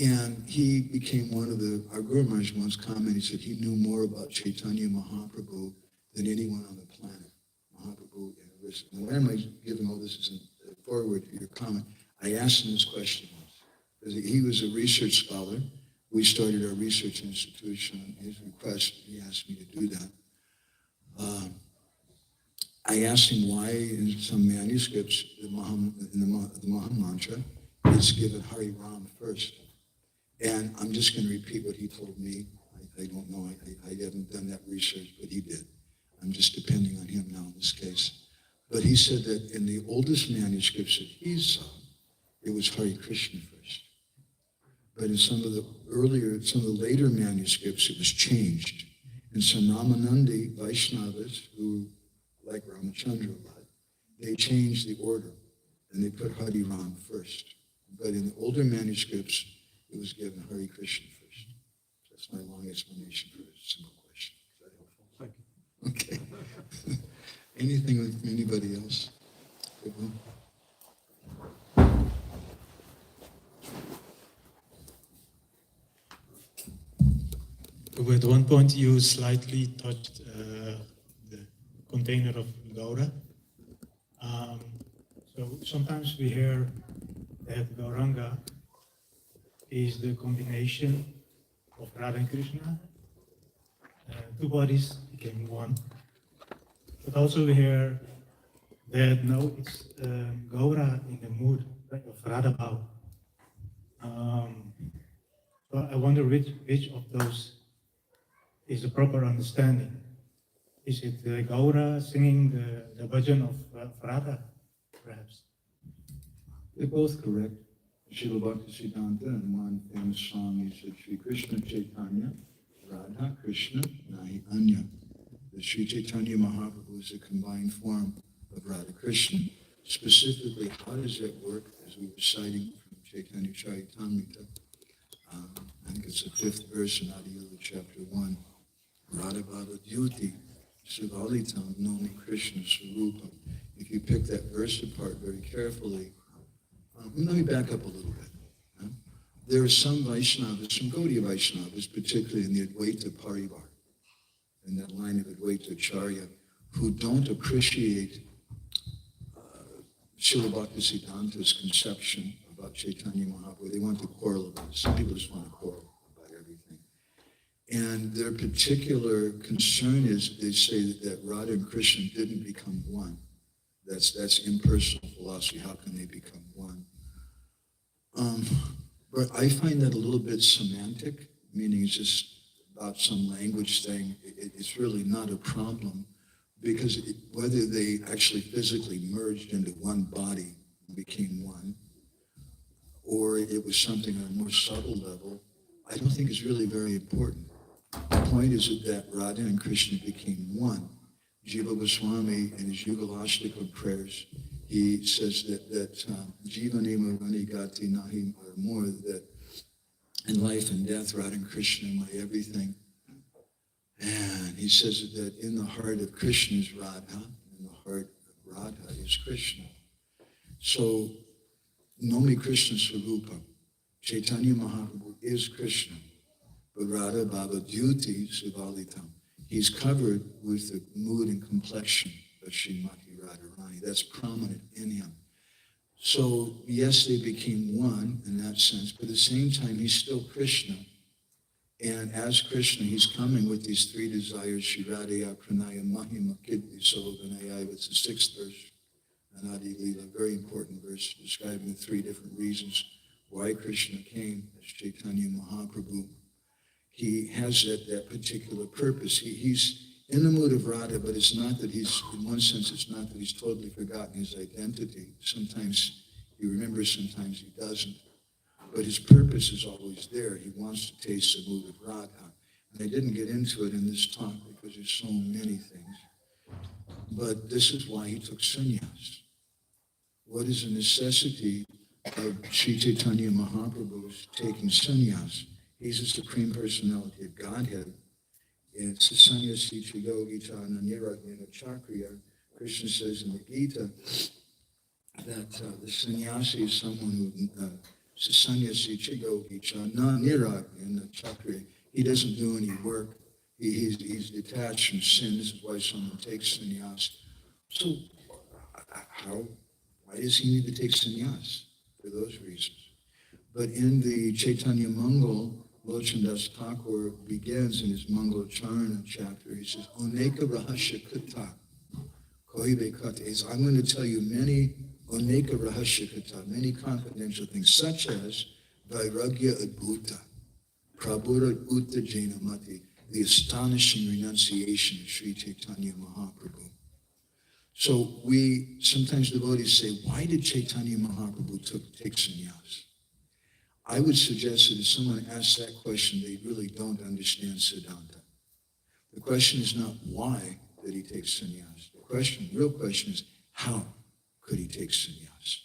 And he became one of our Guru Maharaj once commented, he said he knew more about Chaitanya Mahaprabhu than anyone on the planet. Mahaprabhu and Arisa. Now, why am I giving all this as a forward to your comment? I asked him this question once, because he was a research scholar. We started our research institution on his request. He asked me to do that. I asked him why in some manuscripts the Maha Mantra is given Hari Ram first. And I'm just going to repeat what he told me. I don't know. I haven't done that research, but he did. I'm just depending on him now in this case. But he said that in the oldest manuscripts that he saw, it was Hare Krishna first. But in some of the later manuscripts, it was changed. And some Ramanandi Vaishnavas, who like Ramachandra a lot, they changed the order and they put Hari Ram first. But in the older manuscripts, it was given Hare Krishna first. That's my long explanation for a simple question. Is that helpful? Thank you. Okay. Anything with anybody else? Good one. At one point, you slightly touched the container of Gaura. So sometimes we hear that Gauranga is the combination of Radha and Krishna. Two bodies became one. But also we hear that no, it's Gaura in the mood of Radha Bhav. So I wonder which of those is the proper understanding. Is it Gaura singing the bhajan of Radha, perhaps? They're both correct. Srila Bhaktisiddhanta, in one famous song, he said, Sri Krishna Chaitanya, Radha Krishna Nahi Anya. The Sri Chaitanya Mahaprabhu is a combined form of Radha Krishna. Specifically, how does that work? As we were citing from Chaitanya Charitamrita, I think it's the 5th verse in Adiyala chapter 1. Radha Bhava Dyuti, Sivalitam Nomi Krishna Sarupam. If you pick that verse apart very carefully, let me back up a little bit. There are some Vaishnavas, some Gaudiya Vaishnavas, particularly in the Advaita Parivar, in that line of Advaita Acharya, who don't appreciate Srila Bhaktisiddhanta's conception about Chaitanya Mahaprabhu. They want to quarrel about it. Some people just want to quarrel about everything. And their particular concern is they say that Radha and Krishna didn't become one. That's impersonal philosophy. How can they become one? But I find that a little bit semantic, meaning it's just about some language thing. It's really not a problem. because whether they actually physically merged into one body and became one, or it was something on a more subtle level, I don't think is really very important. The point is that Radha and Krishna became one. Jiva Goswami in his Yugalashtika prayers, he says that Jiva Nema Rani Gati Nahi, or more, that in life and death, Radha and Krishna are my everything. And he says that in the heart of Krishna is Radha, in the heart of Radha is Krishna. So, Nomi Krishna Swarupa, Chaitanya Mahaprabhu is Krishna, but Radha Baba Dyuti Sivalitam. He's covered with the mood and complexion of Srimati Radharani. That's prominent in him. So, yes, they became one in that sense, but at the same time, he's still Krishna. And as Krishna, he's coming with these three desires, Shiradaya, Pranaya, Mahima, Kiddi, Sologanaya. It's the sixth verse, Anadi Lila, very important verse, describing the three different reasons why Krishna came as Chaitanya Mahaprabhu. He has that particular purpose. He's in the mood of Radha, but it's not that he's, in one sense, it's not that he's totally forgotten his identity. Sometimes he remembers, sometimes he doesn't. But his purpose is always there. He wants to taste the mood of Radha. And I didn't get into it in this talk because there's so many things. But this is why he took sannyas. What is the necessity of Sri Chaitanya Mahaprabhu's taking sannyas? He's the Supreme Personality of Godhead. It's the sannyasi Chigogita Nirajnana Chakriya. Krishna says in the Gita that the sannyasi is someone who Sanyasi Chigogicha, non-nirajnana chakri. He doesn't do any work. He's detached from sin. This is why someone takes sannyas. So, why does he need to take sannyas? For those reasons. But in the Chaitanya Mangal, Lochandas Thakur begins in his Mangal Charana chapter. He says, Oneka Rahasya Kata, Kohibe Kata. I'm going to tell you many Oneka Rahasya Kata, many confidential things, such as Vairagya Adbhuta, Prabhura Utta Jainamati, the astonishing renunciation of Sri Chaitanya Mahaprabhu. So sometimes devotees say, why did Chaitanya Mahaprabhu take sannyas? I would suggest that if someone asks that question, they really don't understand Siddhanta. The question is not why did he take sannyas. The real question is, how could he take sannyas?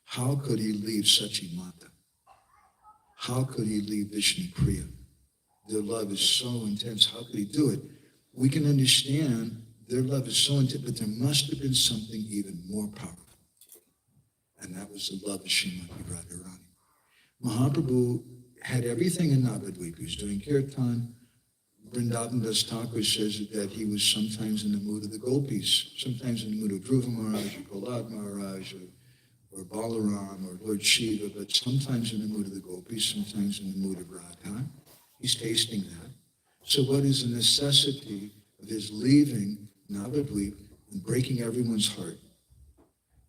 How could he leave Sachimata? How could he leave Vishnu Priya? Their love is so intense. How could he do it? We can understand their love is so intense, but there must have been something even more powerful. And that was the love of Srimati Radharani. Mahaprabhu had everything in Navadvip. He was doing kirtan. Vrindavan Das Thakur says that he was sometimes in the mood of the gopis, sometimes in the mood of Dhruva Maharaj, or Prahlad Maharaj, or Balaram, or Lord Shiva, but sometimes in the mood of the gopis, sometimes in the mood of Radha. He's tasting that. So what is the necessity of his leaving Navadvip and breaking everyone's heart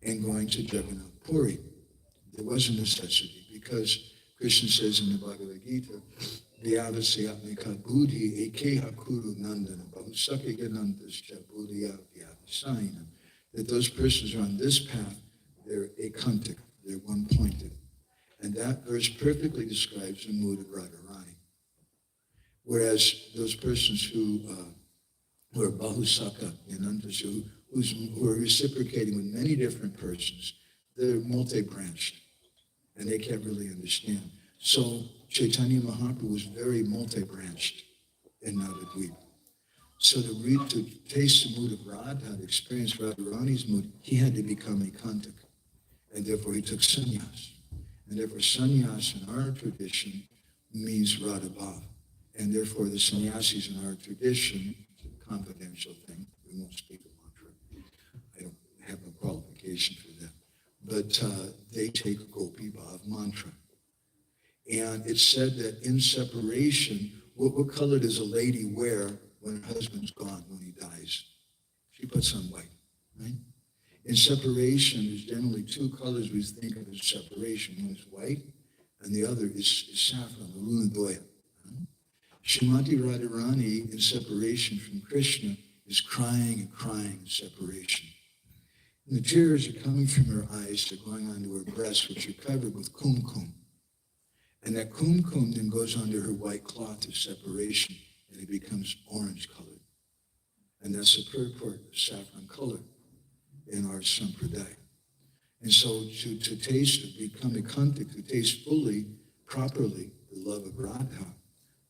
and going to Jagannath Puri? There was a necessity because Krishna says in the Bhagavad Gita, Vyavasyatmika buddhi ekeha kuru nandana bahusakiganandascha buddhiya vyavasaina. That those persons are on this path, they're ekantik, they're one-pointed. And that verse perfectly describes the mood of Radharani. Whereas those persons who are bahusaka ganandascha, who are reciprocating with many different persons, they're multi-branched, and they can't really understand. So Chaitanya Mahaprabhu was very multi-branched in Navadvip. So to taste the mood of Radha, to experience Radharani's mood, he had to become a kantak. And therefore he took sannyas. And therefore sannyas in our tradition means Radha Bhav. And therefore the sannyasis in our tradition, it's a confidential thing, we won't speak of mantra. I don't have a qualification for that. But they take a Gopi Bhav mantra. And it's said that in separation, what color does a lady wear when her husband's gone, when he dies? She puts on white, right? In separation, there's generally two colors we think of as separation. One is white, and the other is saffron, Aruna Doya. Srimati Radharani, in separation from Krishna, is crying and crying in separation. And the tears are coming from her eyes, they're going onto her breasts, which are covered with kumkum. And that kumkum then goes onto her white cloth of separation, and it becomes orange colored. And that's the purport of saffron color in our Sampradaya. And so to taste, to become a kantik, to taste fully, properly, the love of Radha,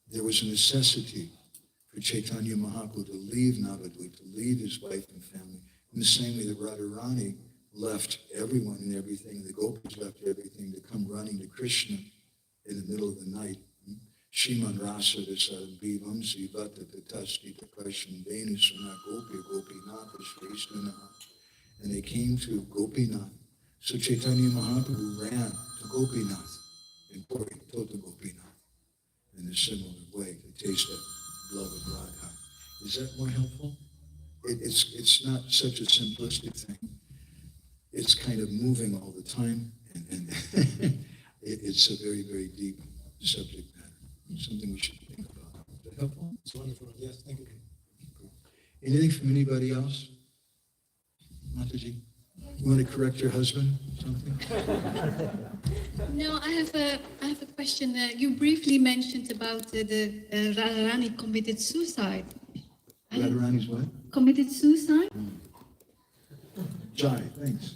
there was a necessity for Chaitanya Mahaprabhu to leave Navadvip, to leave his wife and family, in the same way that Radharani left everyone and everything, the gopis left everything to come running to Krishna in the middle of the night. Shiman Rasa Visaram Bivam Sivata Tatasti Prakasham Venu Suna Gopi Gopinath Vishvesnana. And they came to Gopinath. So Chaitanya Mahaprabhu ran to Gopinath and poured Tota Gopinath in a similar way to taste that love of Radha. Is that more helpful? It's not such a simplistic thing. It's kind of moving all the time, and it's a very, very deep subject matter. Something we should think about. Is that helpful? It's wonderful. Yes, thank you. Anything from anybody else? Mataji? You want to correct your husband? Something? No, I have a question. You briefly mentioned about the Radharani committed suicide. Radharani's what? Committed suicide? Jai, thanks.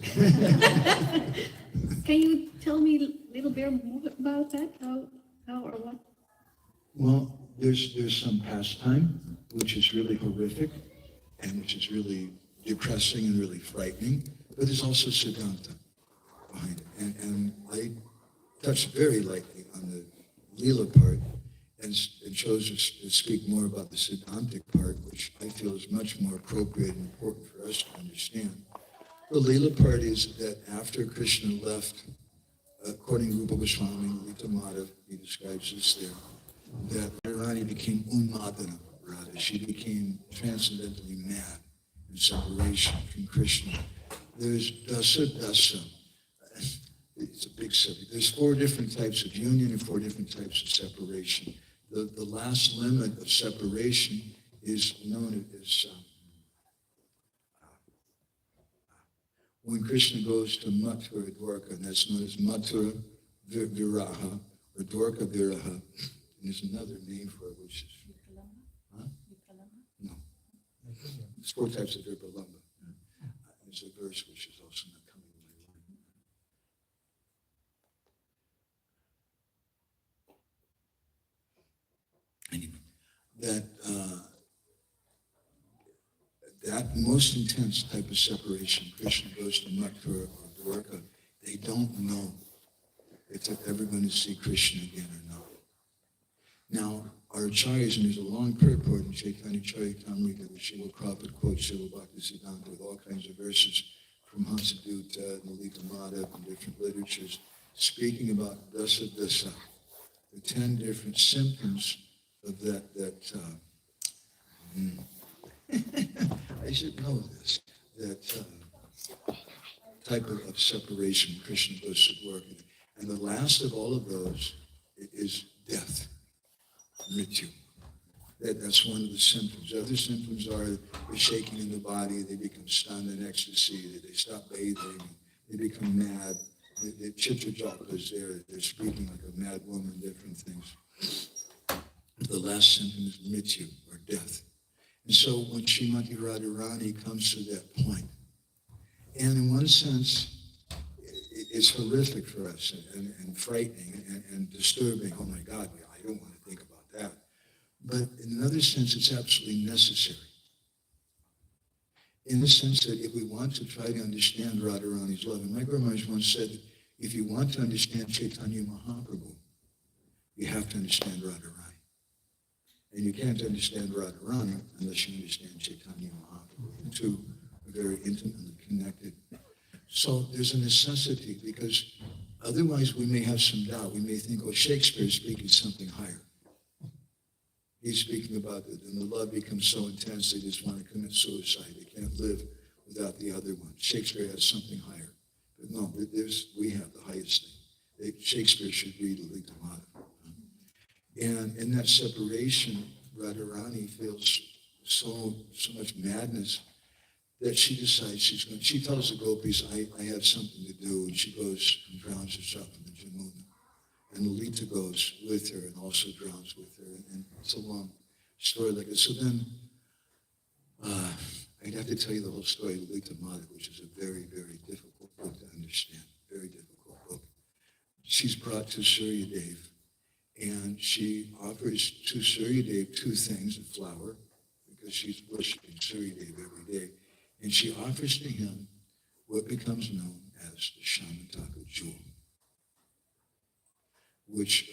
Can you tell me a little bit more about that? How or what? Well, there's some pastime, which is really horrific, and which is really depressing and really frightening, but there's also Siddhanta behind it. And I touched very lightly on the Leela part and chose to speak more about the Siddhantic part, which I feel is much more appropriate and important for us to understand. The Leela part is that after Krishna left, according to Rupa Goswami, Lita Madhav, he describes this there, that Radharani became Unmadana Radha. She became transcendently mad in separation from Krishna. There's dasa. It's a big subject. There's 4 different types of union and 4 different types of separation. The last limit of separation is known as when Krishna goes to Mathura Dwarka, and that's known as Mathura Viraha or Dwarka Viraha. And there's another name for it, which is no. There's 4 types of Virpalamba. There's a verse which is also not coming to my mind. Anyway, that most intense type of separation, Krishna goes to Mathura or Dwarka, they don't know if they're ever going to see Krishna again or not. Now, our acharyas, and there's a long purport in Chaitanya Charitamrita, which Srila Prabhupada quotes Srila Bhaktisiddhanta with all kinds of verses from Hansadutta and Lita Madhav and different literatures, speaking about dasa, the 10 different symptoms of that I should know this, that type of separation Krishna goes to work. And the last of all of those is death, mrityu. That's one of the symptoms. Other symptoms are the shaking in the body, they become stunned in ecstasy, they stop bathing, they become mad. The chitta-japa is there, they're speaking like a mad woman, different things. The last symptom is mrityu, or death. And so when Srimati Radharani comes to that point, and in one sense, it's horrific for us and frightening and disturbing. Oh my God, I don't want to think about that. But in another sense, it's absolutely necessary. In the sense that if we want to try to understand Radharani's love, and my Guru Maharaj once said that if you want to understand Chaitanya Mahaprabhu, you have to understand Radharani. And you can't understand Radharani unless you understand Chaitanya Mahaprabhu. The two are very intimately connected. So there's a necessity, because otherwise we may have some doubt. We may think, oh, Shakespeare's speaking something higher. He's speaking about it, and the love becomes so intense they just want to commit suicide. They can't live without the other one. Shakespeare has something higher. But no, we have the highest thing. Shakespeare should read Lita Madhav. And in that separation, Radharani feels so much madness that she decides she tells the gopis, I have something to do, and she goes and drowns herself in the Jamuna. And Lalita goes with her and also drowns with her. And it's a long story like this. So then, I'd have to tell you the whole story of Lalita Madhav, which is a very, very difficult book to understand. Very difficult book. She's brought to Suryadev, and she offers to Suryadev two things, a flower, because she's worshiping Suryadev every day. And she offers to him what becomes known as the Shamataka jewel, which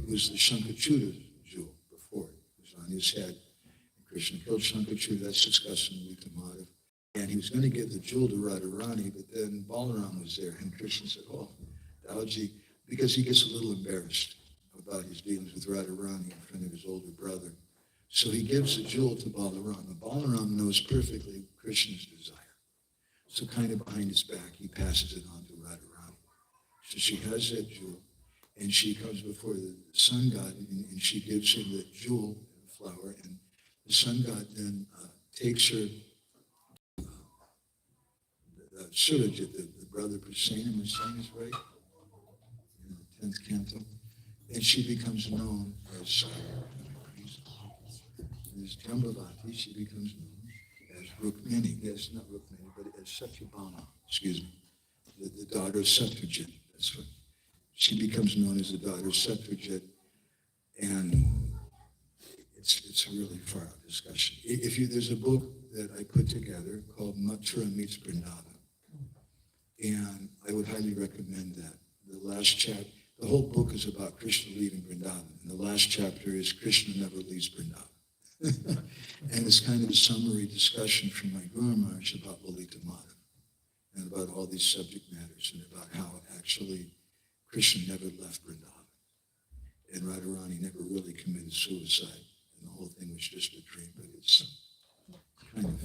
was the Shankachuta jewel before. It was on his head. And Krishna killed Shankachuta. That's discussed in Lalita Madhav. And he was going to give the jewel to Radharani, but then Balaram was there. And Krishna said, oh, Dalji, because he gets a little embarrassed about his dealings with Radharani in front of his older brother. So he gives the jewel to Balaram. And Balaram knows perfectly Krishna's desire. So kind of behind his back, he passes it on to Radharani. So she has that jewel, and she comes before the sun god, and she gives him the jewel and the flower, and the sun god then takes her, Surajit, the brother Prasenna, am I saying this right? In the 10th canto. And she becomes known as Jambavati, she becomes known as Rukmini. Yes, not Rukmini, but as Satyabhama, excuse me, the daughter of Satyajit. That's what. She becomes known as the daughter of Satyajit, and it's a really far out discussion. There's a book that I put together called Mathura Meets Vrindavan, and I would highly recommend that. The last chapter, the whole book is about Krishna leaving Vrindavan, and the last chapter is Krishna never leaves Vrindavan. And it's kind of a summary discussion from my Guru Maharaj about Lalita Madhav and about all these subject matters and about how actually Krishna never left Vrindavan and Radharani never really committed suicide, and the whole thing was just a dream. But it's kind of,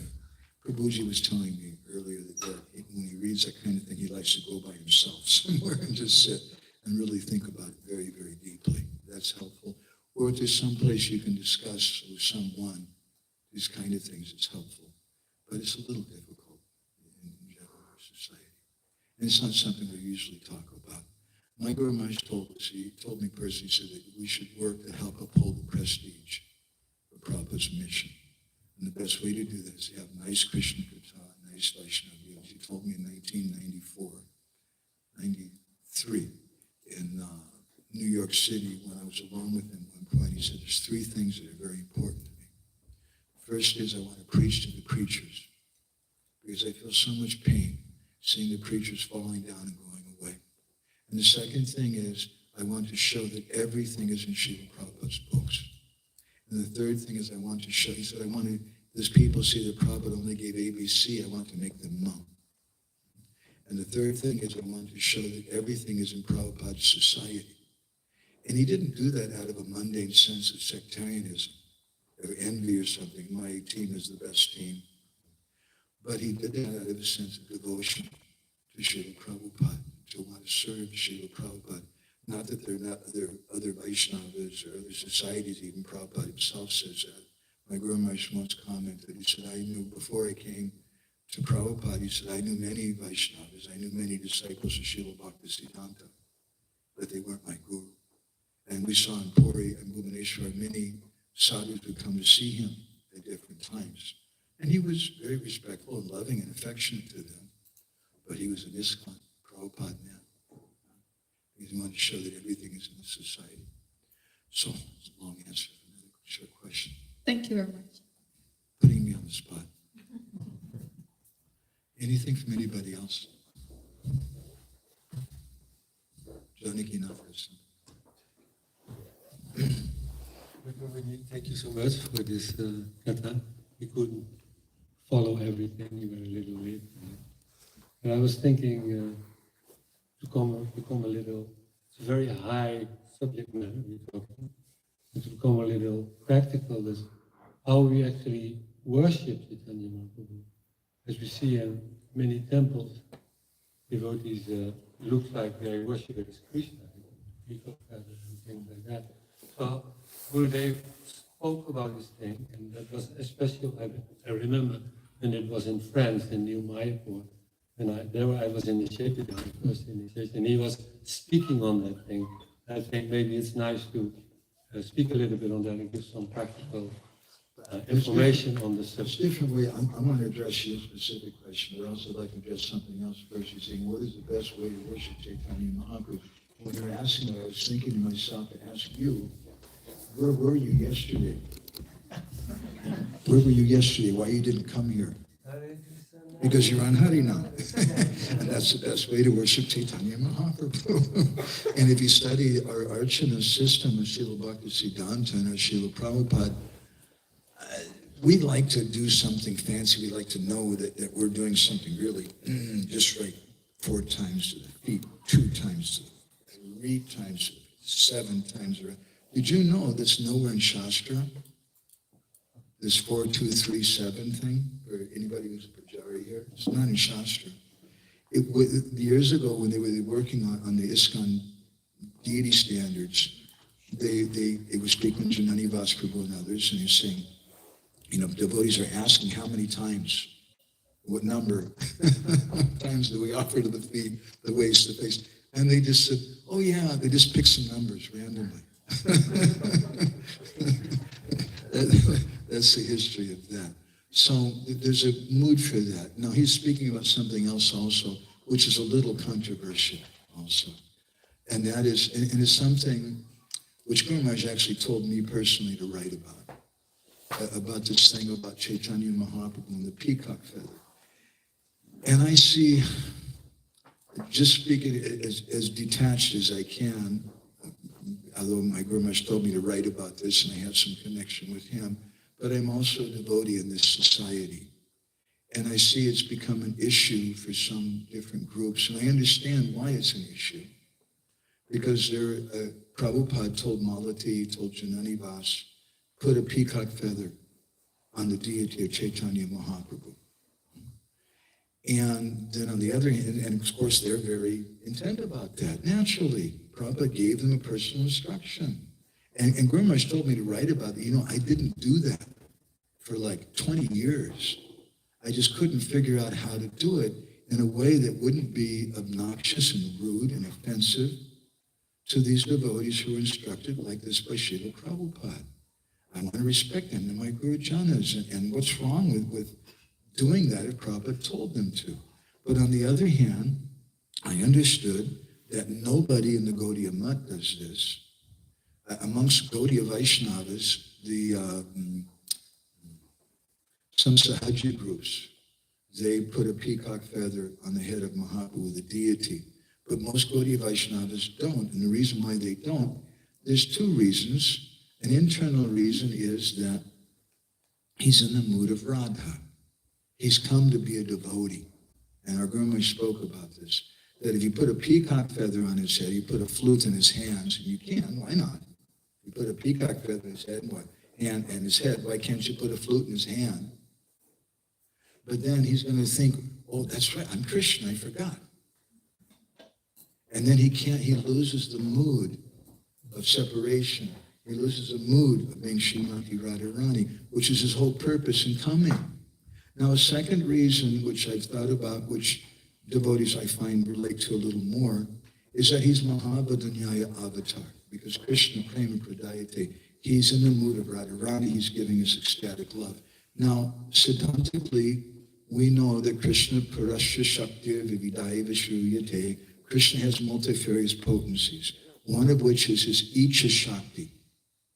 Prabhuji was telling me earlier that when he reads that kind of thing, he likes to go by himself somewhere and just sit and really think about it very, very deeply. That's helpful. Or if there's some place you can discuss with someone these kind of things, it's helpful. But it's a little difficult in general society. And it's not something we usually talk about. My Guru Maharaj told us, he told me personally, he said that we should work to help uphold the prestige of Prabhupada's mission. And the best way to do that is to have nice Krishna Kirtana, nice Vaishnava deals. He told me in 1994, 93, in New York City, when I was alone with him at one point, he said, there's three things that are very important to me. First is I want to preach to the preachers, because I feel so much pain seeing the preachers falling down and going away. And the second thing is I want to show that everything is in Srila Prabhupada's books. And the third thing is I want to show, he said, as people see that Prabhupada only gave ABC, I want to make them numb. And the third thing is I want to show that everything is in Prabhupada's society. And he didn't do that out of a mundane sense of sectarianism or envy or something. My team is the best team. But he did that out of a sense of devotion to Srila Prabhupada, to want to serve Srila Prabhupada. Not that there are not other Vaishnavas or other societies, even Prabhupada himself says that. My Guru Maharaj once commented, he said, I knew before I came to Prabhupada, he said, I knew many Vaishnavas, I knew many disciples of Srila Bhaktisiddhanta, but they weren't my Guru. And we saw in Puri and Bhubaneswar many sadhus would come to see him at different times. And he was very respectful and loving and affectionate to them, but he was an ISKCON Prabhupada man. He wanted to show that everything is in the society. So, it's a long answer for another short question. Thank you very much. Putting me on the spot. Anything from anybody else? Janaki Nathan. Thank you so much for this katha. We couldn't follow everything, even a little bit. And I was thinking to become a little, it's a very high subject matter we're talking, and to become a little practical is how we actually worship Chaitanya Mahaprabhu. As we see in many temples, devotees look like they worship it as Krishna, peacock feathers and things like that. So Gurudev spoke about this thing, and that was especially, I remember when it was in France, in New Mayapur, and I was initiated in the first initiation, and he was speaking on that thing. I think maybe it's nice to speak a little bit on that and give some practical information on the It's subject. different way. I want to address your specific question, but also like to address something else first. You're saying, what is the best way to worship Chaitanya Mahaprabhu? When you're asking, I was thinking to myself to ask you, where were you yesterday? Where were you yesterday? Why you didn't come here? Because you're on Harinam. And that's the best way to worship Chaitanya Mahaprabhu. And if you study our Archana system of Srila Bhaktisiddhanta and our Srila Prabhupada, we like to do something fancy. We like to know that we're doing something really just right. 4 times to the feet, 2 times to the feet, 3 times to the feet, 7 times around. Did you know that's nowhere in Shastra? This 4, 2, 3, 7 thing, for anybody who's a Pujari here, it's not in Shastra. Years ago, when they were working on the ISKCON deity standards, they were speaking to Janani Prabhu and others, and they're saying, devotees are asking how many times, what number times do we offer to the feet, the waist, the face, and they just said, oh yeah, they just picked some numbers randomly. That's the history of that. So there's a mood for that. Now he's speaking about something else also, which is a little controversial also. And that is, and it's something which Guru Maharaj actually told me personally to write about this thing about Chaitanya Mahaprabhu and the peacock feather. And I see, just speaking as detached as I can, although my Guru Maharaj told me to write about this and I have some connection with him, but I'm also a devotee in this society. And I see it's become an issue for some different groups. And I understand why it's an issue. Because Prabhupada told Malati, told Janani Vas, put a peacock feather on the deity of Chaitanya Mahaprabhu. And then on the other hand, and of course they're very intent about that. Naturally, Prabhupada gave them a personal instruction. And Guru Maharaj told me to write about it. I didn't do that for like 20 years. I just couldn't figure out how to do it in a way that wouldn't be obnoxious and rude and offensive to these devotees who are instructed like this by Srila Prabhupada. I want to respect them. They're my Guru Janas. And what's wrong with doing that if Prabhupada told them to? But on the other hand, I understood that nobody in the Gaudiya Math does this. Amongst Gaudiya Vaishnavas, some Sahaja groups, they put a peacock feather on the head of Mahaprabhu, the deity. But most Gaudiya Vaishnavas don't. And the reason why they don't, there's 2 reasons. An internal reason is that he's in the mood of Radha. He's come to be a devotee. And our Guru Maharaj spoke about this, that if you put a peacock feather on his head, you put a flute in his hands, and you can, why not? You put a peacock feather in his head, and his head, why can't you put a flute in his hand? But then he's going to think, oh, that's right, I'm Krishna, I forgot. And then he loses the mood of separation. He loses the mood of being Srimati Radharani, which is his whole purpose in coming. Now, a second reason, which I've thought about, which devotees I find relate to a little more, is that he's Mahavadanyaya avatar, because Krishna Prema Pradayate, he's in the mood of Radharani, he's giving us ecstatic love. Now, siddhantically, we know that Krishna Parasya Shakti Vividaya Vishruyate, Krishna has multifarious potencies, one of which is his Icha Shakti,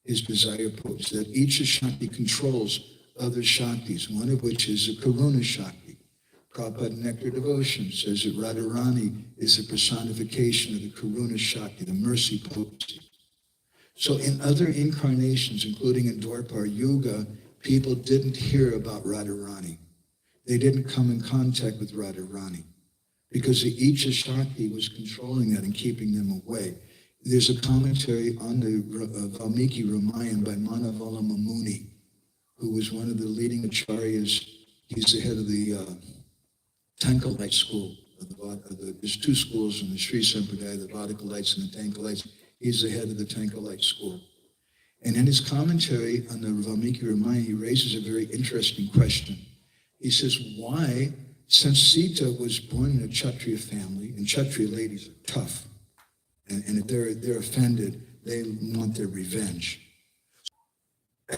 his desire potency, that Icha Shakti controls other Shaktis, one of which is a Karuna Shakti. Prabhupada Nectar Devotion says that Radharani is a personification of the Karuna Shakti, the mercy potency. So in other incarnations, including in Dwapar Yuga, people didn't hear about Radharani. They didn't come in contact with Radharani because the Icha Shakti was controlling that and keeping them away. There's a commentary on the Valmiki Ramayana by Manavalama Muni, who was one of the leading acharyas. He's the head of the Tankalite school. There's 2 schools in the Sri Sampradaya, the Vadakalites and the Tankalites. He's the head of the Tankalite school. And in his commentary on the Valmiki Ramayana, he raises a very interesting question. He says, why, since Sita was born in a Kshatriya family, and Kshatriya ladies are tough, and if they're offended, they want their revenge.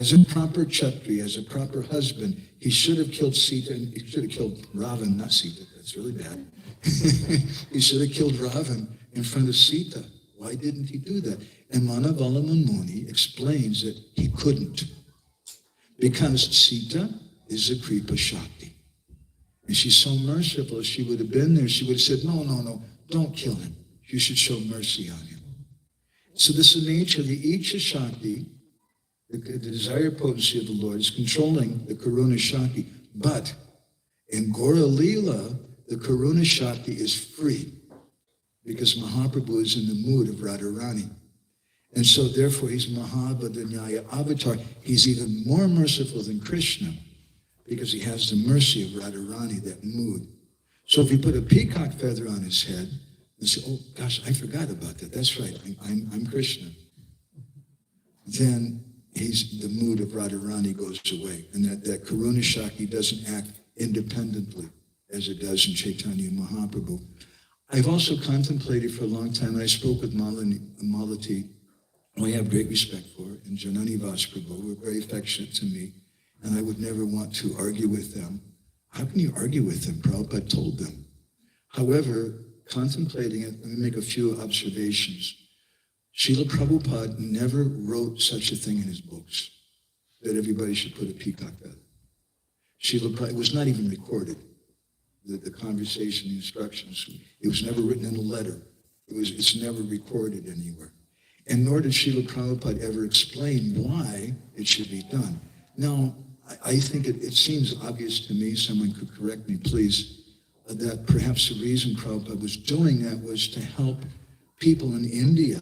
As a proper Kshatriya, as a proper husband, he should have killed Sita, and he should have killed Ravan, not Sita, that's really bad. He should have killed Ravan in front of Sita. Why didn't he do that? And Manavala Muni explains that he couldn't. Because Sita is a Kripa Shakti. And she's so merciful, if she would have been there, she would have said, no, don't kill him. You should show mercy on him. So this is the nature of the Icha Shakti, the desire potency of the Lord is controlling the Karuna Shakti. But in Gora Leela, the Karuna Shakti is free because Mahaprabhu is in the mood of Radharani. And so therefore he's Mahabhadanyaya avatar. He's even more merciful than Krishna because he has the mercy of Radharani, that mood. So if you put a peacock feather on his head and say, oh gosh, I forgot about that. That's right, I'm Krishna. Then the mood of Radharani goes away. And that Karuna Shakti doesn't act independently as it does in Chaitanya Mahaprabhu. I've also contemplated for a long time, and I spoke with Malati, who I have great respect for, and Janani Vasprabhu, who are very affectionate to me, and I would never want to argue with them. How can you argue with them? Prabhupada told them. However, contemplating it, let me make a few observations. Srila Prabhupada never wrote such a thing in his books, that everybody should put a peacock feather. It was not even recorded. The conversation, the instructions, it was never written in a letter. It's never recorded anywhere. And nor did Srila Prabhupada ever explain why it should be done. Now, I think it seems obvious to me, someone could correct me, please, that perhaps the reason Prabhupada was doing that was to help people in India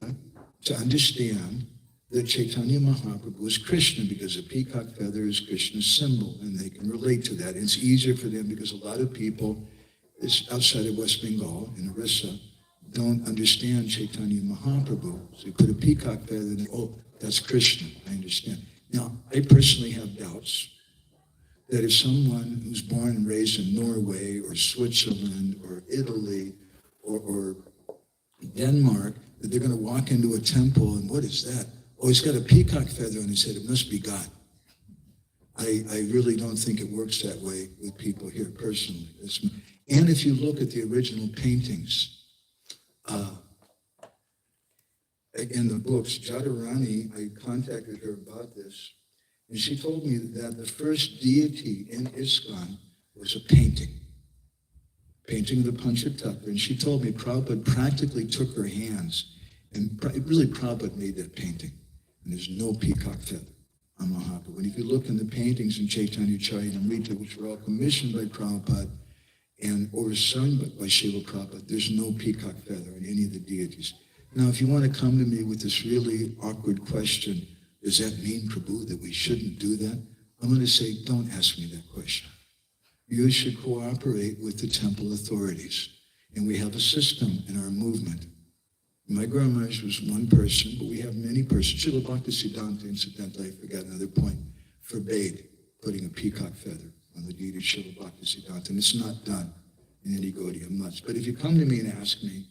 to understand that Chaitanya Mahaprabhu is Krishna, because a peacock feather is Krishna's symbol, and they can relate to that. It's easier for them because a lot of people outside of West Bengal, in Orissa, don't understand Chaitanya Mahaprabhu. So you put a peacock feather and that's Krishna, I understand. Now, I personally have doubts that if someone who's born and raised in Norway or Switzerland or Italy or Denmark, that they're going to walk into a temple and what is that? Oh, he's got a peacock feather on his head. It must be God. I really don't think it works that way with people here personally. And if you look at the original paintings, in the books, Radharani, I contacted her about this, and she told me that the first deity in ISKCON was a painting of the Panchatattva. And she told me Prabhupada practically took her hands, and really Prabhupada made that painting. And there's no peacock feather on Mahaprabhu. And if you look in the paintings in Chaitanya Charitamrita, which were all commissioned by Prabhupada and oversung by Srila Prabhupada, there's no peacock feather on any of the deities. Now, if you want to come to me with this really awkward question, does that mean, Prabhu, that we shouldn't do that? I'm going to say, don't ask me that question. You should cooperate with the temple authorities. And we have a system in our movement. My Guru Maharaj was one person, but we have many persons. Srila Bhaktisiddhanta, incidentally, I forgot another point, forbade putting a peacock feather on the deity of Srila Bhaktisiddhanta. And it's not done in any Gaudiya much. But if you come to me and ask me,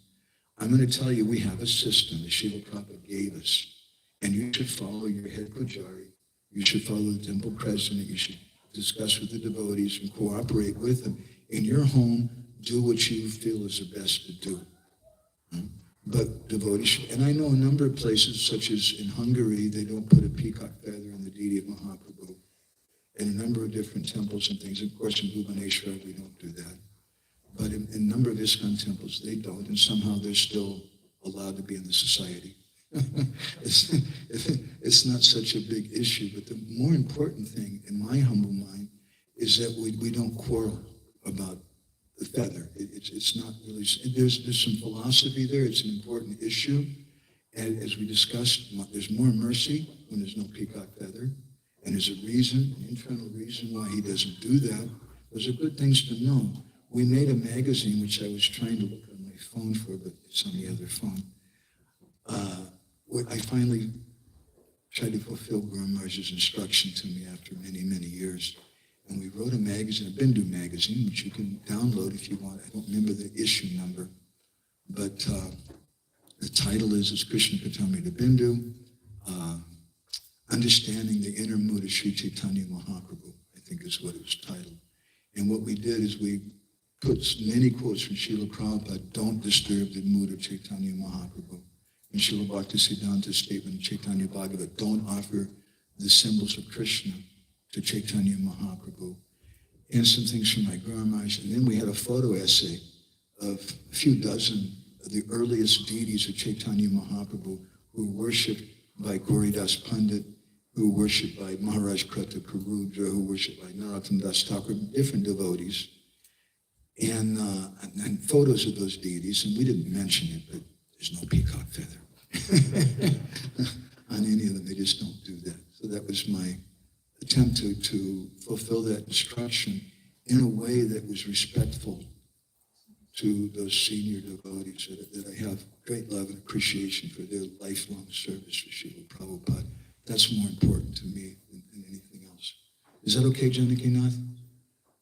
I'm going to tell you we have a system that Srila Prabhupada gave us. And you should follow your head pujari. You should follow the temple president. You should discuss with the devotees and cooperate with them. In your home, do what you feel is the best to do. But devotees, and I know a number of places, such as in Hungary, they don't put a peacock feather on the deity of Mahaprabhu. And a number of different temples and things. Of course, in Bhubaneswar, we don't do that. But in a number of ISKCON temples, they don't, and somehow they're still allowed to be in the society. It's not such a big issue, but the more important thing, in my humble mind, is that we don't quarrel about the feather. It's not really, there's some philosophy there, it's an important issue, and as we discussed, there's more mercy when there's no peacock feather, and there's a reason, an internal reason why he doesn't do that. Those are good things to know. We made a magazine, which I was trying to look on my phone for, but it's on the other phone. I finally tried to fulfill Guru Maharaj's instruction to me after many, many years. And we wrote a magazine, a Bindu magazine, which you can download if you want. I don't remember the issue number, but the title is Krishna Katamrita Bindu, Understanding the Inner Mood of Sri Chaitanya Mahaprabhu, I think is what it was titled. And what we did is we put many quotes from Srila Prabhupada, don't disturb the mood of Chaitanya Mahaprabhu. And Srila Bhaktisiddhanta's statement in Chaitanya Bhagavat, don't offer the symbols of Krishna to Chaitanya Mahaprabhu. And some things from my Guru Maharaj. And then we had a photo essay of a few dozen of the earliest deities of Chaitanya Mahaprabhu who were worshipped by Gauridas Pandit, who were worshipped by Maharaj Krata Karudra, who were worshipped by Narottam Das Thakur, different devotees. And photos of those deities, and we didn't mention it, but there's no peacock feather on any of them. They just don't do that. So that was my attempt to fulfill that instruction in a way that was respectful to those senior devotees that I have great love and appreciation for their lifelong service for Srila Prabhupada. That's more important to me than anything else. Is that okay, Janakinath?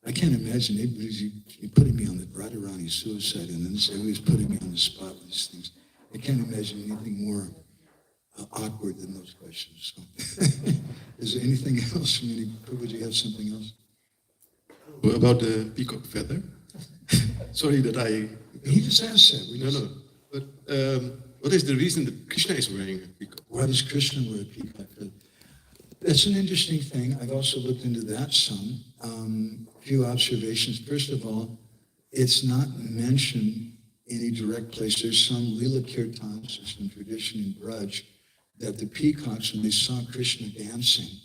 I can't imagine anybody's putting me on the Radharani suicide, and then everybody's putting me on the spot with these things. I can't imagine anything more awkward than those questions. So. Is there anything else from any privilege? You have something else? What about the peacock feather? Sorry that I... He just asked that. No. But what is the reason that Krishna is wearing a peacock? Why does Krishna wear a peacock feather? That's an interesting thing. I've also looked into that some. A few observations. First of all, it's not mentioned in any direct place. There's some Leela Kirtans, there's some tradition in Braj, that the peacocks, when they saw Krishna dancing,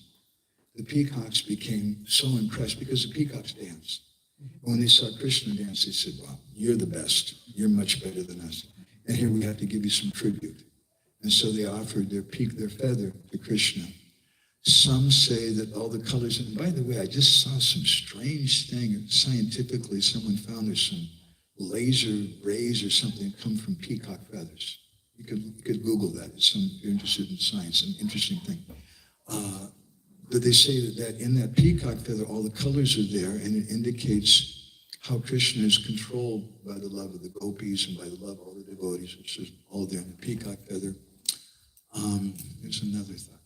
the peacocks became so impressed because the peacocks dance. When they saw Krishna dance, they said, well, you're the best. You're much better than us. And here we have to give you some tribute. And so they offered their feather to Krishna. Some say that all the colors, and by the way, I just saw some strange thing. Scientifically, someone found there's some laser rays or something that come from peacock feathers. You could Google that. If you're interested in science, an interesting thing. But they say that in that peacock feather, all the colors are there, and it indicates how Krishna is controlled by the love of the gopis and by the love of all the devotees, which is all there in the peacock feather. There's another thought.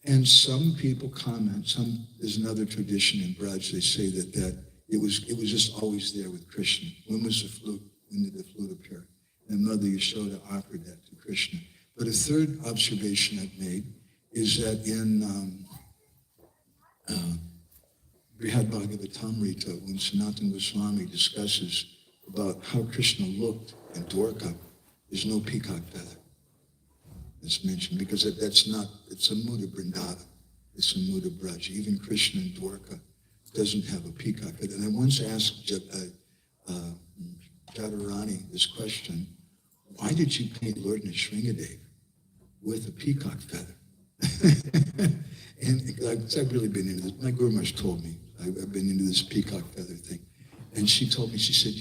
And some people comment, there's another tradition in Braj, they say that it was just always there with Krishna. When was the flute? When did the flute appear? And Mother Yashoda offered that to Krishna. But a third observation I've made is that in Brihad Bhagavatamrita, when Sanatana Goswami discusses about how Krishna looked in Dwarka, there's no peacock feather. It's mentioned because it's a mood of Vrindavan. It's a mood of Braj. Even Krishna in Dwarka doesn't have a peacock feather. And I once asked Radharani this question, why did you paint Lord Nrsimhadev with a peacock feather? And I've really been into this. My Guru Maharaj told me, I've been into this peacock feather thing. And she told me, she said,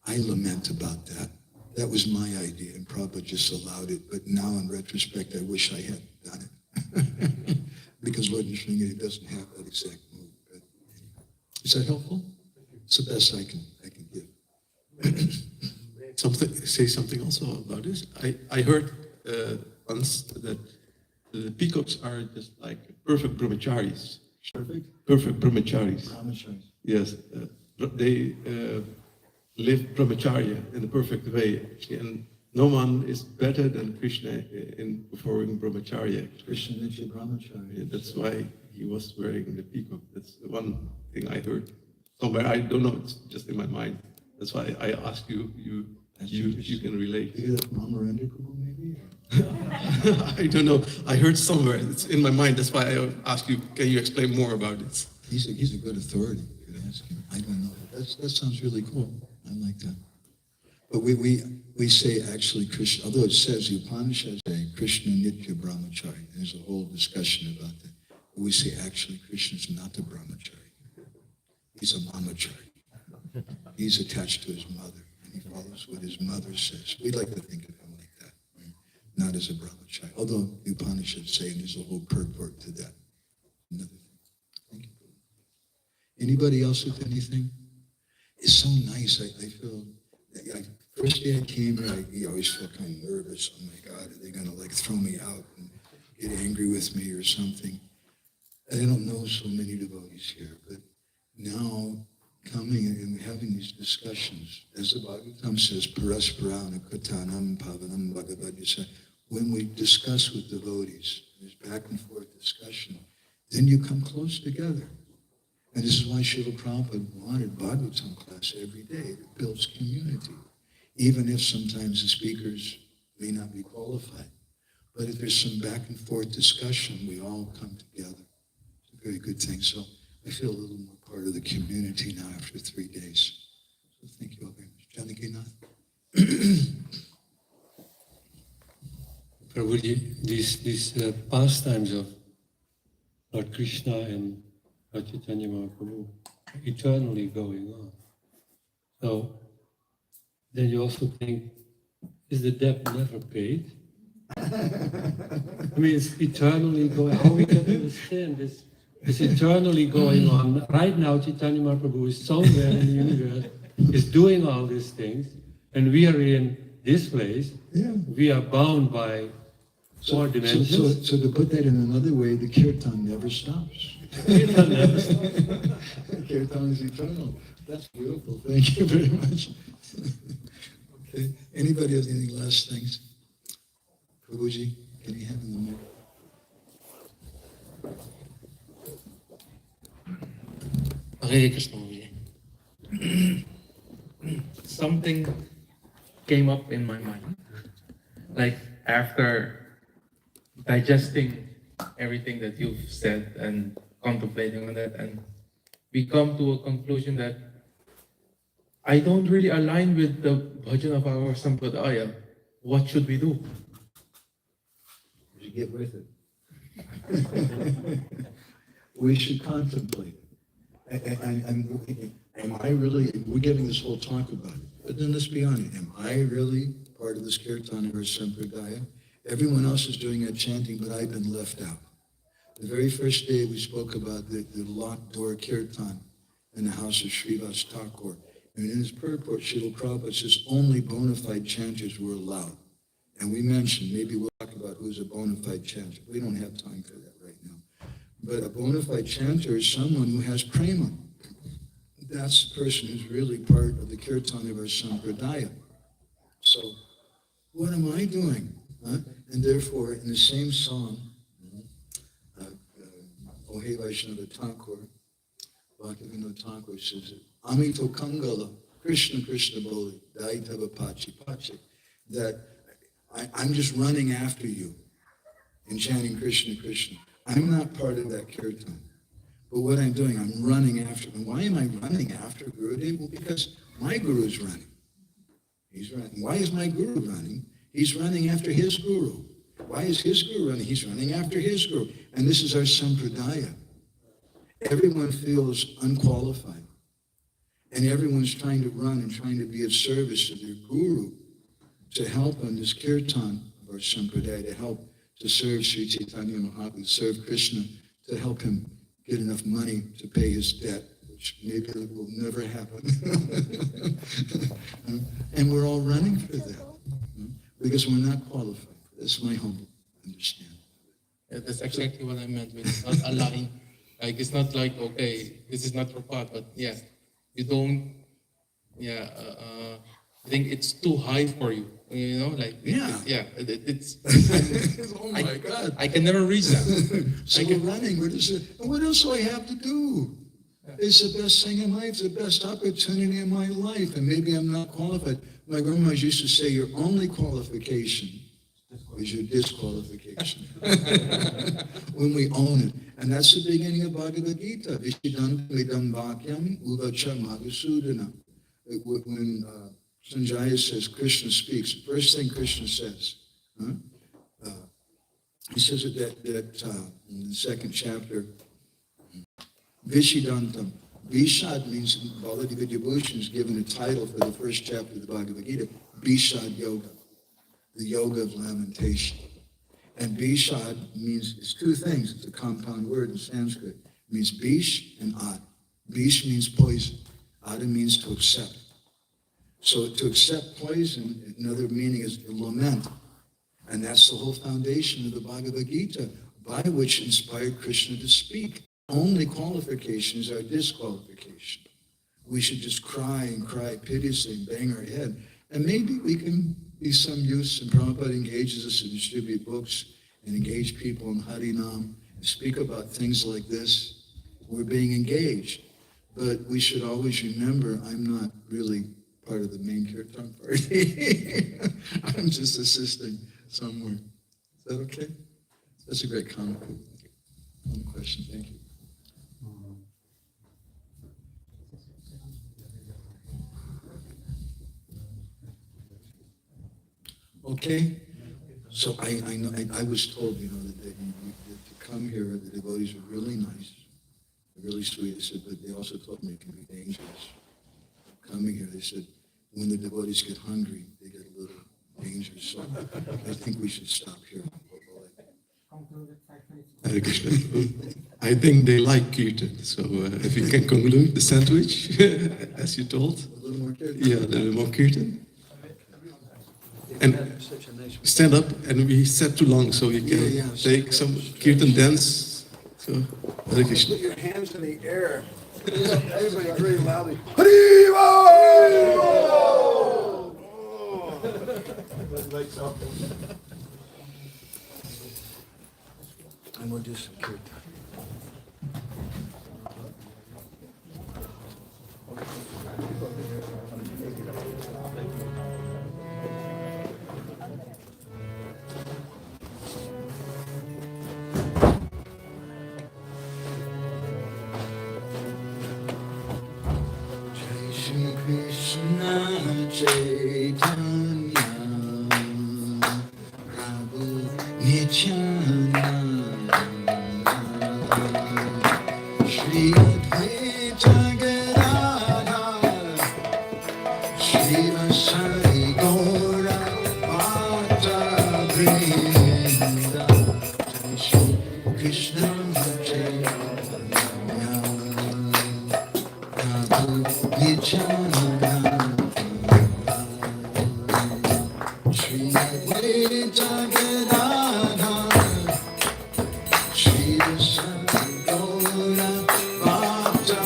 I lament about that. That was my idea, and Prabhupada just allowed it. But now, in retrospect, I wish I had done it. Because Lord Nrsimhadev doesn't have that exact move. But anyway. Is that helpful? It's the best I can give. Say something also about this. I heard once that the peacocks are just like perfect brahmacharis. Perfect brahmacharis. Brahmacharis. Yes. They live brahmacharya in a perfect way. And no one is better than Krishna in performing brahmacharya. Krishna Nitya Brahmachari. Yeah, that's why he was wearing the peacock. That's the one thing I heard somewhere. I don't know, it's just in my mind. That's why I asked you can relate. You hear that from Amarendra Prabhu maybe? I don't know. I heard somewhere. It's in my mind. That's why I asked you, can you explain more about it? He's a good authority. You could ask him. I don't know. That sounds really cool. I like that. But we say actually Krishna, although it says the Upanishads say Krishna Nitya Brahmachari. There's a whole discussion about that. But we say actually Krishna's not a brahmachari. He's a mamachari. He's attached to his mother, and he follows what his mother says. We like to think of him like that. Right? not as a brahmachari. Although the Upanishads say there's a whole purport to that. Another thing. Thank you. Anybody else with anything? It's so nice. I feel, first day I came here, I always feel kind of nervous. Oh my God, are they going to like throw me out and get angry with me or something? I don't know so many devotees here, but now coming and having these discussions, as the Bhagavatam says, parasparana katanam pavanam bhagavad, when we discuss with devotees, there's back and forth discussion, then you come close together. And this is why Srila Prabhupada wanted Bhagavatam class every day. It builds community, even if sometimes the speakers may not be qualified. But if there's some back and forth discussion, we all come together. It's a very good thing. So I feel a little more part of the community now after 3 days. So thank you all very much. Janakinath? Prabhuji, these pastimes of Lord Krishna and Lord Chaitanya Mahaprabhu eternally going on. So then you also think, is the debt never paid? I mean, it's eternally going. How we can understand this? It's eternally going on. Right now, Chaitanya Mahaprabhu is somewhere in the universe, is doing all these things, and we are in this place. Yeah. We are bound by four dimensions. So to put that in another way, the kirtan never stops. Kirtan never stops. Kirtan is eternal. That's beautiful. Thank you very much. Okay. Anybody has any last things? Prabhuji, can you handle the mic? Hare Krishna. Something came up in my mind. Like after digesting everything that you've said and contemplating on that, and we come to a conclusion that I don't really align with the bhajan of our Sampradaya. What should we do? You should get with it. We should contemplate it. Am I really, we're giving this whole talk about it, but then let's be honest, am I really part of this Kirtana or Sampradaya? Everyone else is doing that chanting, but I've been left out. The very first day we spoke about the locked door Kirtan in the house of Srivas Thakur. And in his purport, Srila Prabhupada says only bona fide chanters were allowed. And we mentioned, maybe we'll talk about who's a bona fide chanter. We don't have time for that right now. But a bona fide chanter is someone who has prema. That's the person who's really part of the Kirtan of our Sampradaya. So, what am I doing? Huh? And therefore, in the same song, Ohe Vaishnava Thakur, Bhaktivinoda Thakur says, Amito Kangala, Krishna Krishna Boli, Daitava Pachi Pachi, that I'm just running after you and chanting Krishna Krishna. I'm not part of that kirtan. But what I'm doing, I'm running after him. Why am I running after Gurudev? Well, because my guru is running. He's running. Why is my guru running? He's running after his guru. Why is his guru running? He's running after his guru. And this is our Sampradaya. Everyone feels unqualified. And everyone's trying to run and trying to be of service to their guru to help on this kirtan of our Sampradaya, to help to serve Sri Chaitanya Mahaprabhu, serve Krishna, to help him get enough money to pay his debt, which maybe will never happen. And we're all running for that because we're not qualified. That's my humble understanding. Yeah, that's exactly what I meant with not align. Like it's not like, okay, this is not your path, but yeah, you don't, I think it's too high for you. You know, like it's Oh my God! I can never reach that. So we're running. We're just. And what else do I have to do? It's the best thing in life. It's the best opportunity in my life. And maybe I'm not qualified. My grandma used to say, "Your only qualification is your disqualification." When we own it, and that's the beginning of Bhagavad Gita. Vishidam vidam vakyam uvacha madhusudana. When Sanjaya says Krishna speaks, the first thing Krishna says, he says that in the second chapter, Vishidantam. Vishad means, Balaji Vidyabhushan is given a title for the first chapter of the Bhagavad Gita, Vishad Yoga. the yoga of lamentation. And bishad means, it's two things. It's a compound word in Sanskrit. It means bish and ad. Bish means poison. Ada means to accept. So to accept poison, another meaning is lament. And that's the whole foundation of the Bhagavad Gita, by which inspired Krishna to speak. Only qualification is our disqualification. We should just cry and cry piteously and bang our head. And maybe we can be some use, and Prabhupada engages us to distribute books and engage people in Harinam and speak about things like this. We're being engaged. But we should always remember, I'm not really part of the main Kirtan party. I'm just assisting somewhere. Is that okay? That's a great comment. Question, thank you. Okay, so I was told, that to come here, the devotees are really nice, really sweet. They said, but they also told me it can be dangerous. Coming here, they said, when the devotees get hungry, they get a little dangerous. So I think we should stop here. Hare Krishna. I think they like Kirtan, so if you can conclude the sandwich, as you told. A little more Kirtan. Yeah, a little more Kirtan. And stand up, and we sat too long, so you can take some Kirtan dance. So, Hare Krishna. Put your hands in the air. Everybody very loudly. Haribo! And we'll do some kirtan. Jai Shri Krishna Chaitanya Prabhu Nityananda Shri Advaita Gadadhar Shri Vasari Gaura Bhatta Vrinda Jai Shri Krishna Chaitanya Prabhu Nityananda Shri Advaita Gadadhar Shri Vasari Gaura Bhatta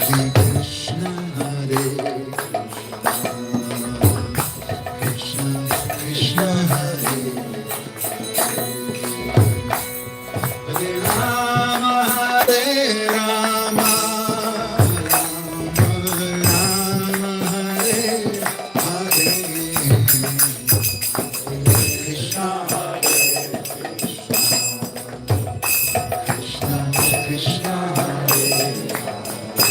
Hare Krishna Hare Krishna Krishna Hare Hare Rama Hare Rama Rama Hare Hare Krishna Krishna Krishna Hare Hare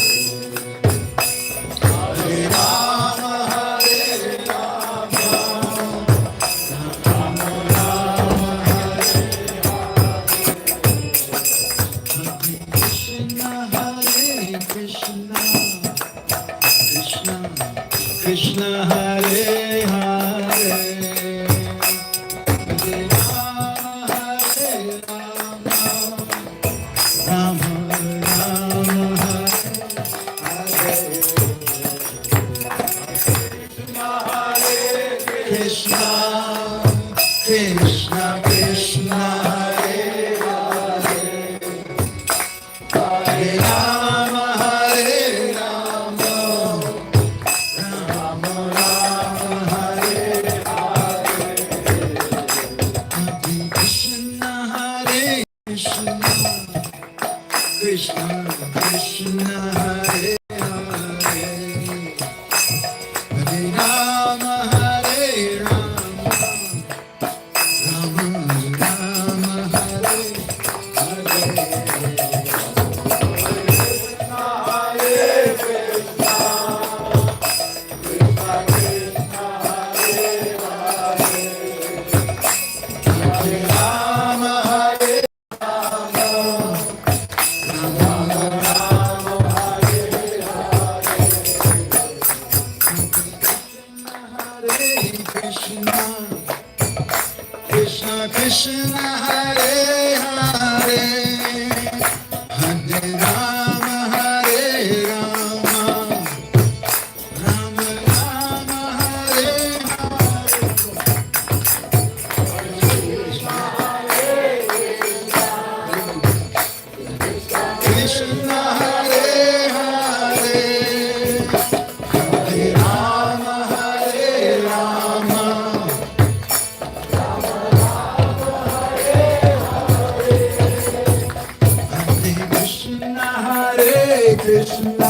Rama Hare Krishna Hare Krishna Krishna Krishna Hare Hare Hare Rama Hare Rama Rama Hare Hare Krishna Krishna Krishna Hare Hare Hare Rama Hare Rama Rama Rama Hare Hare Krishna Hare Krishna Krishna Krishna Hare Hare Hare Rama Hare Rama Rama Rama Hare Hare Rama Hare Rama Krishna, Hare Hare, Hare Rama, Hare Rama, Hare Krishna, Hare Krishna,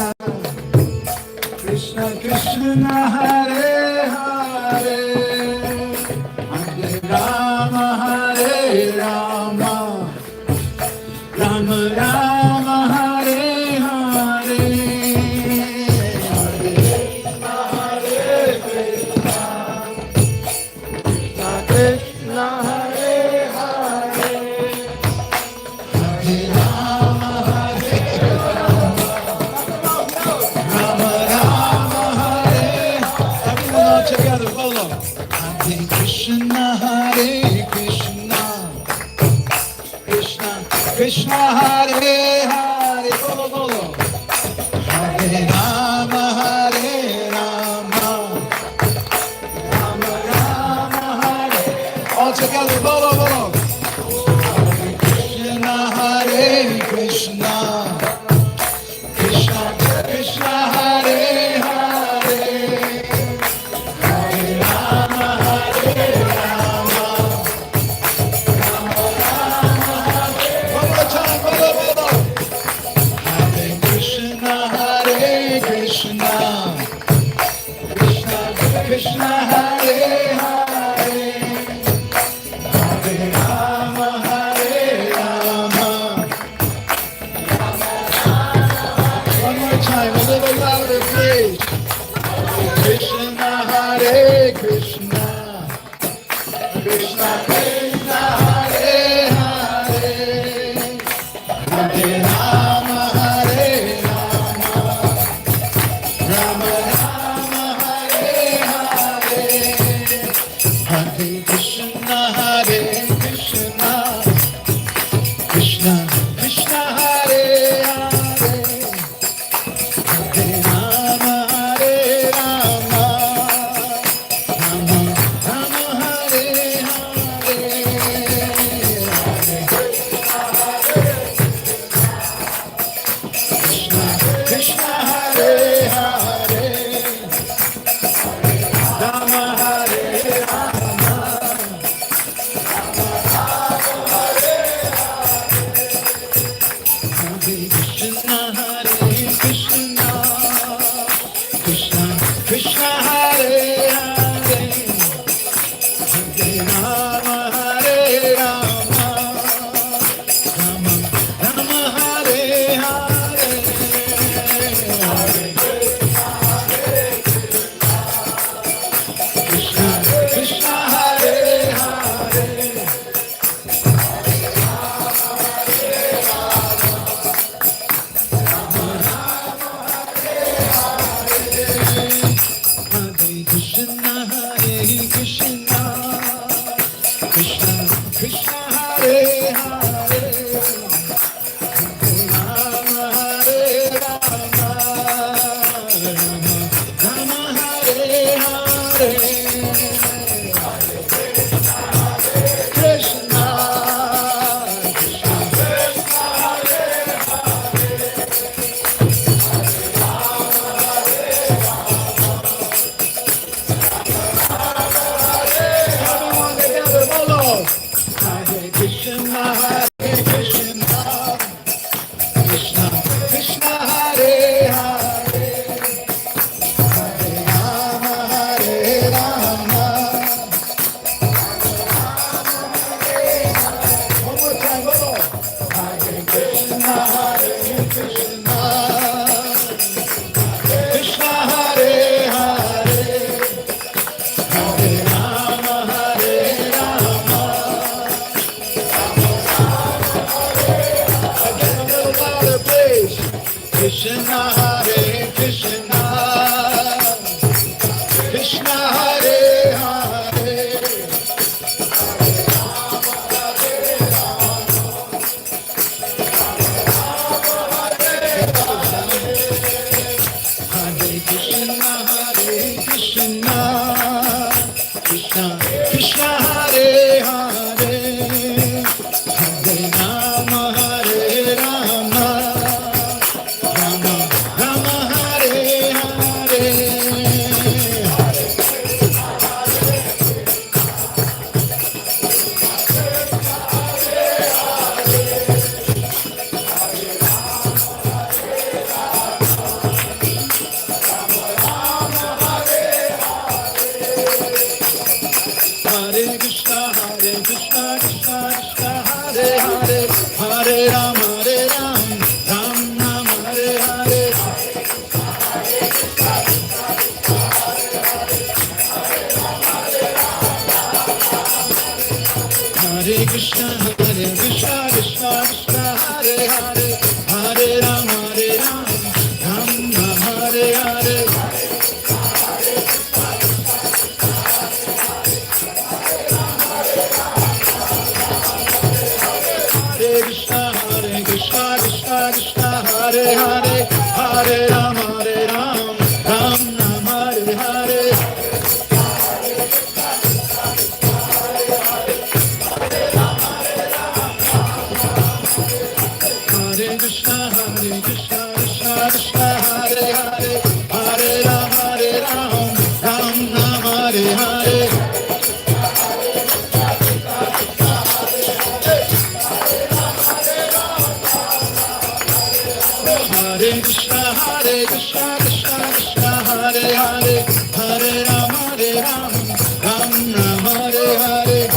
Krishna Krishna, Hare Hare, Hare Rama, Hare Rama, Rama Rama, Hare Hare, Hare Krishna, Hare Hare, Hare Rama, Hare Rama, Rama, Hare. Everyone all together, follow. Hare Krishna, Hare Krishna, Krishna Krishna, Hare Hare. Follow, follow. Hare Rama, Hare Rama, Rama Rama, Hare. All together, follow, follow. Hare Krishna, Hare Krishna, Krishna Krishna, Hare Hare, Hare Rama, Hare Rama, Rama Rama, Hare. One more time, follow, follow. Hare Krishna, Hare Krishna, Krishna Krishna, Hare Hare, Hare Rama, Hare Rama. One more time, a little louder, please. Krishna, Hare Krishna, Krishna Krishna, Hare Hare, Hare Rama, Hare Rama, Rama Rama, Hare Hare, Hare Krishna, Hare Krishna, Krishna Krishna, Hare Hare, Hare Rama, Hare Rama, Rama Rama, Hare Hare, Hare Krishna, Krishna, Hare Hare, Rama Hare Rama, Hare Krishna, Hare Krishna, Krishna Krishna, Hare Hare, Hare Rama, Hare Rama, Rama Rama, Hare Hare, Hare Krishna, Krishna, Hare Hare, Hare Krishna, Hare Krishna, Krishna Krishna, Hare Hare, Hare Rama, Hare Rama, Rama Rama, Hare Hare, Hare Krishna, Krishna everyone together, follow. Hare Krishna, Hare Krishna, Krishna Krishna, Hare Hare, Hare Rama, Hare Rama. One more time, follow. Hare Krishna, Hare Krishna, Krishna Hare Hare, Hare Rama, Hare Rama. Again, a little louder, please. Krishna, Hare Krishna, Krishna Hare Hare, Hare Krishna, Hare Krishna, Krishna Krishna, Hare Hare, Hare Rama, Hare Rama, Hare Krishna, Krishna Krishna, Hare Hare, Hare Ram, Ram Ram, Hare Hare. Hare Krishna, Krishna Krishna, Hare Hare, Hare Ram, Ram Ram, Hare Hare. Hare Krishna, Krishna Krishna, Hare Hare, Hare Ram, Ram Ram, Hare Hare. Hare Krishna, Krishna Krishna, Hare Hare, Hare Ram, Ram Ram, Hare Hare. Hare Krishna, Krishna Krishna, Hare Hare, Hare Ram, Ram Ram, Hare Hare.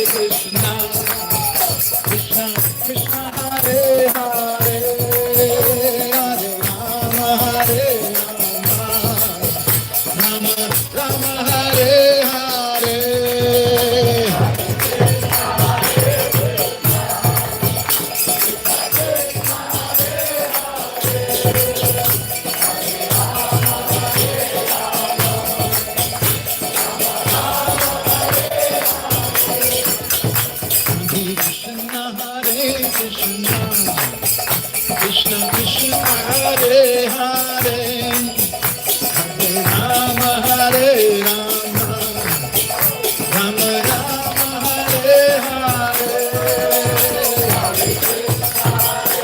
Hare Krishna, Krishna Krishna, Hare Hare, Hare Rama, Rama Rama, Hare Hare. Hare Krishna, Krishna Krishna, Hare Hare, Hare Rama, Rama Rama, Hare Hare.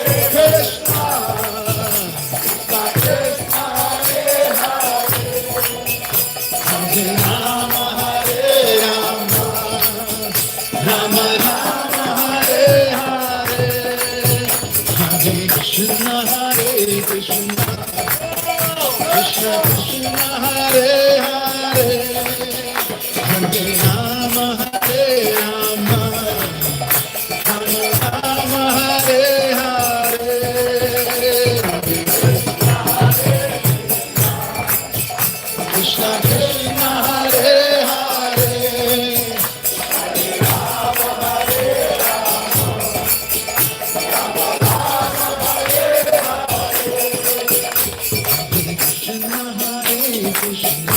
Krishna, Hare Rama, Rama Rama, Hare Hare. Hare Krishna, Krishna Krishna, Hare Hare, Hare Rama, Rama Rama, Hare Hare. Krishna Krishna, Hare Hare. Krishna, Hare Krishna,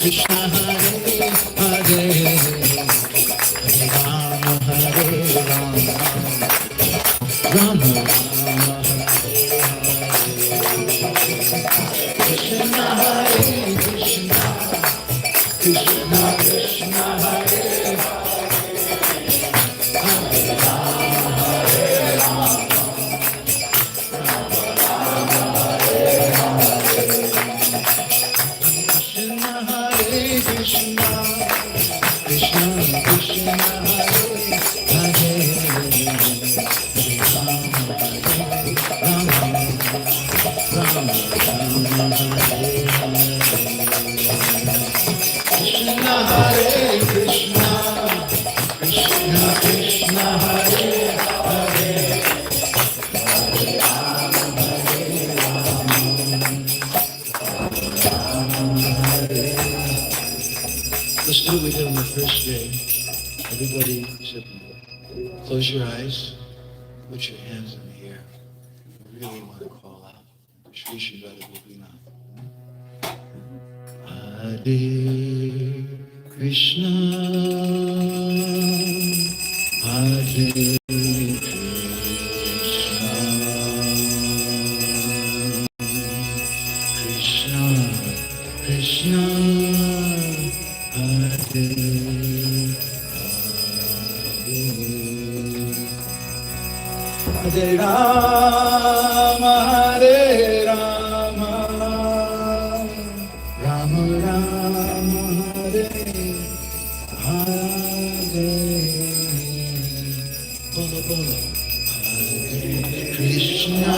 Krishna Hare Hare, Hare Rama, Rama Rama, Krishna Hare Krishna, Krishna Krishna, Hare Krishna, Hare Krishna, Krishna Krishna, Hare Krishna, Hare Krishna, Krishna Krishna, Hare Hare. Let's do what we did on the first day. Everybody, close your eyes, put your hands in the air. You really want to call out. Shri Shri Radharani. Hare Krishna, Hare Krishna, Krishna Hare Hare, Hare Rama, Hare Rama, Krishna,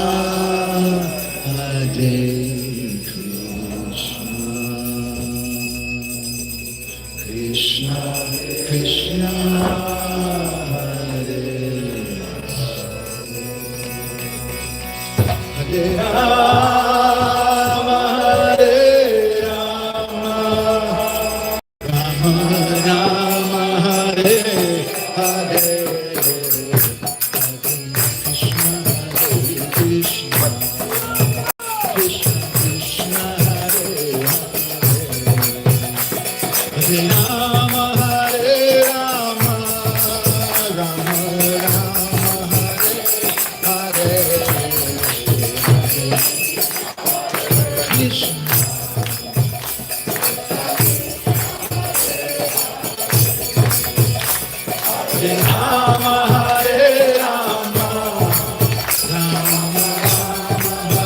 Hare Krishna, Krishna Krishna, Hare Hare Rama, Hare Rama, Rama Rama, Hare Hare. Krishna, Krishna, Krishna, Hare Hare Rama, Hare Rama, Rama Rama, Hare Hare. Krishna. Hare Rama, Hare Rama, Rama Rama,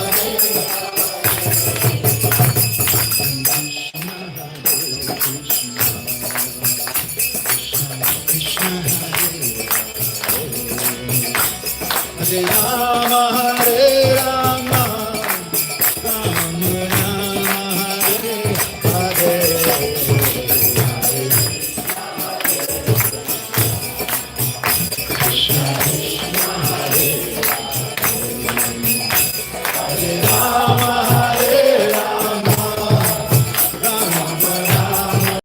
Hare Rama, Hare Rama, Rama Rama, Hare Hare. Krishna, Krishna, Hare Hare Rama, Hare Rama, Rama Rama,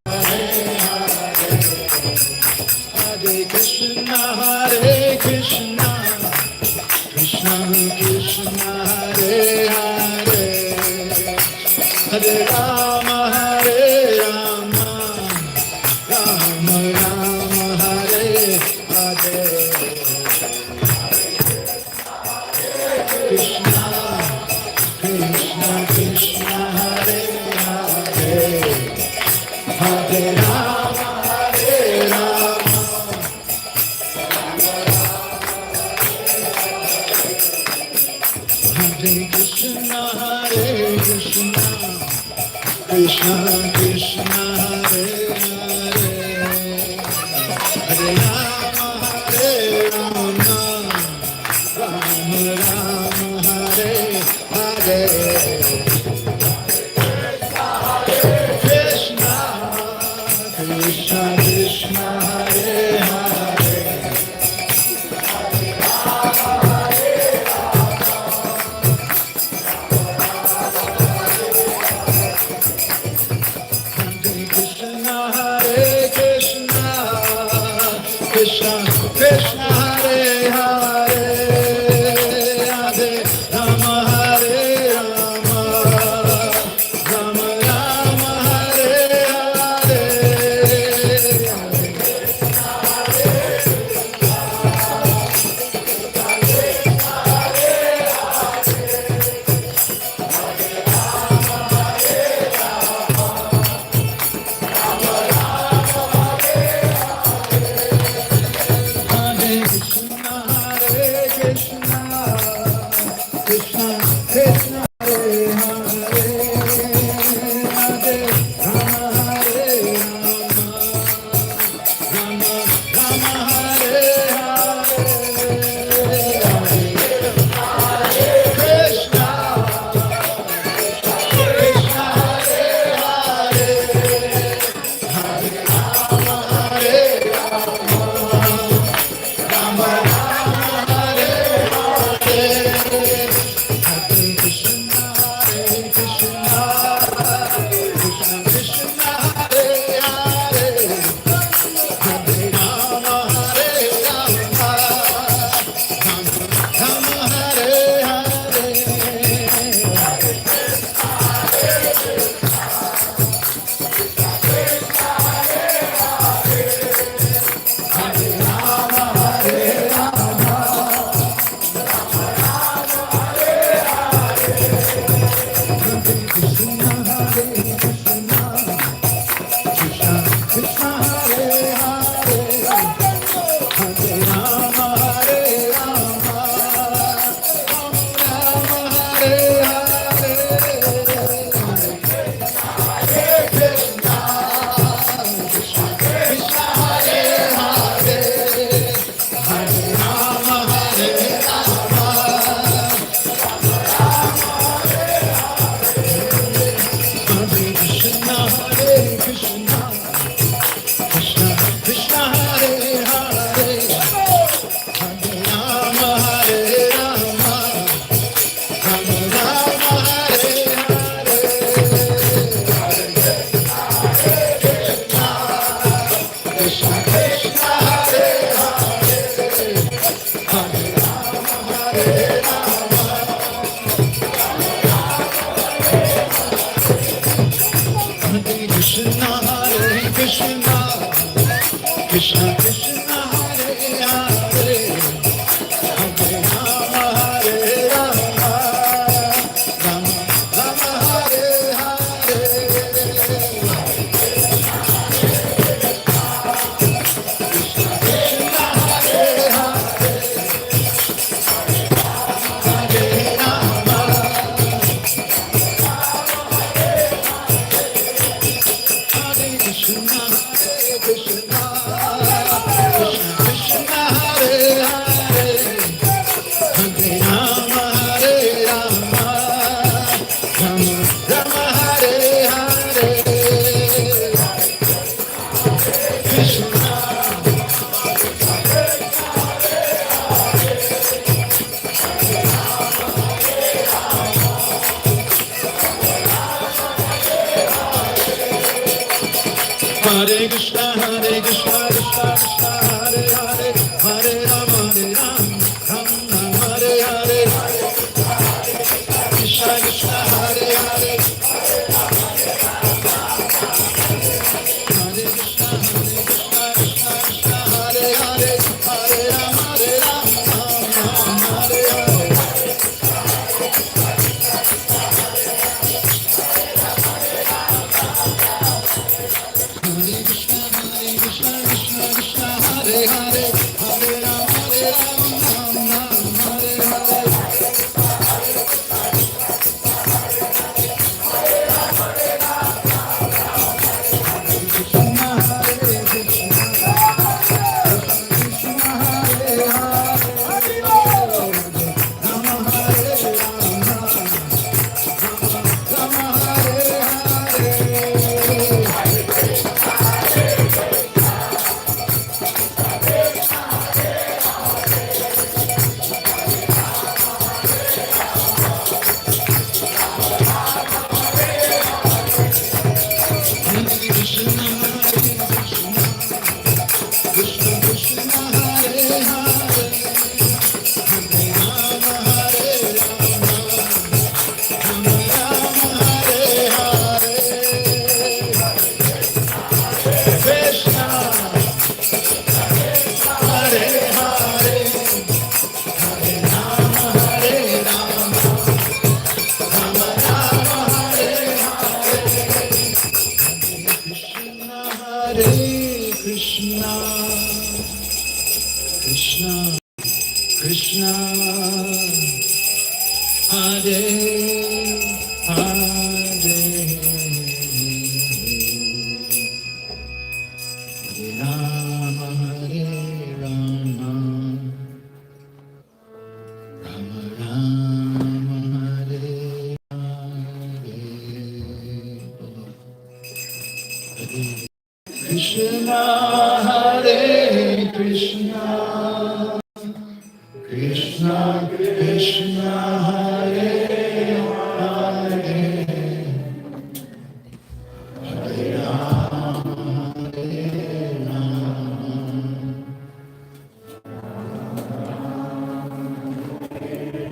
Hare Krishna, Hare Krishna, Krishna Krishna, Hare Hare, Hare Rama, Hare Rama, Rama Rama, Hare Hare. Krishna, Krishna Krishna, Hare Hare, Hare Rama, Hare Rama, Hare Krishna, Hare Krishna, Krishna Krishna, Hare Hare, Hare Rama, Hare Rama, Rama Rama, Hare Hare. Krishna, Krishna Krishna, Hare Hare, Hare Krishna, Hare Krishna, Krishna Krishna, Hare Hare, Hare Rama, Hare Rama, Rama Rama, Hare Hare. Hare Krishna, Hare Krishna, Krishna Krishna, Hare Hare, Hare Rama, Hare Rama, Rama Rama, Hare Hare. Krishna, Krishna, Hare Rama, Hare Hare Krishna, Hare Krishna, Krishna Krishna, Hare Hare, Hare Rama, Hare Rama, Rama Hare Hare. Krishna, Hare Krishna, Krishna Krishna, Hare Hare, Hare Rama, Hare Rama, Rama Hare Hare. Krishna, Krishna Krishna, Hare Hare, Hare Rama,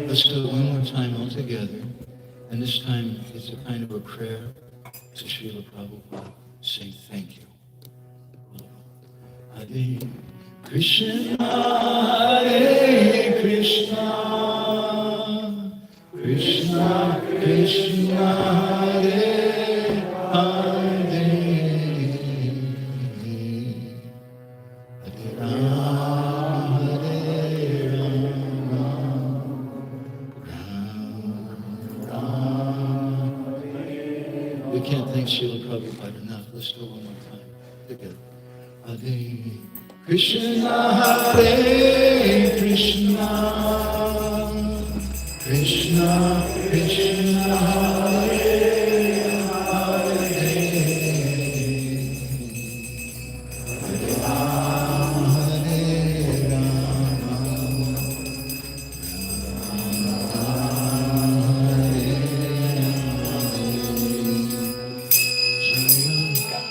Let's do it one more time all together. And this time it's a kind of a prayer to Srila Prabhupada saying thank you. Hare Krishna, Hare Krishna, Krishna Krishna, Hare Hare, Hare Rama, Hare Rama, we can't thank Srila Prabhupada enough. Let's do it one more time together. Hare Krishna, Hare Krishna, Krishna Krishna, Hare Hare, Hare Rama, Hare Rama,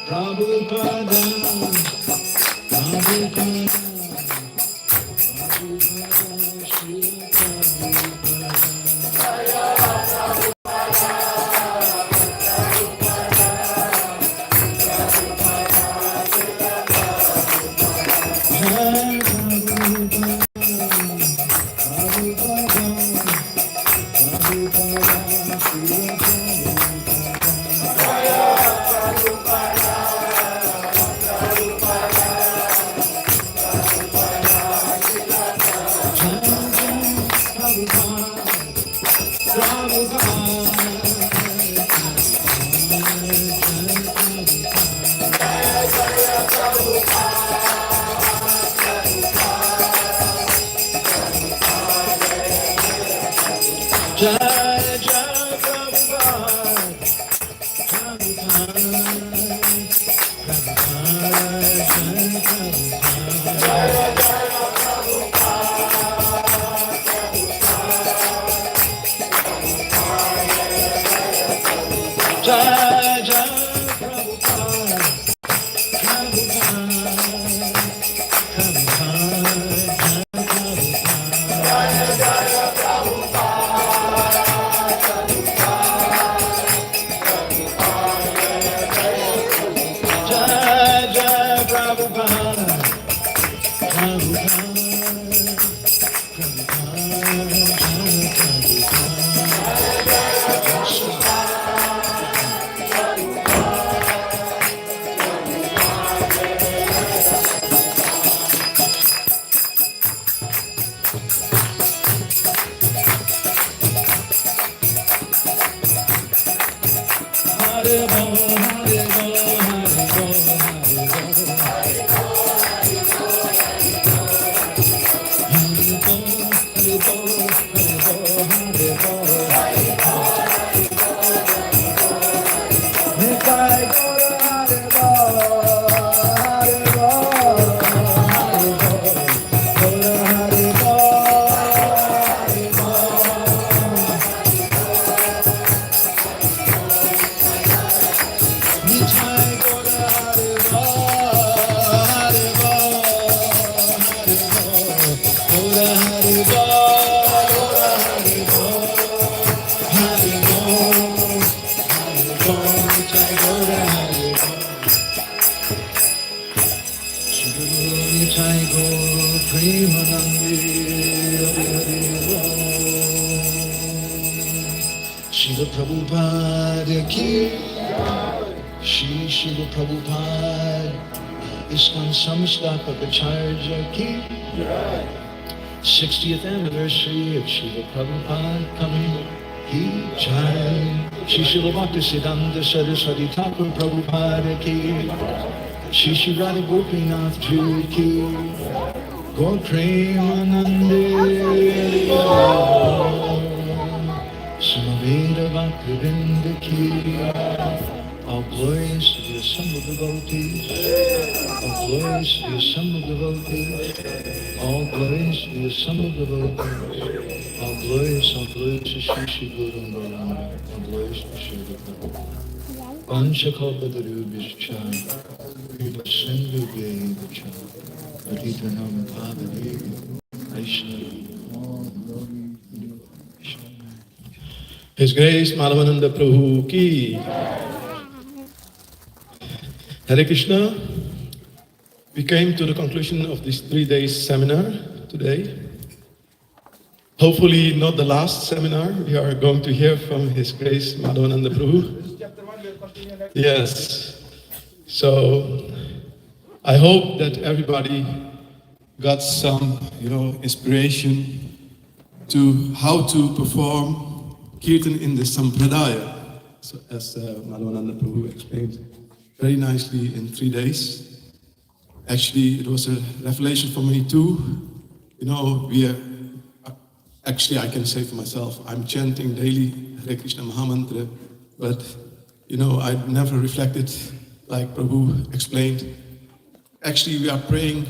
Prabhupada, Prabhupada, Prabhupada, Srila Jai Jai Prabhupada, Prabhupada, Jai Jai Prabhupada, Shiva Prabhupada ki, Shri Shiva Prabhupada, ISKCON Samstapakacharya ki, 60th anniversary of Shiva Prabhupada coming ki jai, Shri Srila Bhaktisiddhanta Saraswati Thakur Prabhupada ki, Shri Shri Radha Gopinath Ji ki, Gaur Premanande, Samaveda Bhaktivinda ki, all glorious to the assembled devotees, all glorious to the assembled devotees, all glorious to the assembled devotees, all glorious to Shri Shri Guru Maharaj, all glorious to Shri Guru. Panchakalpatarubhishcha, Kripa Sindhu Devacha, Patitanam Pavanam, Vaishnava. His Grace Madhavananda Prabhu ki. Hare Krishna. We came to the conclusion of this 3-day seminar today. Hopefully not the last seminar. We are going to hear from His Grace Madhavananda Prabhu. Chapter 1 will continue next. Yes. So I hope that everybody got some, inspiration to how to perform Kirtan in the Sampradaya. So as Madhavananda Prabhu explained very nicely in 3 days. Actually, it was a revelation for me too. Actually, I can say for myself, I'm chanting daily Hare Krishna Mahamantra, but I never reflected like Prabhu explained. Actually, we are praying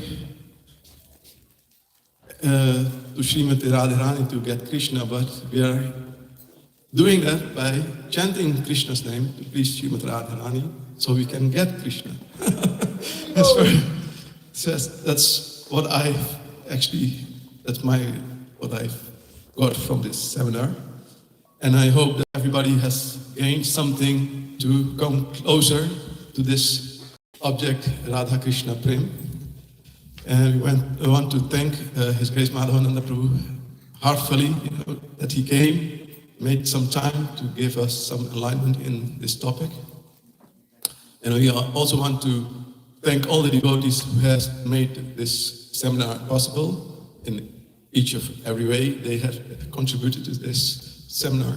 to Srimati Radharani to get Krishna, but we are doing that by chanting Krishna's name to please Srimati Radharani, so we can get Krishna. That's what what I've got from this seminar. And I hope that everybody has gained something to come closer to this object, Radha Krishna Prem. And we want to thank His Grace Madhavananda Prabhu heartfully, that he came, made some time to give us some alignment in this topic. And we also want to thank all the devotees who has made this seminar possible in each of every way. They have contributed to this seminar.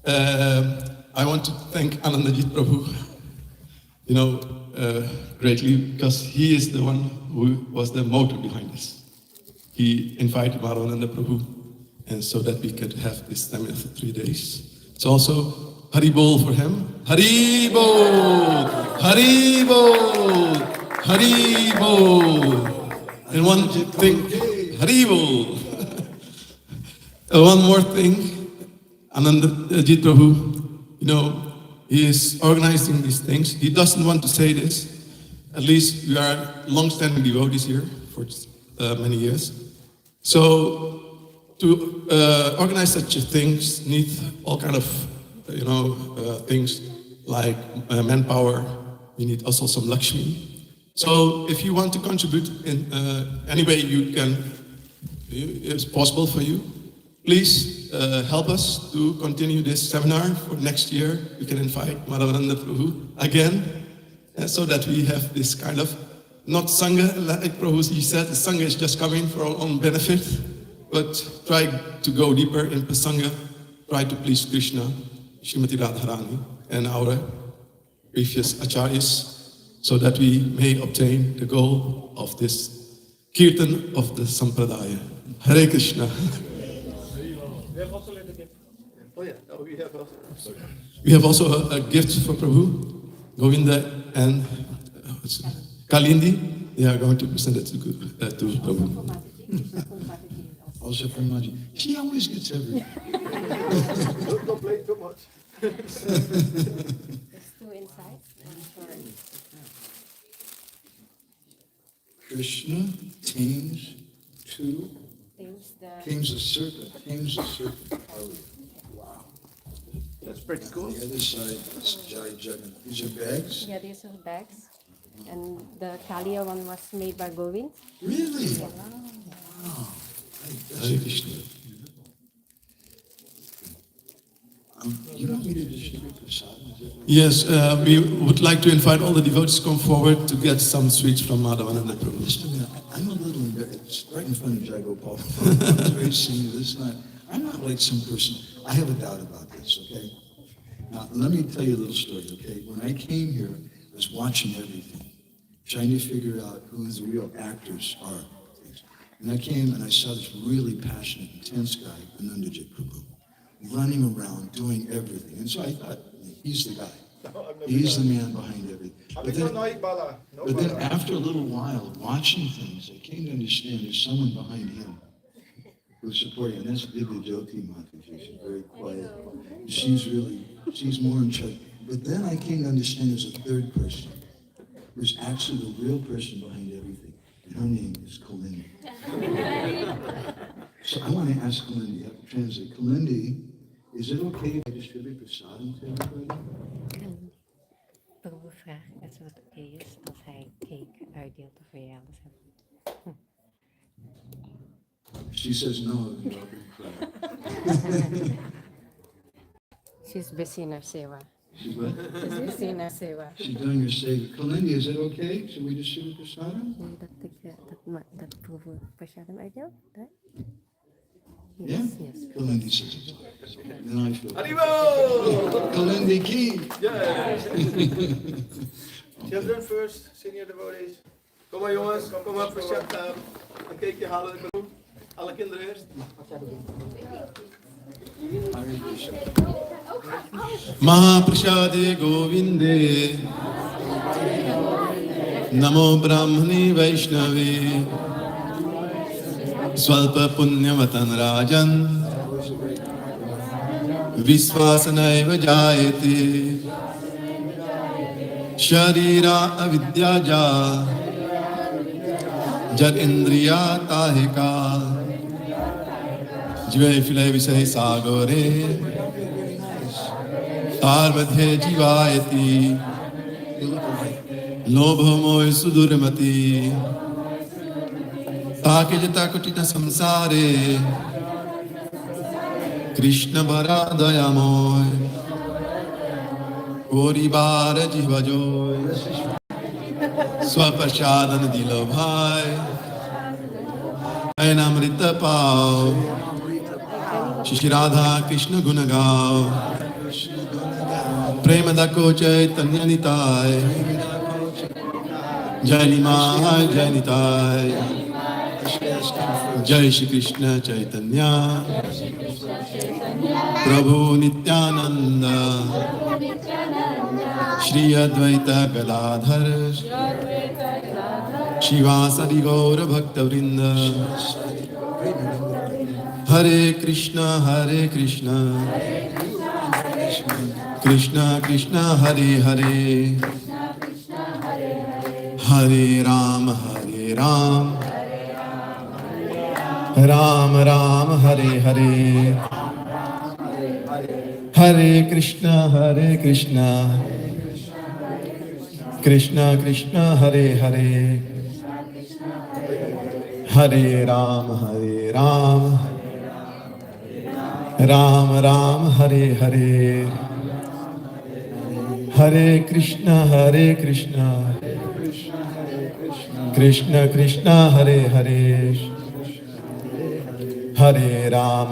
I want to thank Anandajit Prabhu, greatly, because he is the one who was the motor behind this. He invited Madhavananda Prabhu, and so that we could have this seminar for 3 days. It's also Hari Bol for him. Hari Bol! Hari Bol! Hari Bol! And one thing, Hari Bol! One more thing, Anandajit Prabhu, he is organizing these things. He doesn't want to say this. At least we are long-standing devotees here for many years. So to organize such things need all kind of things like manpower. We need also some Lakshmi. So if you want to contribute in any way you can, it's possible for you. Please help us to continue this seminar for next year. We can invite Madhavananda Prabhu again, so that we have this kind of, not Sangha, like Prabhu he said, the Sangha is just coming for our own benefit, but try to go deeper in Sangha, try to please Krishna, Srimati Radharani and our previous acharyas, so that we may obtain the goal of this Kirtan of the Sampradaya. Hare Krishna. We have also later gift. Oh yeah, oh, we have also. We have also a gift for Prabhu, Govinda and Kalindi. They are going to present it to Prabhu. Also from Maji. She always gets everything. Don't complain too much. There's two inside. Krishna tames two, tames a serpent, Wow. That's pretty cool. The other side is Jai Jagan. These are bags? Yeah, these are bags. And the Kalia one was made by Govind. Really? Yeah. Wow. Hare Krishna. You want me to distribute prasad? Yes, we would like to invite all the devotees to come forward to get some sweets from Madhavananda Prabhu. Just a minute. I'm a little embarrassed. It's right in front of Jai Gopal. It's very senior. This is not, I'm not like some person. I have a doubt about this, okay? Now, let me tell you a little story, okay? When I came here, I was watching everything, trying to figure out who the real actors are. And I came and I saw this really passionate, intense guy, Anandajit Prabhu, running around, doing everything. And so I thought, he's the guy. He's the man behind everything. But then after a little while, watching things, I came to understand there's someone behind him who's supporting him. That's Divya Jyoti Mataji. She's very quiet. She's more in charge. But then I came to understand there's a third person who's actually the real person behind everything. And her name is Kalindi. So I want to ask Kalindi, I have to translate. Kalindi, is it okay if I distribute prasadam to everybody? Prabhu vraagt als het oké is dat hij cake uitdeelt voor jou. She says no. She's busy in her seva. She's what? She's busy in her seva. She's doing her saving. Kalindi, is it okay? Should we distribute prasadam? Wil je dat Prabhu prasadam uitdeelt? Yeah? Yes, yes. Kalindi says it's okay. Then I feel. Arrivo! Kalindi Ki! Yes. Children first, senior devotees. Kom maar jongens, kom maar voor een cakeje halen. Alle kinderen eerst. Mahaprasade Govinde Namo Brahmani Vaishnave Swalpa Punyavatan Rajan Viswasanaiva Jayate Sharira Avidyaja Jad Indriya Tahika Jive Filai Visai Sagore Tarvadhe Jivayati Lobhamoy Sudurmati Takijata Kutita Samsare Krishna Bharadayamoy Koribara Jivajoy Swapashadan Dilabhai Ainamrita Pao Shri Radha Krishna Gunagao Prema Dako Chaitanya Nitai Jai Nimai Jai Nitai Jai Shri Krishna Chaitanya Prabhu Nityananda Shri Advaita Gadadhar Shivasadi Gaura Bhakta Vrinda Hare Krishna Hare Krishna Krishna Krishna Hare Hare Hare Ram Hare Ram Ram Ram Hare Hare Hare Krishna Hare Krishna Krishna Krishna Hare Hare Hare Ram Hare Ram Ram Ram Hare Hare Hare Krishna Krishna Krishna Hare Hare Hare Ram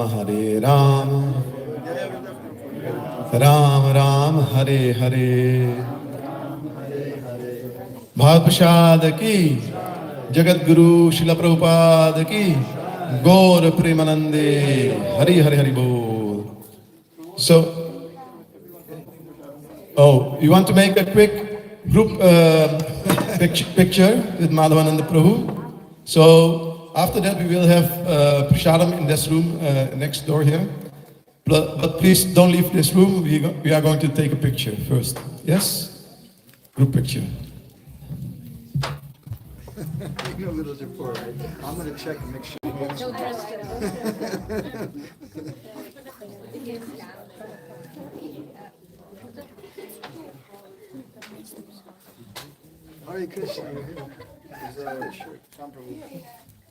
Ram Ram Hare Hare. Bhagavad Prasad ki, Jagat Guru Srila Prabhupada ki, Gaur Premanande, Hari Hari Hari Bol. So, oh, you want to make a quick group picture with Madhavananda Prabhu? So, after that we will have prasadam in this room next door here. But please don't leave this room. We are going to take a picture first. Yes? Group picture. You know little before, right? I'm going to check and make sure. Hare Krishna. Is shirt. Sampradaya.